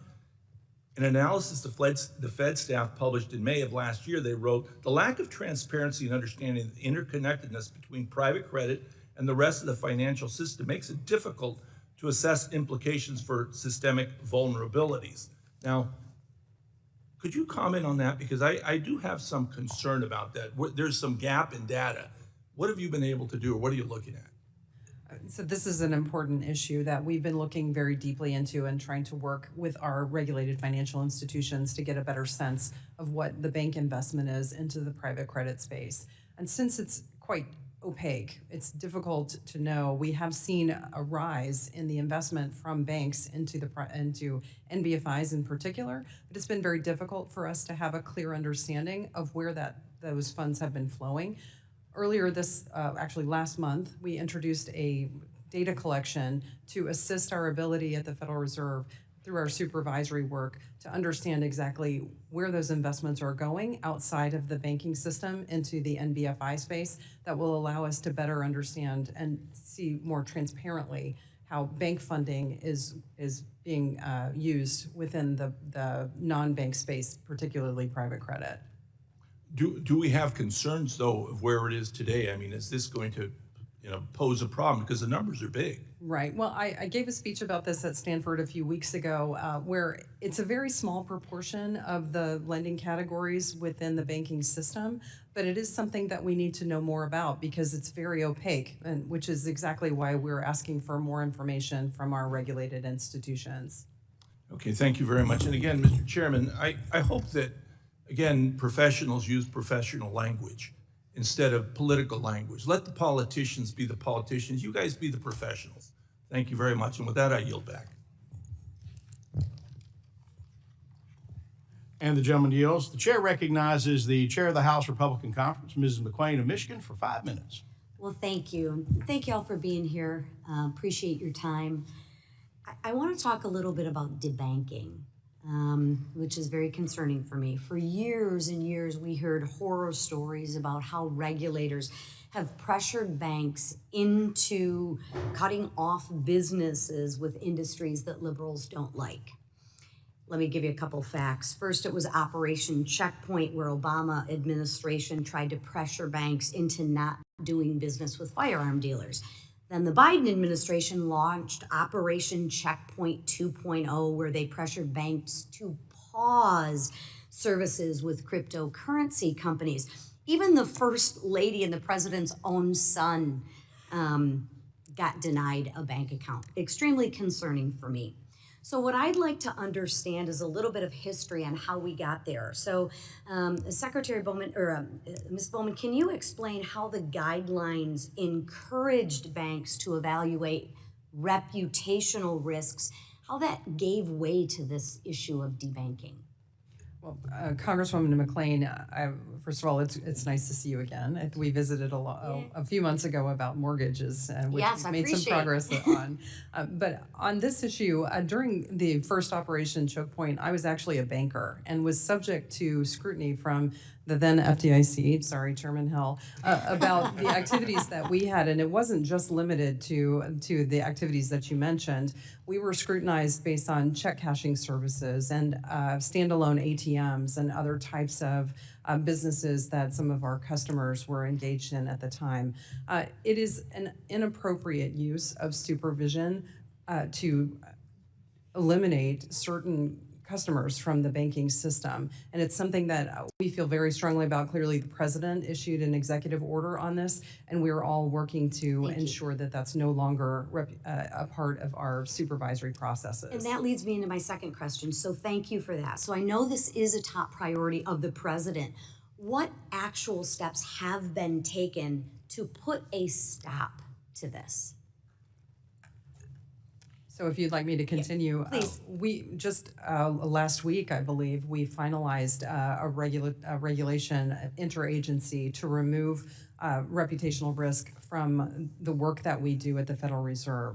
In an analysis the Fed staff published in May of last year, they wrote, the lack of transparency and understanding of the interconnectedness between private credit and the rest of the financial system makes it difficult to assess implications for systemic vulnerabilities. Now, could you comment on that? Because I do have some concern about that. There's some gap in data. What have you been able to do, or what are you looking at? So this is an important issue that we've been looking very deeply into and trying to work with our regulated financial institutions to get a better sense of what the bank investment is into the private credit space. And since it's quite opaque, it's difficult to know. We have seen a rise in the investment from banks into NBFIs in particular, but it's been very difficult for us to have a clear understanding of where those funds have been flowing. Earlier actually last month, we introduced a data collection to assist our ability at the Federal Reserve through our supervisory work to understand exactly where those investments are going outside of the banking system into the NBFI space that will allow us to better understand and see more transparently how bank funding is being used within the non-bank space, particularly private credit. Do we have concerns, though, of where it is today? I mean, is this going to pose a problem? Because the numbers are big. Right. Well, I gave a speech about this at Stanford a few weeks ago, where it's a very small proportion of the lending categories within the banking system, but it is something that we need to know more about because it's very opaque, and which is exactly why we're asking for more information from our regulated institutions. Okay, thank you very much. And again, Mr. Chairman, I hope that, again, professionals use professional language instead of political language. Let the politicians be the politicians. You guys be the professionals. Thank you very much. And with that, I yield back. And the gentleman yields. The chair recognizes the chair of the House Republican Conference, Mrs. McClain of Michigan, for 5 minutes. Well, thank you. Thank you all for being here. Appreciate your time. I want to talk a little bit about debanking, which is very concerning for me. For years and years, we heard horror stories about how regulators have pressured banks into cutting off businesses with industries that liberals don't like. Let me give you a couple facts. First, it was Operation Checkpoint, where Obama administration tried to pressure banks into not doing business with firearm dealers. Then the Biden administration launched Operation Checkpoint 2.0, where they pressured banks to pause services with cryptocurrency companies. Even the first lady and the president's own son got denied a bank account. Extremely concerning for me. So what I'd like to understand is a little bit of history on how we got there. So Secretary Bowman, or Ms. Bowman, can you explain how the guidelines encouraged banks to evaluate reputational risks, how that gave way to this issue of debanking? Well, Congresswoman McLean, first of all, it's nice to see you again. We visited a few months ago about mortgages, which Yes, we've I made some appreciate. progress on. But on this issue, during the first Operation Choke Point, I was actually a banker and was subject to scrutiny from the then FDIC, sorry, Chairman Hill, about the activities that we had. And it wasn't just limited to the activities that you mentioned. We were scrutinized based on check cashing services and standalone ATMs and other types of businesses that some of our customers were engaged in at the time. It is an inappropriate use of supervision to eliminate certain customers from the banking system. And it's something that we feel very strongly about. Clearly, the president issued an executive order on this, and we're all working to ensure that that's no longer a part of our supervisory processes. And that leads me into my second question. So thank you for that. So I know this is a top priority of the president. What actual steps have been taken to put a stop to this? So if you'd like me to continue, please. We just last week, I believe, we finalized a regulation interagency to remove reputational risk from the work that we do at the Federal Reserve,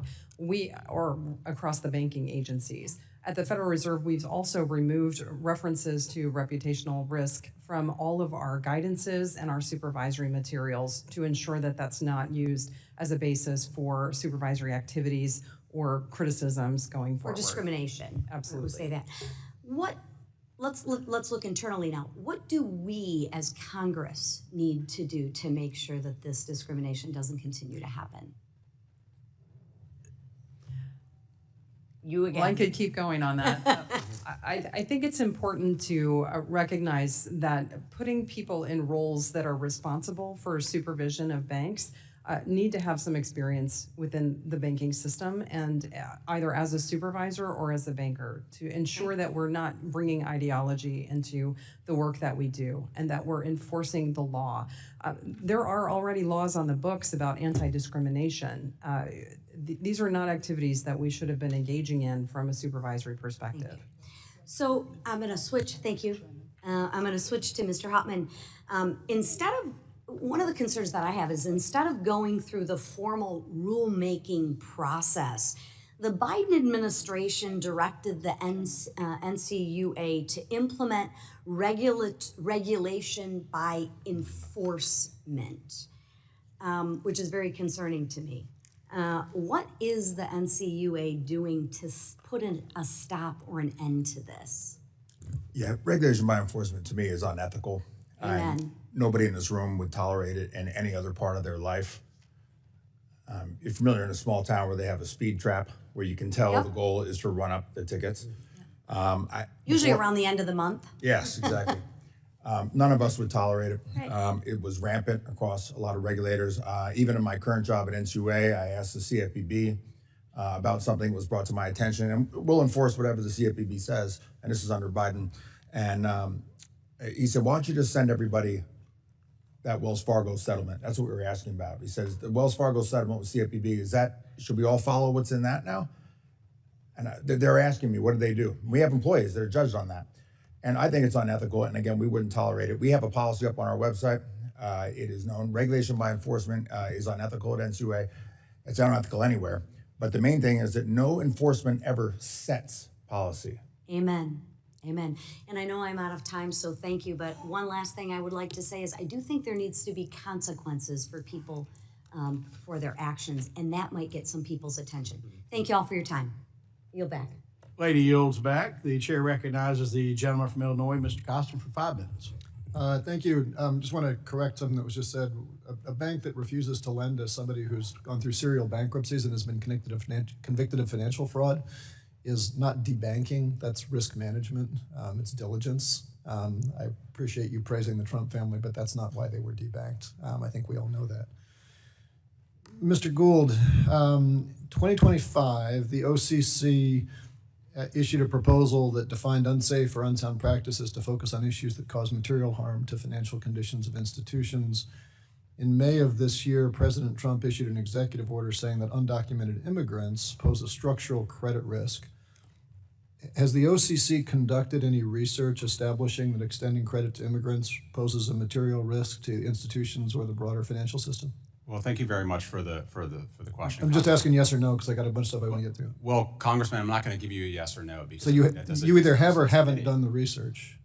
or across the banking agencies. At the Federal Reserve, we've also removed references to reputational risk from all of our guidances and our supervisory materials to ensure that that's not used as a basis for supervisory activities or criticisms going forward. Or discrimination. Absolutely. I would say that. Let's look internally now. What do we as Congress need to do to make sure that this discrimination doesn't continue to happen? You again. Well, I could keep going on that. I think it's important to recognize that putting people in roles that are responsible for supervision of banks need to have some experience within the banking system, and either as a supervisor or as a banker, to ensure that we're not bringing ideology into the work that we do and that we're enforcing the law. There are already laws on the books about anti-discrimination. These are not activities that we should have been engaging in from a supervisory perspective. So I'm going to switch. Thank you. I'm going to switch to Mr. Hopman. One of the concerns that I have is instead of going through the formal rulemaking process, the Biden administration directed the NCUA to implement regulation by enforcement, which is very concerning to me. What is the NCUA doing to put a stop or an end to this? Yeah, regulation by enforcement to me is unethical. Amen. Nobody in this room would tolerate it in any other part of their life. You're familiar in a small town where they have a speed trap where you can tell the goal is to run up the tickets. Usually around the end of the month. Yes, exactly. None of us would tolerate it. Right. It was rampant across a lot of regulators. Even in my current job at NCUA, I asked the CFPB about something that was brought to my attention, and we'll enforce whatever the CFPB says, and this is under Biden. And he said, why don't you just send everybody that Wells Fargo settlement? That's what we were asking about. He says, the Wells Fargo settlement with CFPB, should we all follow what's in that now? And they're asking me, what do they do? We have employees that are judged on that. And I think it's unethical, and again, we wouldn't tolerate it. We have a policy up on our website. It is known. Regulation by enforcement is unethical at NCUA. It's unethical anywhere. But the main thing is that no enforcement ever sets policy. Amen. Amen. And I know I'm out of time, so thank you. But one last thing I would like to say is I do think there needs to be consequences for people for their actions, and that might get some people's attention. Thank you all for your time. Yield back. Lady yields back. The chair recognizes the gentleman from Illinois, Mr. Costin, for 5 minutes. Thank you. Just want to correct something that was just said. A bank that refuses to lend to somebody who's gone through serial bankruptcies and has been convicted of financial fraud is not debanking. That's risk management. It's diligence. I appreciate you praising the Trump family, but that's not why they were debanked. I think we all know that. Mr. Gould, 2025, the OCC issued a proposal that defined unsafe or unsound practices to focus on issues that cause material harm to financial conditions of institutions. In May of this year, President Trump issued an executive order saying that undocumented immigrants pose a structural credit risk. Has the OCC conducted any research establishing that extending credit to immigrants poses a material risk to institutions or the broader financial system? Well, thank you very much for the question. I'm just asking yes or no because I got a bunch of stuff I want to get through. Well, Congressman, I'm not going to give you a yes or no because So you either have or haven't done the research.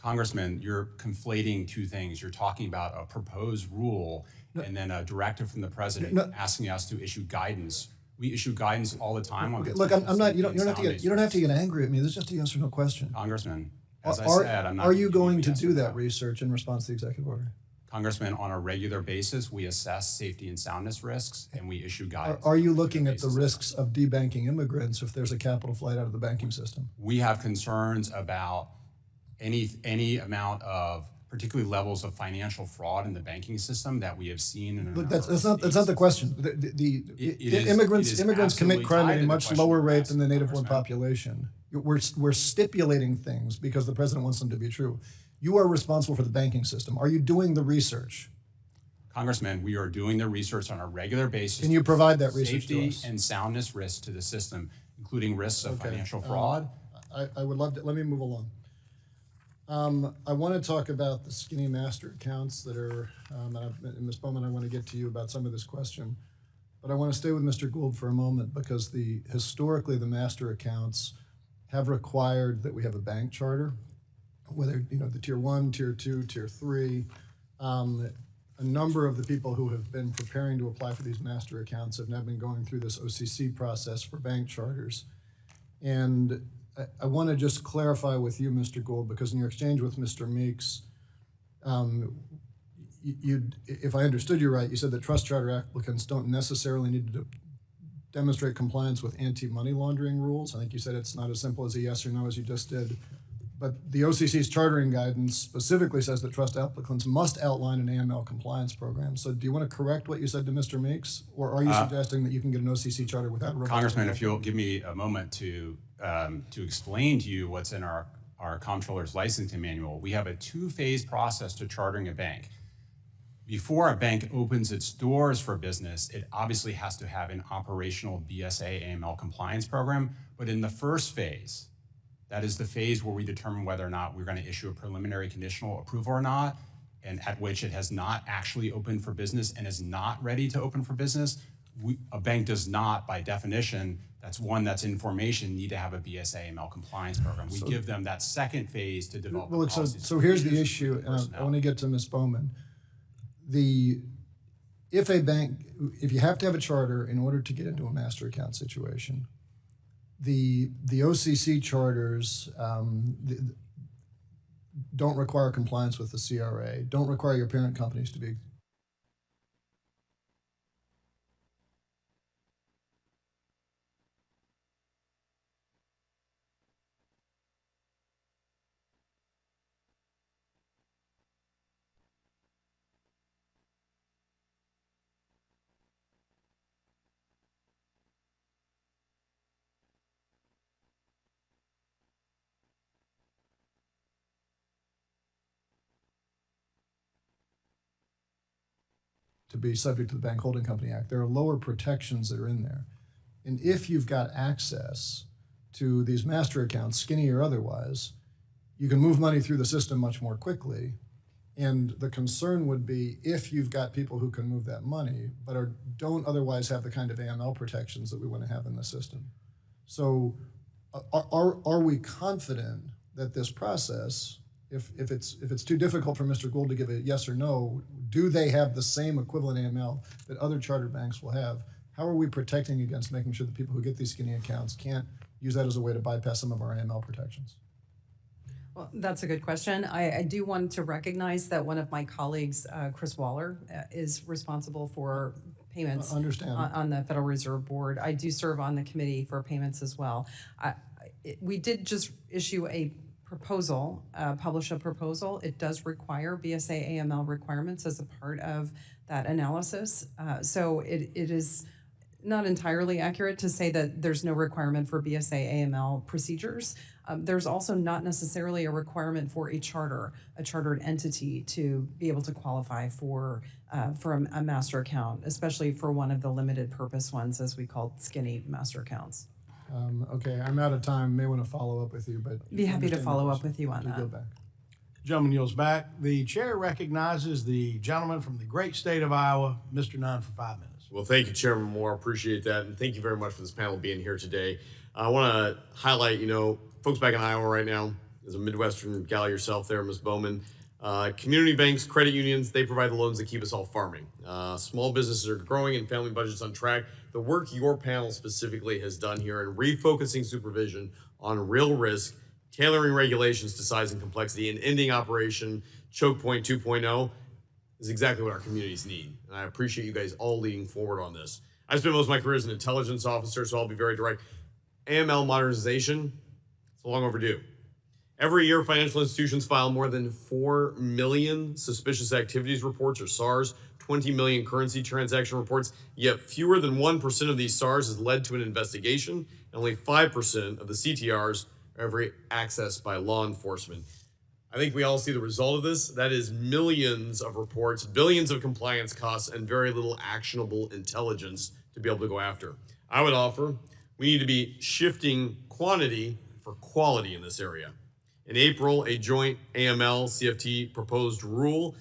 Congressman, you're conflating two things. You're talking about a proposed rule and then a directive from the president asking us to issue guidance. We issue guidance all the time on. Look, I'm not. You don't have to get angry at me. This is just a yes or no question. Congressman, as I said, I'm not. Are you going to do that research in response to the executive order? Congressman, on a regular basis, we assess safety and soundness risks and we issue guidance. Are you looking at the risks of debanking immigrants if there's a capital flight out of the banking system? We have concerns about any amount of particularly levels of financial fraud in the banking system that we have seen. Look, that's not the question. Immigrants commit crime at a much lower rate than the native-born population. We're stipulating things because the president wants them to be true. You are responsible for the banking system. Are you doing the research? Congressman, we are doing the research on a regular basis. Can you provide that research to us? Safety and soundness risks to the system, including risks of financial fraud. I would love to. Let me move along. I want to talk about the skinny master accounts that are, in this moment I want to get to you about some of this question, but I want to stay with Mr. Gould for a moment because historically the master accounts have required that we have a bank charter, whether, the tier 1, tier 2, tier 3. A number of the people who have been preparing to apply for these master accounts have now been going through this OCC process for bank charters. And I want to just clarify with you, Mr. Gould, because in your exchange with Mr. Meeks, if I understood you right, you said that trust charter applicants don't necessarily need to demonstrate compliance with anti-money laundering rules. I think you said it's not as simple as a yes or no as you just did. But the OCC's chartering guidance specifically says that trust applicants must outline an AML compliance program. So do you want to correct what you said to Mr. Meeks, or are you suggesting that you can get an OCC charter without a Congressman, if you'll give me a moment to explain to you what's in our comptroller's licensing manual, we have a two-phase process to chartering a bank. Before a bank opens its doors for business, it obviously has to have an operational BSA AML compliance program. But in the first phase, that is the phase where we determine whether or not we're going to issue a preliminary conditional approval or not, and at which it has not actually opened for business and is not ready to open for business. A bank does not, by definition, that's in formation, need to have a BSA AML compliance program. We give them that second phase to develop. Well, so here's the issue, and I want to get to Ms. Bowman. If you have to have a charter in order to get into a master account situation, the OCC charters don't require compliance with the CRA, don't require your parent companies to be subject to the Bank Holding Company Act. There are lower protections that are in there. And if you've got access to these master accounts, skinny or otherwise, you can move money through the system much more quickly. And the concern would be if you've got people who can move that money, but don't otherwise have the kind of AML protections that we want to have in the system. So are we confident that this process, if it's too difficult for Mr. Gould to give a yes or no, do they have the same equivalent AML that other charter banks will have? How are we protecting against making sure that people who get these skinny accounts can't use that as a way to bypass some of our AML protections? Well, that's a good question. I do want to recognize that one of my colleagues, Chris Waller, is responsible for payments on the Federal Reserve Board. I do serve on the committee for payments as well. We did just issue a proposal, publish a proposal. It does require BSA AML requirements as a part of that analysis. So it is not entirely accurate to say that there's no requirement for BSA AML procedures. There's also not necessarily a requirement for a chartered entity to be able to qualify for a master account, especially for one of the limited purpose ones, as we call skinny master accounts. Okay, I'm out of time. May want to follow up with you, but Be happy to understand the follow up question. with you on You that. go back. Gentleman yields back. The chair recognizes the gentleman from the great state of Iowa, Mr. Nunn, for 5 minutes. Well, thank you, Chairman Moore. Appreciate that. And thank you very much for this panel being here today. I want to highlight, folks back in Iowa right now, as a Midwestern gal yourself there, Ms. Bowman, community banks, credit unions, they provide the loans that keep us all farming. Small businesses are growing and family budgets on track. The work your panel specifically has done here in refocusing supervision on real risk, tailoring regulations to size and complexity, and ending Operation Choke Point 2.0 is exactly what our communities need. And I appreciate you guys all leading forward on this. I spent most of my career as an intelligence officer, so I'll be very direct. AML modernization, it's long overdue. Every year, financial institutions file more than 4 million suspicious activities reports, or SARs, 20 million currency transaction reports, yet fewer than 1% of these SARs has led to an investigation, and only 5% of the CTRs are ever accessed by law enforcement. I think we all see the result of this. That is millions of reports, billions of compliance costs, and very little actionable intelligence to be able to go after. I would offer we need to be shifting quantity for quality in this area. In April, a joint AML-CFT proposed rule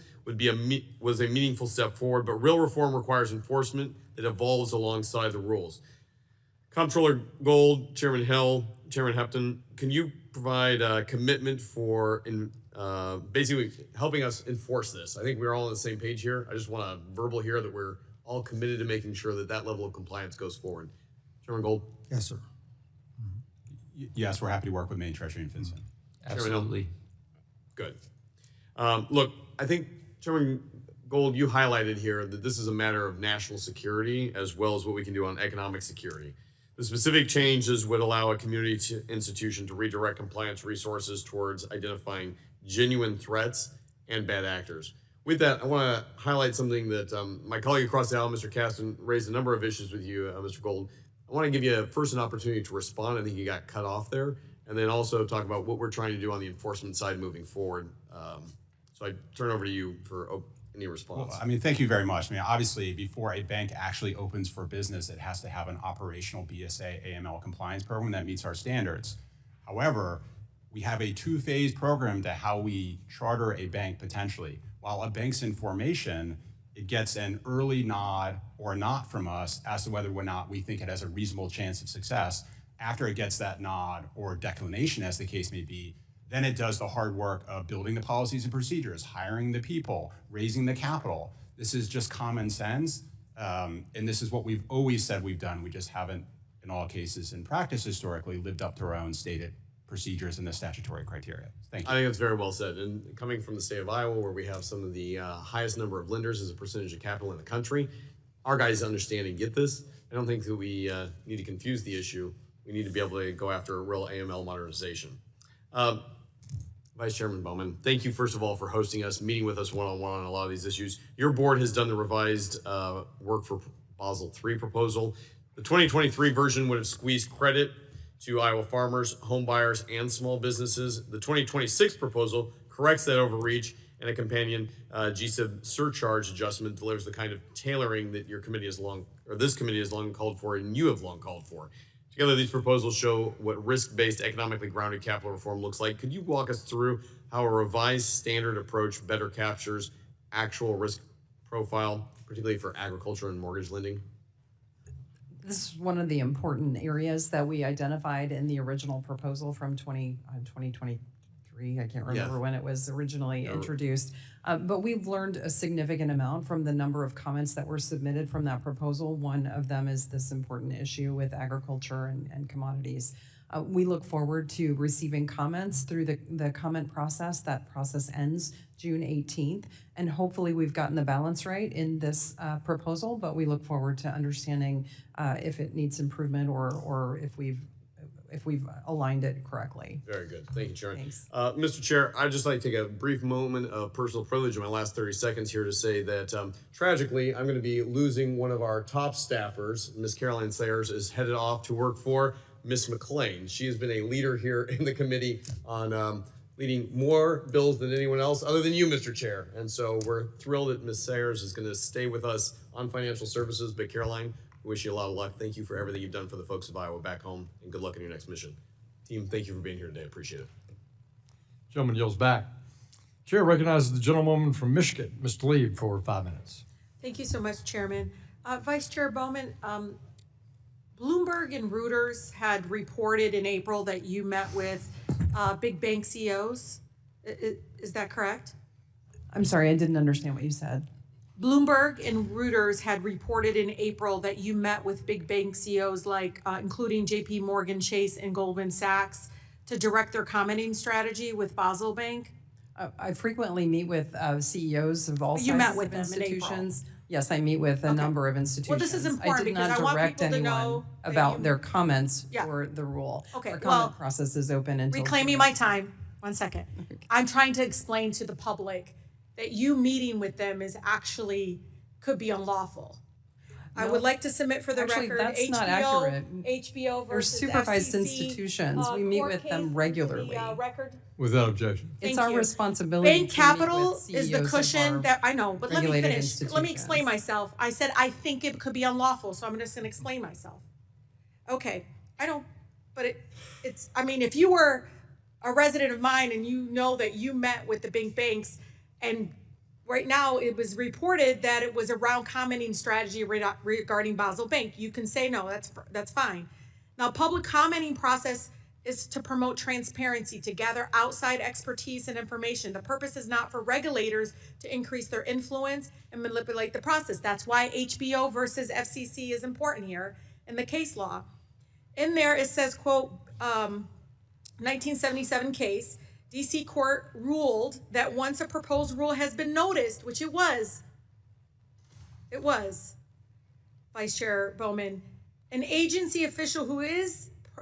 was a meaningful step forward, but real reform requires enforcement that evolves alongside the rules. Comptroller Gold, Chairman Hill, Chairman Hepton, can you provide a commitment for basically helping us enforce this? I think we're all on the same page here. I just want a verbal here that we're all committed to making sure that that level of compliance goes forward. Chairman Gold? Yes, sir. Yes, we're happy to work with Maine Treasury and FinCEN. Absolutely. Good. Look, I think, Chairman Gold, you highlighted here that this is a matter of national security as well as what we can do on economic security. The specific changes would allow a community institution to redirect compliance resources towards identifying genuine threats and bad actors. With that, I want to highlight something that my colleague across the aisle, Mr. Kasten, raised a number of issues with you, Mr. Gold. I want to give you first an opportunity to respond. I think you got cut off there. And then also talk about what we're trying to do on the enforcement side moving forward. So I turn over to you for any response. Well, thank you very much. Obviously, before a bank actually opens for business, it has to have an operational BSA AML compliance program that meets our standards. However, we have a two-phase program to how we charter a bank potentially. While a bank's in formation, it gets an early nod or not from us as to whether or not we think it has a reasonable chance of success. After it gets that nod or declination, as the case may be, then it does the hard work of building the policies and procedures, hiring the people, raising the capital. This is just common sense, and this is what we've always said we've done. We just haven't, in all cases in practice historically, lived up to our own stated procedures and the statutory criteria. Thank you. I think that's very well said. And coming from the state of Iowa, where we have some of the highest number of lenders as a percentage of capital in the country, our guys understand and get this. I don't think that we need to confuse the issue. We need to be able to go after a real AML modernization. Vice Chairman Bowman, thank you, first of all, for hosting us, meeting with us one-on-one on a lot of these issues. Your board has done the revised work for Basel III proposal. The 2023 version would have squeezed credit to Iowa farmers, home buyers, and small businesses. The 2026 proposal corrects that overreach, and a companion GSIB surcharge adjustment delivers the kind of tailoring that your committee has long, or this committee has long called for, and you have long called for. Together, these proposals show what risk-based, economically grounded capital reform looks like. Could you walk us through how a revised standard approach better captures actual risk profile, particularly for agriculture and mortgage lending? This is one of the important areas that we identified in the original proposal from 2023. I can't remember when it was originally introduced. But we've learned a significant amount from the number of comments that were submitted from that proposal. One of them is this important issue with agriculture and commodities. We look forward to receiving comments through the comment process. That process ends June 18th. And hopefully we've gotten the balance right in this proposal, but we look forward to understanding if it needs improvement or if we've aligned it correctly. Very good. Thank you, Chairman. Thanks. Mr. Chair, I'd just like to take a brief moment of personal privilege in my last 30 seconds here to say that tragically, I'm going to be losing one of our top staffers. Ms. Caroline Sayers is headed off to work for Ms. McLean. She has been a leader here in the committee on leading more bills than anyone else other than you, Mr. Chair. And so we're thrilled that Ms. Sayers is going to stay with us on financial services. But Caroline, We wish you a lot of luck. Thank you for everything you've done for the folks of Iowa back home, and good luck in your next mission. Team, thank you for being here today. Appreciate it. Gentleman yields back. Chair recognizes the gentlewoman from Michigan, Ms. Tlaib, for 5 minutes. Thank you so much, Chairman. Vice Chair Bowman, Bloomberg and Reuters had reported in April that you met with big bank CEOs. Is that correct? I'm sorry, I didn't understand what you said. Bloomberg and Reuters had reported in April that you met with big bank CEOs like including JP Morgan Chase and Goldman Sachs to direct their commenting strategy with Basel Bank. I frequently meet with CEOs of all You sizes met with of them in April. Yes, I meet with a number of institutions. Well, this is important because I want people to know about their comments Yeah. for the rule. Okay, Our well, comment process is open until reclaiming my time. 1 second. I'm trying to explain to the public that you meeting with them is actually could be unlawful. I would like to submit for the Actually, record that's HBO, not accurate. HBO They're versus supervised FCC, institutions. We meet court with them case for regularly. the, record. Without objection. It's Thank our you. responsibility Bank to capital meet with is the CEOs of cushion our that I know, but let me regulated finish. Let me explain myself. I said I think it could be unlawful, so I'm just going to explain myself. Okay, I don't, but it's. I mean, if you were a resident of mine and you know that you met with the big banks, and right now it was reported that it was around commenting strategy regarding Basel Bank, you can say no. That's fine. Now, public commenting process is to promote transparency, to gather outside expertise and information. The purpose is not for regulators to increase their influence and manipulate the process. That's why HBO versus FCC is important here in the case law. In there, it says, quote, 1977 case, DC court ruled that once a proposed rule has been noticed, which it was, Vice Chair Bowman, an agency official who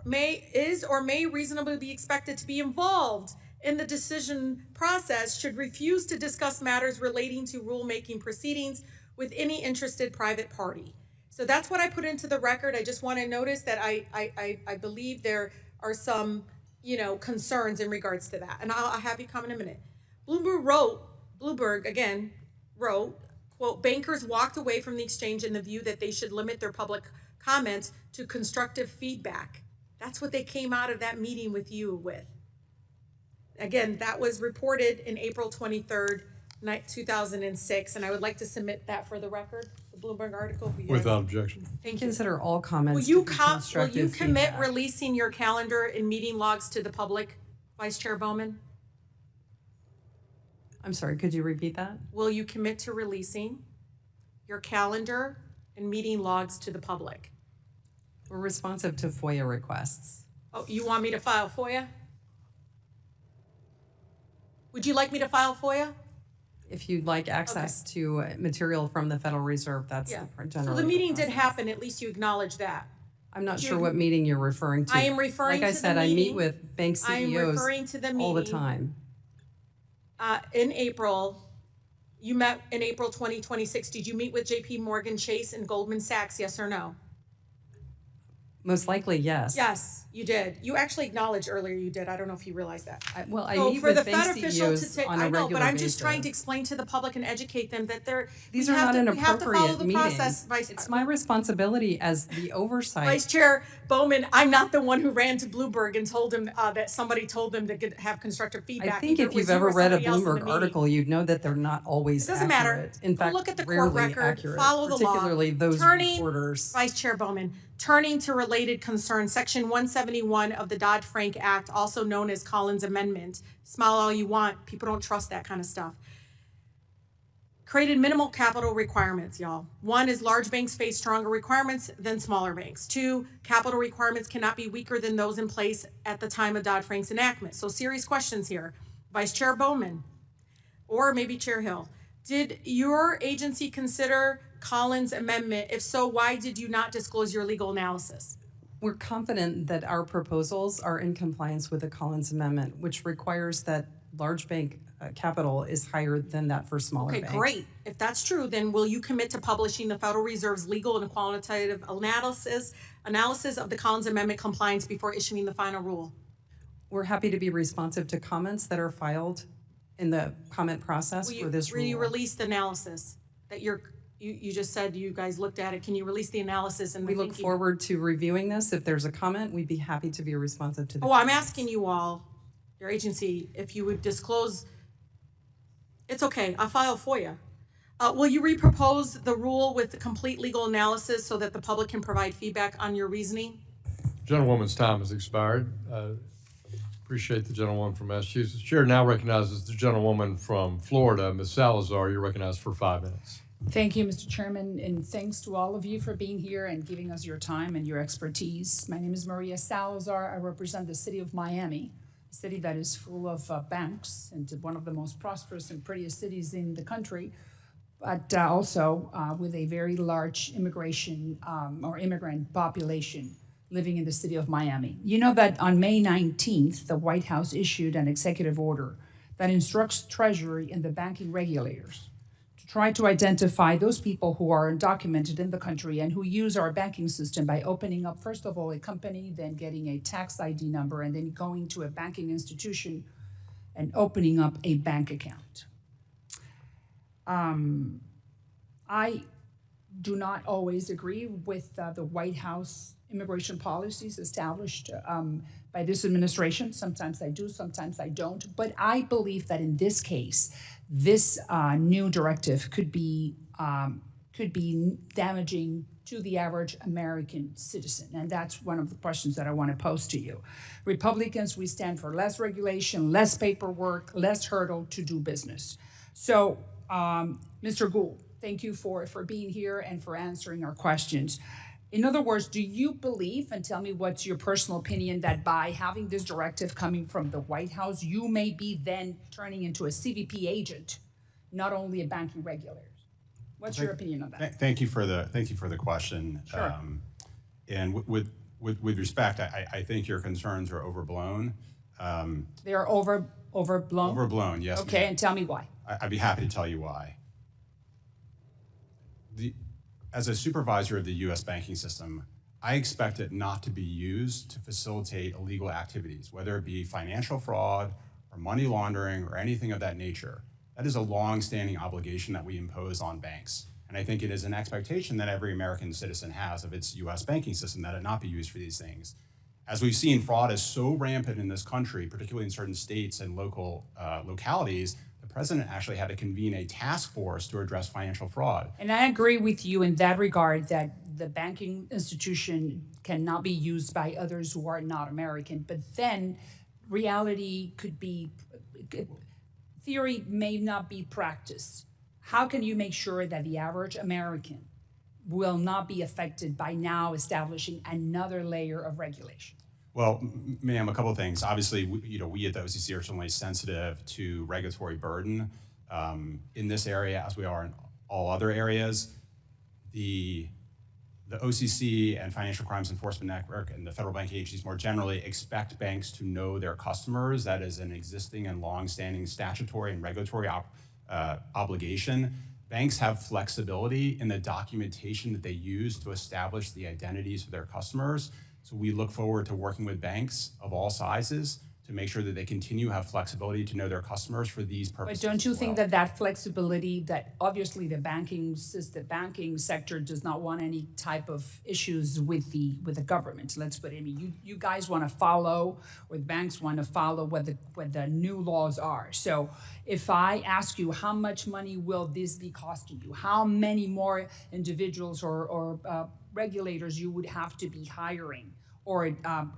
may reasonably be expected to be involved in the decision process should refuse to discuss matters relating to rulemaking proceedings with any interested private party. So that's what I put into the record. I just want to notice that I believe there are some, concerns in regards to that. And I'll have you comment in a minute. Bloomberg again wrote, quote, bankers walked away from the exchange in the view that they should limit their public comments to constructive feedback. That's what they came out of that meeting with you with. Again, that was reported in April 23rd, 2006, and I would like to submit that for the record, the Bloomberg article. Without objection. Thank you. Consider all comments Will you, to be will constructive you commit feedback. releasing your calendar and meeting logs to the public, Vice Chair Bowman? I'm sorry, could you repeat that? Will you commit to releasing your calendar and meeting logs to the public? We're responsive to FOIA requests. Oh, you want me to file FOIA? Would you like me to file FOIA? If you'd like access to material from the Federal Reserve, that's the general. So the meeting did happen, at least you acknowledge that. I'm not sure what meeting you're referring to. I am referring to the meeting. Like I said, I meet with bank CEOs I am referring to the meeting all the time. In April, you met in April 2026. Did you meet with JP Morgan Chase and Goldman Sachs, yes or no? Most likely, yes. Yes, you did. You actually acknowledged earlier you did. I don't know if you realized that. I meet with bank CEOs on a regular basis. I know, but I'm just trying to explain to the public and educate them that these are not inappropriate we have to follow the process. It's my responsibility as the oversight. Vice Chair Bowman, I'm not the one who ran to Bloomberg and told him that somebody told them to have constructive feedback. I think if you've ever read a Bloomberg article, you'd know that they're not always accurate. It doesn't matter. In fact, look at the rarely court record, accurate, follow the law. particularly those reporters. Vice Chair Bowman, turning to related concerns, Section 171 of the Dodd-Frank Act, also known as Collins Amendment. Smile all you want. People don't trust that kind of stuff. Created minimal capital requirements, y'all. One is large banks face stronger requirements than smaller banks. Two, capital requirements cannot be weaker than those in place at the time of Dodd-Frank's enactment. So serious questions here. Vice Chair Bowman, or maybe Chair Hill, did your agency consider Collins Amendment? If so, why did you not disclose your legal analysis? We're confident that our proposals are in compliance with the Collins Amendment, which requires that large bank capital is higher than that for smaller banks. Okay, great. If that's true, then will you commit to publishing the Federal Reserve's legal and quantitative analysis of the Collins Amendment compliance before issuing the final rule? We're happy to be responsive to comments that are filed in the comment process for this rule. Will you release the analysis that you're You just said you guys looked at it. Can you release the analysis and We the look thinking? forward to reviewing this. If there's a comment, we'd be happy to be responsive to the. Oh, I'm asking you all, your agency, if you would disclose. It's okay, I'll file FOIA. Will you repropose the rule with the complete legal analysis so that the public can provide feedback on your reasoning? Gentlewoman's time has expired. Appreciate the gentlewoman from Massachusetts. Chair now recognizes the gentlewoman from Florida, Ms. Salazar. You're recognized for 5 minutes. Thank you, Mr. Chairman, and thanks to all of you for being here and giving us your time and your expertise. My name is Maria Salazar. I represent the city of Miami, a city that is full of banks and one of the most prosperous and prettiest cities in the country, but also with a very large immigration or immigrant population living in the city of Miami. You know that on May 19th, the White House issued an executive order that instructs Treasury and the banking regulators to try to identify those people who are undocumented in the country and who use our banking system by opening up, first of all, a company, then getting a tax ID number, and then going to a banking institution and opening up a bank account. I do not always agree with the White House immigration policies established by this administration. Sometimes I do, sometimes I don't. But I believe that in this case, this new directive could be damaging to the average American citizen. And that's one of the questions that I want to pose to you. Republicans, we stand for less regulation, less paperwork, less hurdle to do business. So, Mr. Gould, thank you for being here and for answering our questions. In other words, do you believe, and tell me what's your personal opinion, that by having this directive coming from the White House, you may be then turning into a CVP agent, not only a banking regulator? What's your opinion on that? Thank you for the question. Sure. And with respect, I think your concerns are overblown. They are overblown? Overblown, yes. Okay, ma'am. and tell me why. I'd be happy to tell you why. As a supervisor of the U.S. banking system, I expect it not to be used to facilitate illegal activities, whether it be financial fraud or money laundering or anything of that nature. That is a long-standing obligation that we impose on banks. And I think it is an expectation that every American citizen has of its U.S. banking system, that it not be used for these things. As we've seen, fraud is so rampant in this country, particularly in certain states and localities, the president actually had to convene a task force to address financial fraud. And I agree with you in that regard that the banking institution cannot be used by others who are not American. But then reality could be, theory may not be practice. How can you make sure that the average American will not be affected by now establishing another layer of regulation? Well, ma'am, a couple of things. Obviously, we at the OCC are certainly sensitive to regulatory burden in this area, as we are in all other areas. The OCC and Financial Crimes Enforcement Network and the federal banking agencies more generally expect banks to know their customers. That is an existing and long-standing statutory and regulatory obligation. Banks have flexibility in the documentation that they use to establish the identities of their customers. So we look forward to working with banks of all sizes to make sure that they continue to have flexibility to know their customers for these purposes. But don't you think that flexibility, that obviously the banking sector does not want any type of issues with the government? Let's put it, I mean, you guys want to follow, or the banks want to follow what the new laws are. So if I ask you, how much money will this be costing you? How many more individuals or regulators you would have to be hiring, or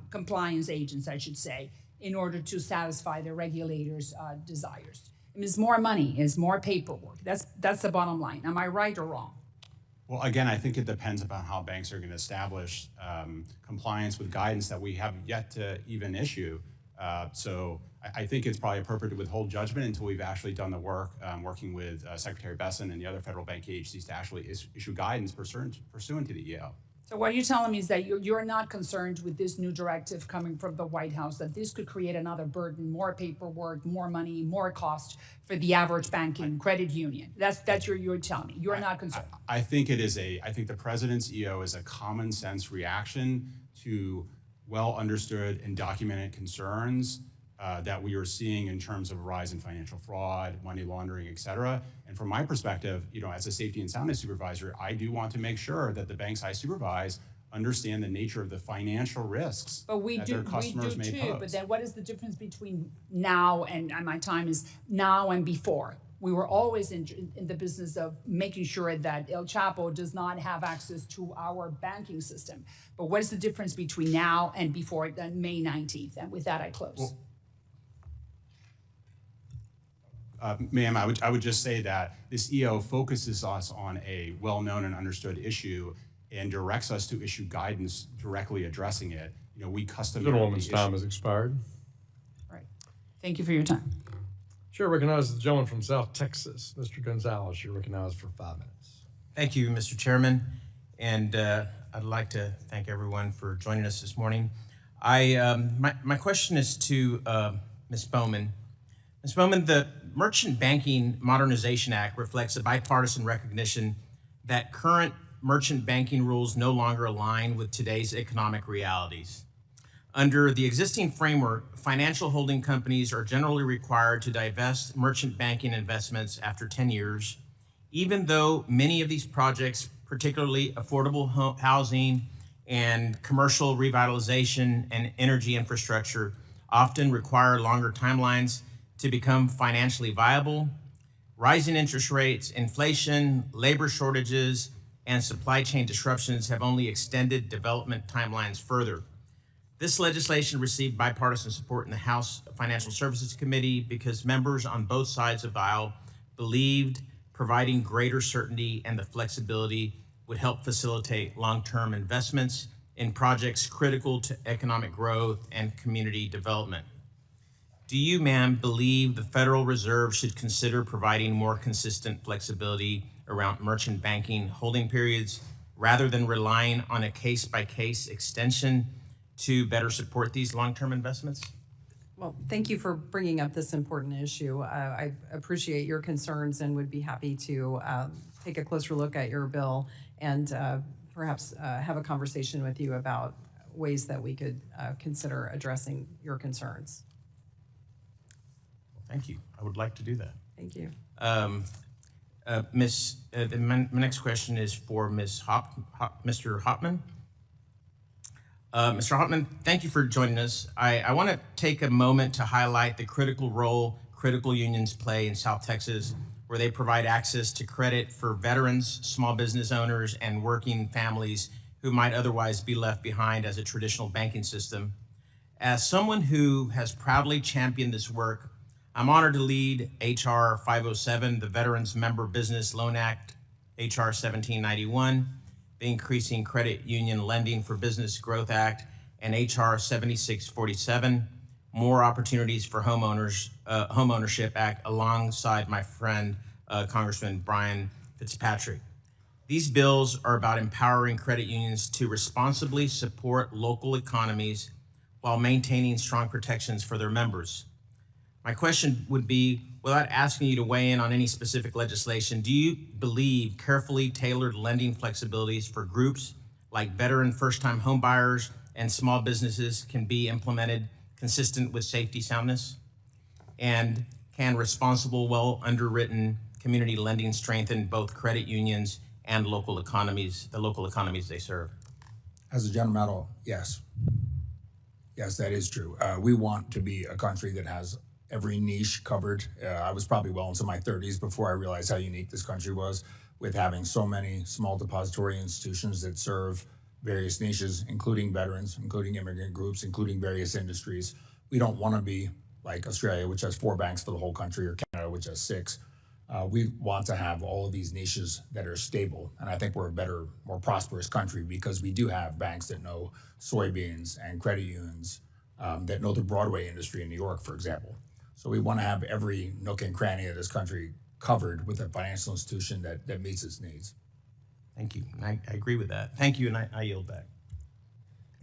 compliance agents, I should say, in order to satisfy the regulators' desires? I mean, it's more money, it's more paperwork. That's the bottom line. Am I right or wrong? Well, again, I think it depends upon how banks are going to establish compliance with guidance that we have yet to even issue. So I think it's probably appropriate to withhold judgment until we've actually done the work, working with Secretary Besson and the other federal bank agencies to actually issue guidance pursuant to the EO. So what you're telling me is that you're not concerned with this new directive coming from the White House, that this could create another burden, more paperwork, more money, more cost for the average banking credit union. That's you're telling me. You're not concerned. I think I think the president's EO is a common sense reaction to well understood and documented concerns that we are seeing in terms of a rise in financial fraud, money laundering, et cetera. And from my perspective, as a safety and soundness supervisor, I do want to make sure that the banks I supervise understand the nature of the financial risks that their customers may pose. But then what is the difference between now and my time is now and before? We were always in the business of making sure that El Chapo does not have access to our banking system. But what is the difference between now and before May 19th? And with that, I close. Ma'am, I would just say that this EO focuses us on a well-known and understood issue and directs us to issue guidance directly addressing it. We customarily Gentlewoman's time has expired. Right. Thank you for your time. Chair recognizes the gentleman from South Texas, Mr. Gonzalez. You're recognized for 5 minutes. Thank you, Mr. Chairman, and I'd like to thank everyone for joining us this morning. My question is to Ms. Bowman. Ms. Bowman, the Merchant Banking Modernization Act reflects a bipartisan recognition that current merchant banking rules no longer align with today's economic realities. Under the existing framework, financial holding companies are generally required to divest merchant banking investments after 10 years, even though many of these projects, particularly affordable housing and commercial revitalization and energy infrastructure, often require longer timelines to become financially viable. Rising interest rates, inflation, labor shortages, and supply chain disruptions have only extended development timelines further. This legislation received bipartisan support in the House Financial Services Committee because members on both sides of the aisle believed providing greater certainty and the flexibility would help facilitate long-term investments in projects critical to economic growth and community development. Do you, ma'am, believe the Federal Reserve should consider providing more consistent flexibility around merchant banking holding periods rather than relying on a case-by-case extension to better support these long-term investments? Well, thank you for bringing up this important issue. I appreciate your concerns and would be happy to take a closer look at your bill and perhaps have a conversation with you about ways that we could consider addressing your concerns. Thank you. I would like to do that. Thank you. My next question is for Mr. Hopman. Mr. Hopman, thank you for joining us. I want to take a moment to highlight the critical role critical unions play in South Texas, where they provide access to credit for veterans, small business owners, and working families who might otherwise be left behind as a traditional banking system. As someone who has proudly championed this work, I'm honored to lead HR 507, the Veterans Member Business Loan Act, HR 1791, the Increasing Credit Union Lending for Business Growth Act, and HR 7647, More Opportunities for Homeownership Act, alongside my friend, Congressman Brian Fitzpatrick. These bills are about empowering credit unions to responsibly support local economies while maintaining strong protections for their members. My question would be, without asking you to weigh in on any specific legislation, do you believe carefully tailored lending flexibilities for groups like veteran first-time homebuyers and small businesses can be implemented consistent with safety soundness? And can responsible, well-underwritten community lending strengthen both credit unions and local economies, the local economies they serve? As a general matter, yes. Yes, that is true. We want to be a country that has every niche covered. I was probably well into my 30s before I realized how unique this country was, with having so many small depository institutions that serve various niches, including veterans, including immigrant groups, including various industries. We don't want to be like Australia, which has 4 banks for the whole country, or Canada, which has 6. We want to have all of these niches that are stable. And I think we're a better, more prosperous country because we do have banks that know soybeans and credit unions that know the Broadway industry in New York, for example. So we want to have every nook and cranny of this country covered with a financial institution that meets its needs. Thank you. And I agree with that. Thank you, and I yield back.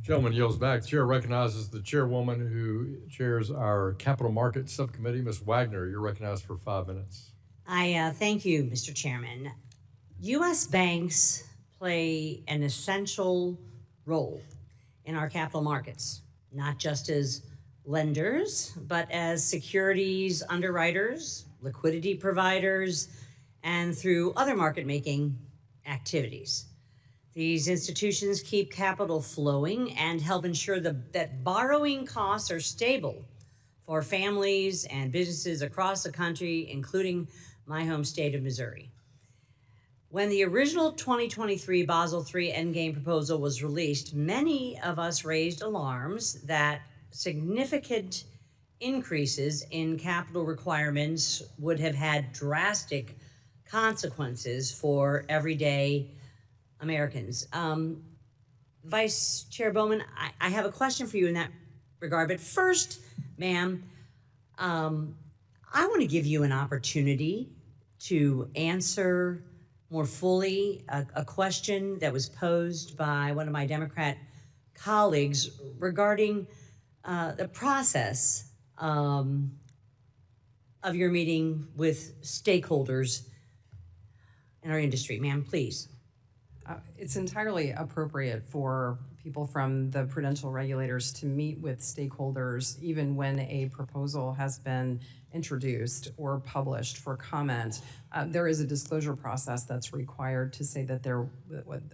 Gentleman yields back. The chair recognizes the chairwoman who chairs our Capital Markets Subcommittee, Ms. Wagner. You're recognized for 5 minutes. Thank you, Mr. Chairman. U.S. banks play an essential role in our capital markets, not just as lenders, but as securities underwriters, liquidity providers, and through other market-making activities. These institutions keep capital flowing and help ensure that borrowing costs are stable for families and businesses across the country, including my home state of Missouri. When the original 2023 Basel III Endgame proposal was released, many of us raised alarms that significant increases in capital requirements would have had drastic consequences for everyday Americans. Vice Chair Bowman, I have a question for you in that regard. But first, ma'am, I want to give you an opportunity to answer more fully a question that was posed by one of my Democrat colleagues regarding the process of your meeting with stakeholders in our industry. Ma'am, please. It's entirely appropriate for people from the prudential regulators to meet with stakeholders even when a proposal has been introduced or published for comment. There is a disclosure process that's required to say that there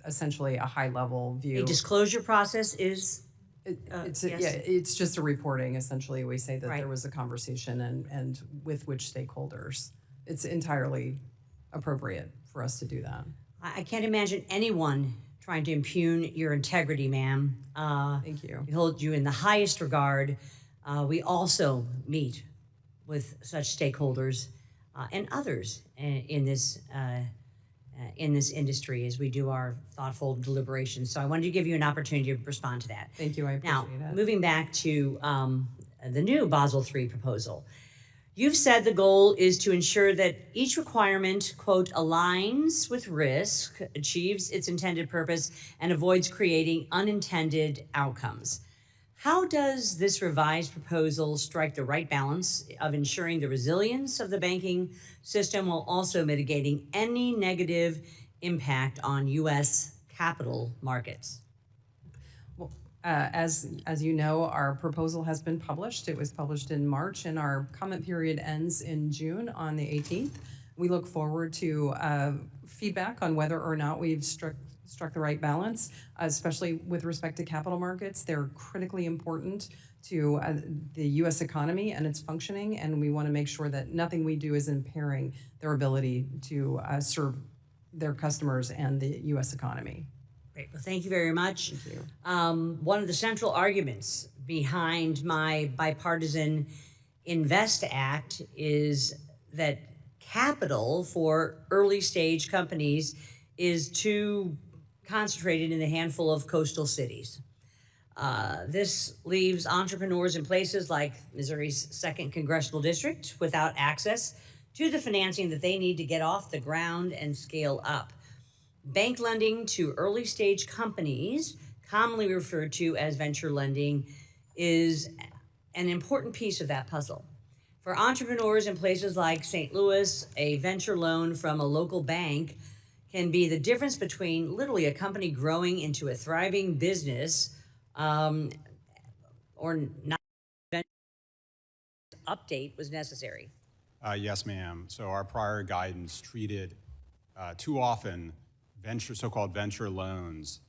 essentially a high-level view. A disclosure process is? It's yes. Yeah, it's just a reporting. Essentially, we say that Right. there was a conversation and with which stakeholders. It's entirely appropriate for us to do that. I can't imagine anyone trying to impugn your integrity, ma'am. Thank you. We hold you in the highest regard. We also meet with such stakeholders and others in this industry as we do our thoughtful deliberations. So I wanted to give you an opportunity to respond to that. Thank you. I appreciate Now, it. moving back to the new Basel III proposal. You've said the goal is to ensure that each requirement, quote, aligns with risk, achieves its intended purpose, and avoids creating unintended outcomes. How does this revised proposal strike the right balance of ensuring the resilience of the banking system while also mitigating any negative impact on U.S. capital markets? As you know, our proposal has been published. It was published in March, and our comment period ends in June on the 18th. We look forward to feedback on whether or not we've struck the right balance, especially with respect to capital markets. They're critically important to the U.S. economy and its functioning, and we want to make sure that nothing we do is impairing their ability to serve their customers and the U.S. economy. Great. Well, thank you very much. Thank you. One of the central arguments behind my bipartisan Invest Act is that capital for early stage companies is too concentrated in a handful of coastal cities. This leaves entrepreneurs in places like Missouri's 2nd Congressional District without access to the financing that they need to get off the ground and scale up. Bank lending to early stage companies, commonly referred to as venture lending, is an important piece of that puzzle. For entrepreneurs in places like St. Louis, a venture loan from a local bank can be the difference between literally a company growing into a thriving business or not. Update was necessary. Yes, ma'am. So our prior guidance treated too often so-called venture loans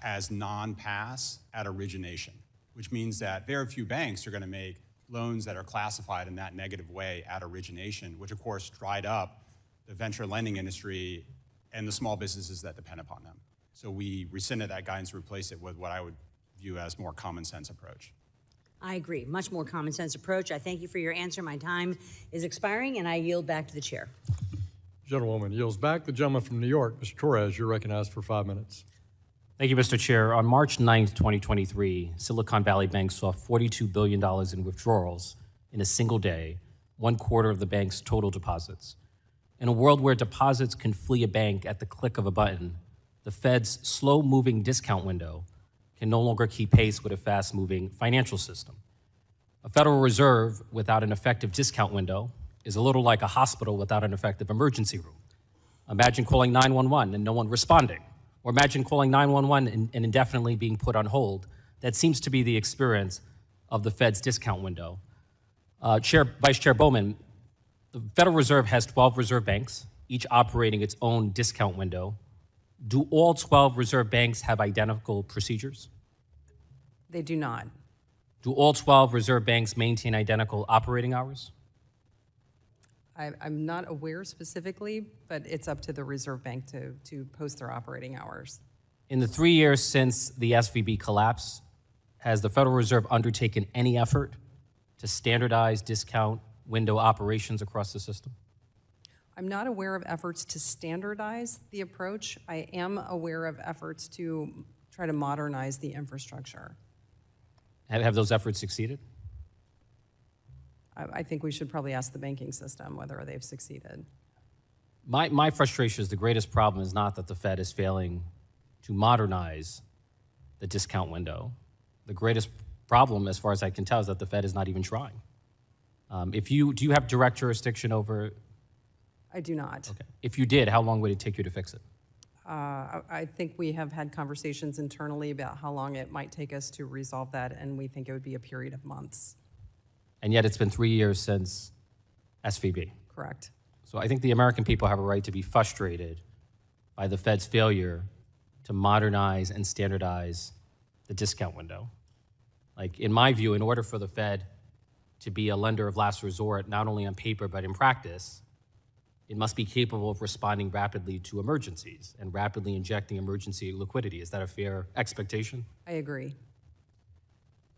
as non-pass at origination, which means that very few banks are going to make loans that are classified in that negative way at origination, which of course dried up the venture lending industry and the small businesses that depend upon them. So we rescinded that guidance to replace it with what I would view as more common sense approach. I agree. Much more common sense approach. I thank you for your answer. My time is expiring, and I yield back to the chair. Gentlewoman yields back. The gentleman from New York, Mr. Torres, you're recognized for 5 minutes. Thank you, Mr. Chair. On March 9th, 2023, Silicon Valley Bank saw $42 billion in withdrawals in a single day, 1/4 of the bank's total deposits. In a world where deposits can flee a bank at the click of a button, the Fed's slow-moving discount window can no longer keep pace with a fast-moving financial system. A Federal Reserve without an effective discount window is a little like a hospital without an effective emergency room. Imagine calling 911 and no one responding, or imagine calling 911 and indefinitely being put on hold. That seems to be the experience of the Fed's discount window. Vice Chair Bowman, the Federal Reserve has 12 reserve banks, each operating its own discount window. Do all 12 reserve banks have identical procedures? They do not. Do all 12 reserve banks maintain identical operating hours? I'm not aware specifically, but it's up to the Reserve Bank to post their operating hours. In the 3 years since the SVB collapse, has the Federal Reserve undertaken any effort to standardize discount window operations across the system? I'm not aware of efforts to standardize the approach. I am aware of efforts to try to modernize the infrastructure. Have those efforts succeeded? I think we should probably ask the banking system whether they've succeeded. My frustration is the greatest problem is not that the Fed is failing to modernize the discount window. The greatest problem, as far as I can tell, is that the Fed is not even trying. Do you have direct jurisdiction over? I do not. Okay. If you did, how long would it take you to fix it? I think we have had conversations internally about how long it might take us to resolve that, and we think it would be a period of months. And yet it's been 3 years since SVB. Correct. So I think the American people have a right to be frustrated by the Fed's failure to modernize and standardize the discount window. Like, in my view, in order for the Fed to be a lender of last resort, not only on paper but in practice, it must be capable of responding rapidly to emergencies and rapidly injecting emergency liquidity. Is that a fair expectation? I agree.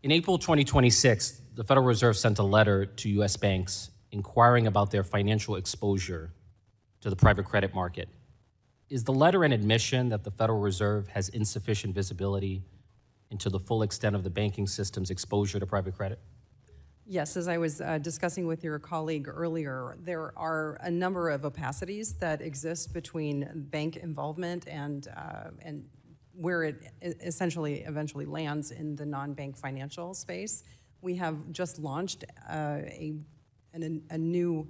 In April 2026, the Federal Reserve sent a letter to U.S. banks inquiring about their financial exposure to the private credit market. Is the letter an admission that the Federal Reserve has insufficient visibility into the full extent of the banking system's exposure to private credit? Yes, as I was discussing with your colleague earlier, there are a number of opacities that exist between bank involvement and where it eventually lands in the non-bank financial space. We have just launched a new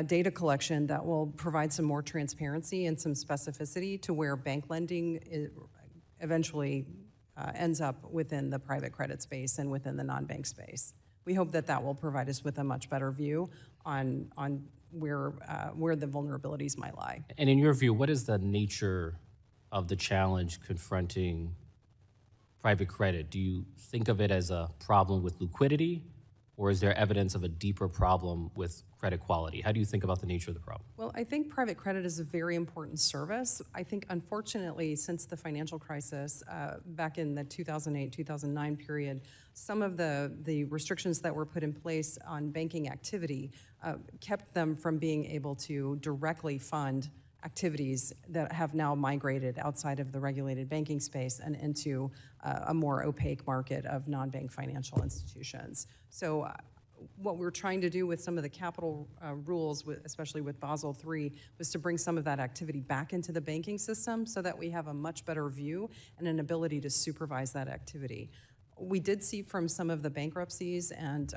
data collection that will provide some more transparency and some specificity to where bank lending eventually ends up within the private credit space and within the non-bank space. We hope that that will provide us with a much better view on where the vulnerabilities might lie. And in your view, what is the nature of the challenge confronting private credit? Do you think of it as a problem with liquidity, or is there evidence of a deeper problem with credit quality? How do you think about the nature of the problem? Well, I think private credit is a very important service. I think, unfortunately, since the financial crisis back in the 2008-2009 period, some of the restrictions that were put in place on banking activity kept them from being able to directly fund activities that have now migrated outside of the regulated banking space and into a more opaque market of non-bank financial institutions. So what we're trying to do with some of the capital rules, especially with Basel III, was to bring some of that activity back into the banking system so that we have a much better view and an ability to supervise that activity. We did see from some of the bankruptcies and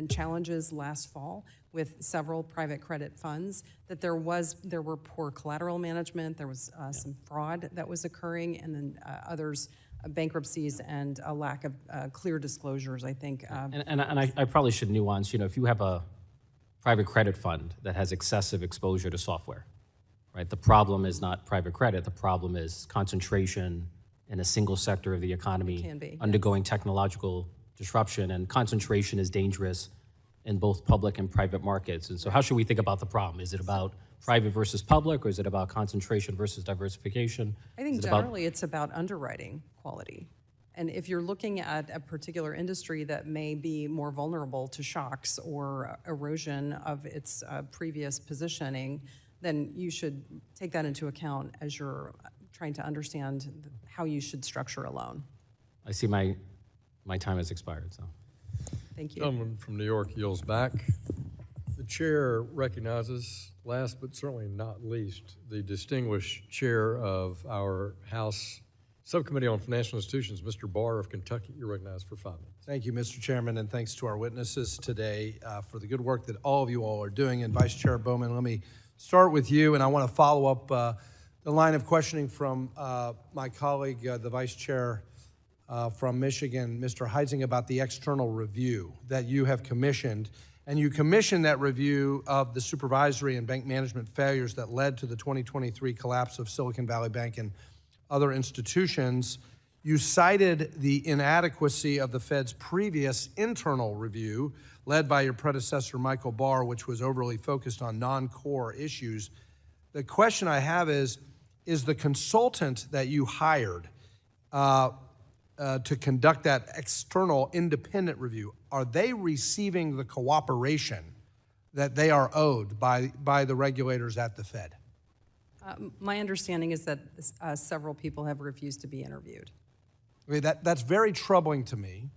challenges last fall with several private credit funds that there were poor collateral management, there was some fraud that was occurring, and then others, bankruptcies and a lack of clear disclosures, I think. And I probably should nuance, if you have a private credit fund that has excessive exposure to software, right? The problem is not private credit, the problem is concentration in a single sector of the economy undergoing technological disruption, and concentration is dangerous in both public and private markets. And so how should we think about the problem? Is it about private versus public, or is it about concentration versus diversification? I think generally it's about underwriting quality. And if you're looking at a particular industry that may be more vulnerable to shocks or erosion of its previous positioning, then you should take that into account as you're trying to understand how you should structure a loan. I see my time has expired, so. Thank you. Gentleman from New York yields back. The chair recognizes, last but certainly not least, the distinguished chair of our House Subcommittee on Financial Institutions, Mr. Barr of Kentucky. You're recognized for 5 minutes. Thank you, Mr. Chairman, and thanks to our witnesses today for the good work that all of you all are doing. And Vice Chair Bowman, let me start with you, and I want to follow up the line of questioning from my colleague, the Vice Chair from Michigan, Mr. Heising, about the external review that you have commissioned. And you commissioned that review of the supervisory and bank management failures that led to the 2023 collapse of Silicon Valley Bank and other institutions. You cited the inadequacy of the Fed's previous internal review, led by your predecessor, Michael Barr, which was overly focused on non-core issues. The question I have is the consultant that you hired to conduct that external independent review, are they receiving the cooperation that they are owed by the regulators at the Fed? My understanding is that several people have refused to be interviewed. Okay, that's very troubling to me.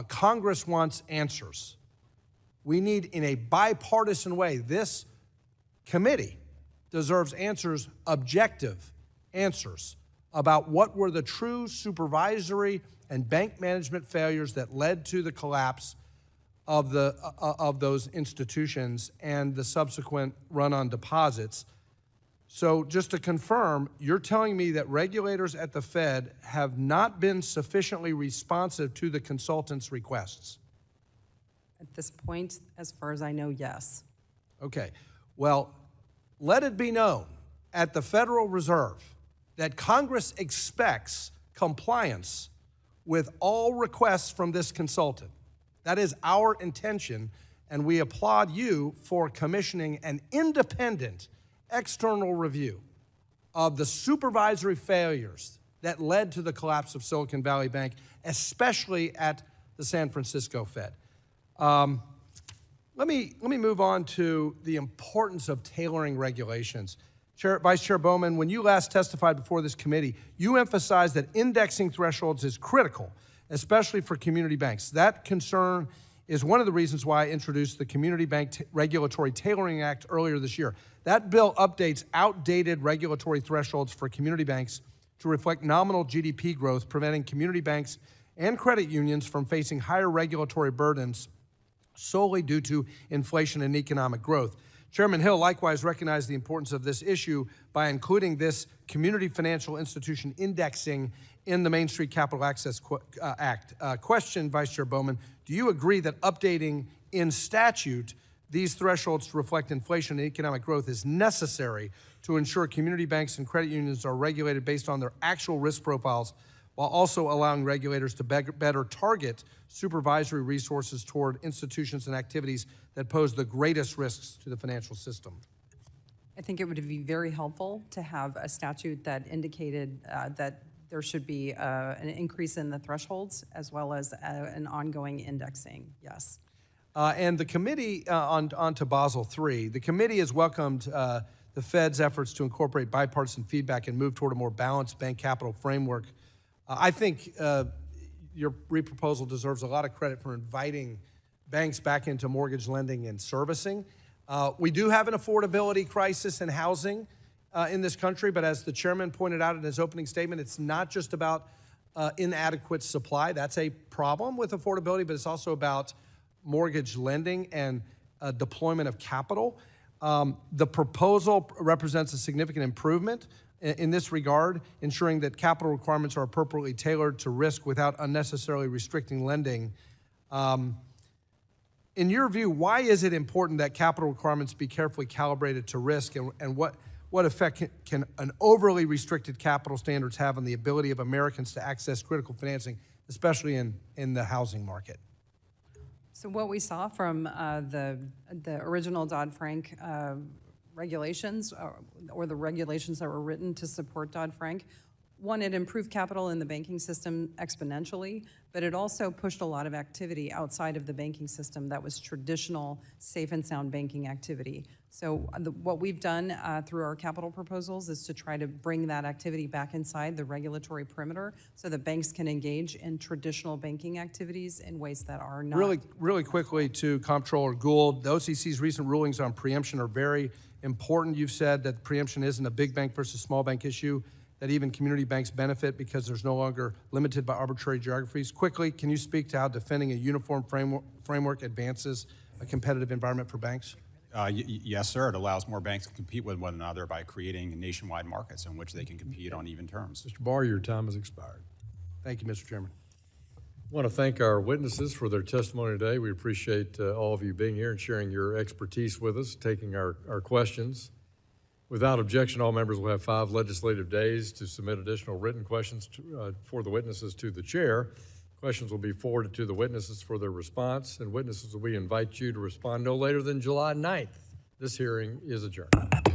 Congress wants answers. We need, in a bipartisan way, this committee deserves answers, objective answers, about what were the true supervisory and bank management failures that led to the collapse of those institutions and the subsequent run on deposits. So just to confirm, you're telling me that regulators at the Fed have not been sufficiently responsive to the consultant's requests? At this point, as far as I know, yes. Okay. Well, let it be known at the Federal Reserve that Congress expects compliance with all requests from this consultant. That is our intention, and we applaud you for commissioning an independent external review of the supervisory failures that led to the collapse of Silicon Valley Bank, especially at the San Francisco Fed. Let me move on to the importance of tailoring regulations. Vice Chair Bowman, when you last testified before this committee, you emphasized that indexing thresholds is critical, especially for community banks. That concern is one of the reasons why I introduced the Community Bank Regulatory Tailoring Act earlier this year. That bill updates outdated regulatory thresholds for community banks to reflect nominal GDP growth, preventing community banks and credit unions from facing higher regulatory burdens solely due to inflation and economic growth. Chairman Hill likewise recognized the importance of this issue by including this Community Financial Institution indexing in the Main Street Capital Access Act. Question, Vice Chair Bowman, do you agree that updating in statute these thresholds to reflect inflation and economic growth is necessary to ensure community banks and credit unions are regulated based on their actual risk profiles, while also allowing regulators to better target supervisory resources toward institutions and activities that pose the greatest risks to the financial system? I think it would be very helpful to have a statute that indicated that there should be an increase in the thresholds as well as an ongoing indexing, yes. And the committee, on to Basel III, the committee has welcomed the Fed's efforts to incorporate bipartisan feedback and move toward a more balanced bank capital framework. I think your re-proposal deserves a lot of credit for inviting banks back into mortgage lending and servicing. We do have an affordability crisis in housing in this country, but as the chairman pointed out in his opening statement, it's not just about inadequate supply. That's a problem with affordability, but it's also about mortgage lending and deployment of capital. The proposal represents a significant improvement in this regard, ensuring that capital requirements are appropriately tailored to risk without unnecessarily restricting lending. In your view, why is it important that capital requirements be carefully calibrated to risk, and what effect can an overly restricted capital standards have on the ability of Americans to access critical financing, especially in the housing market? So what we saw from the original Dodd-Frank regulations, or the regulations that were written to support Dodd-Frank, one, it improved capital in the banking system exponentially, but it also pushed a lot of activity outside of the banking system that was traditional safe and sound banking activity. So what we've done through our capital proposals is to try to bring that activity back inside the regulatory perimeter so that banks can engage in traditional banking activities in ways that are not. Really quickly to Comptroller Gould, the OCC's recent rulings on preemption are very important. You've said that preemption isn't a big bank versus small bank issue, that even community banks benefit because there's no longer limited by arbitrary geographies. Quickly, can you speak to how defending a uniform framework advances a competitive environment for banks? Yes, sir. It allows more banks to compete with one another by creating nationwide markets in which they can compete on even terms. Mr. Barr, your time has expired. Thank you, Mr. Chairman. I want to thank our witnesses for their testimony today. We appreciate all of you being here and sharing your expertise with us, taking our questions. Without objection, all members will have 5 legislative days to submit additional written questions for the witnesses to the chair. Questions will be forwarded to the witnesses for their response, and witnesses will be invited you to respond no later than July 9th. This hearing is adjourned.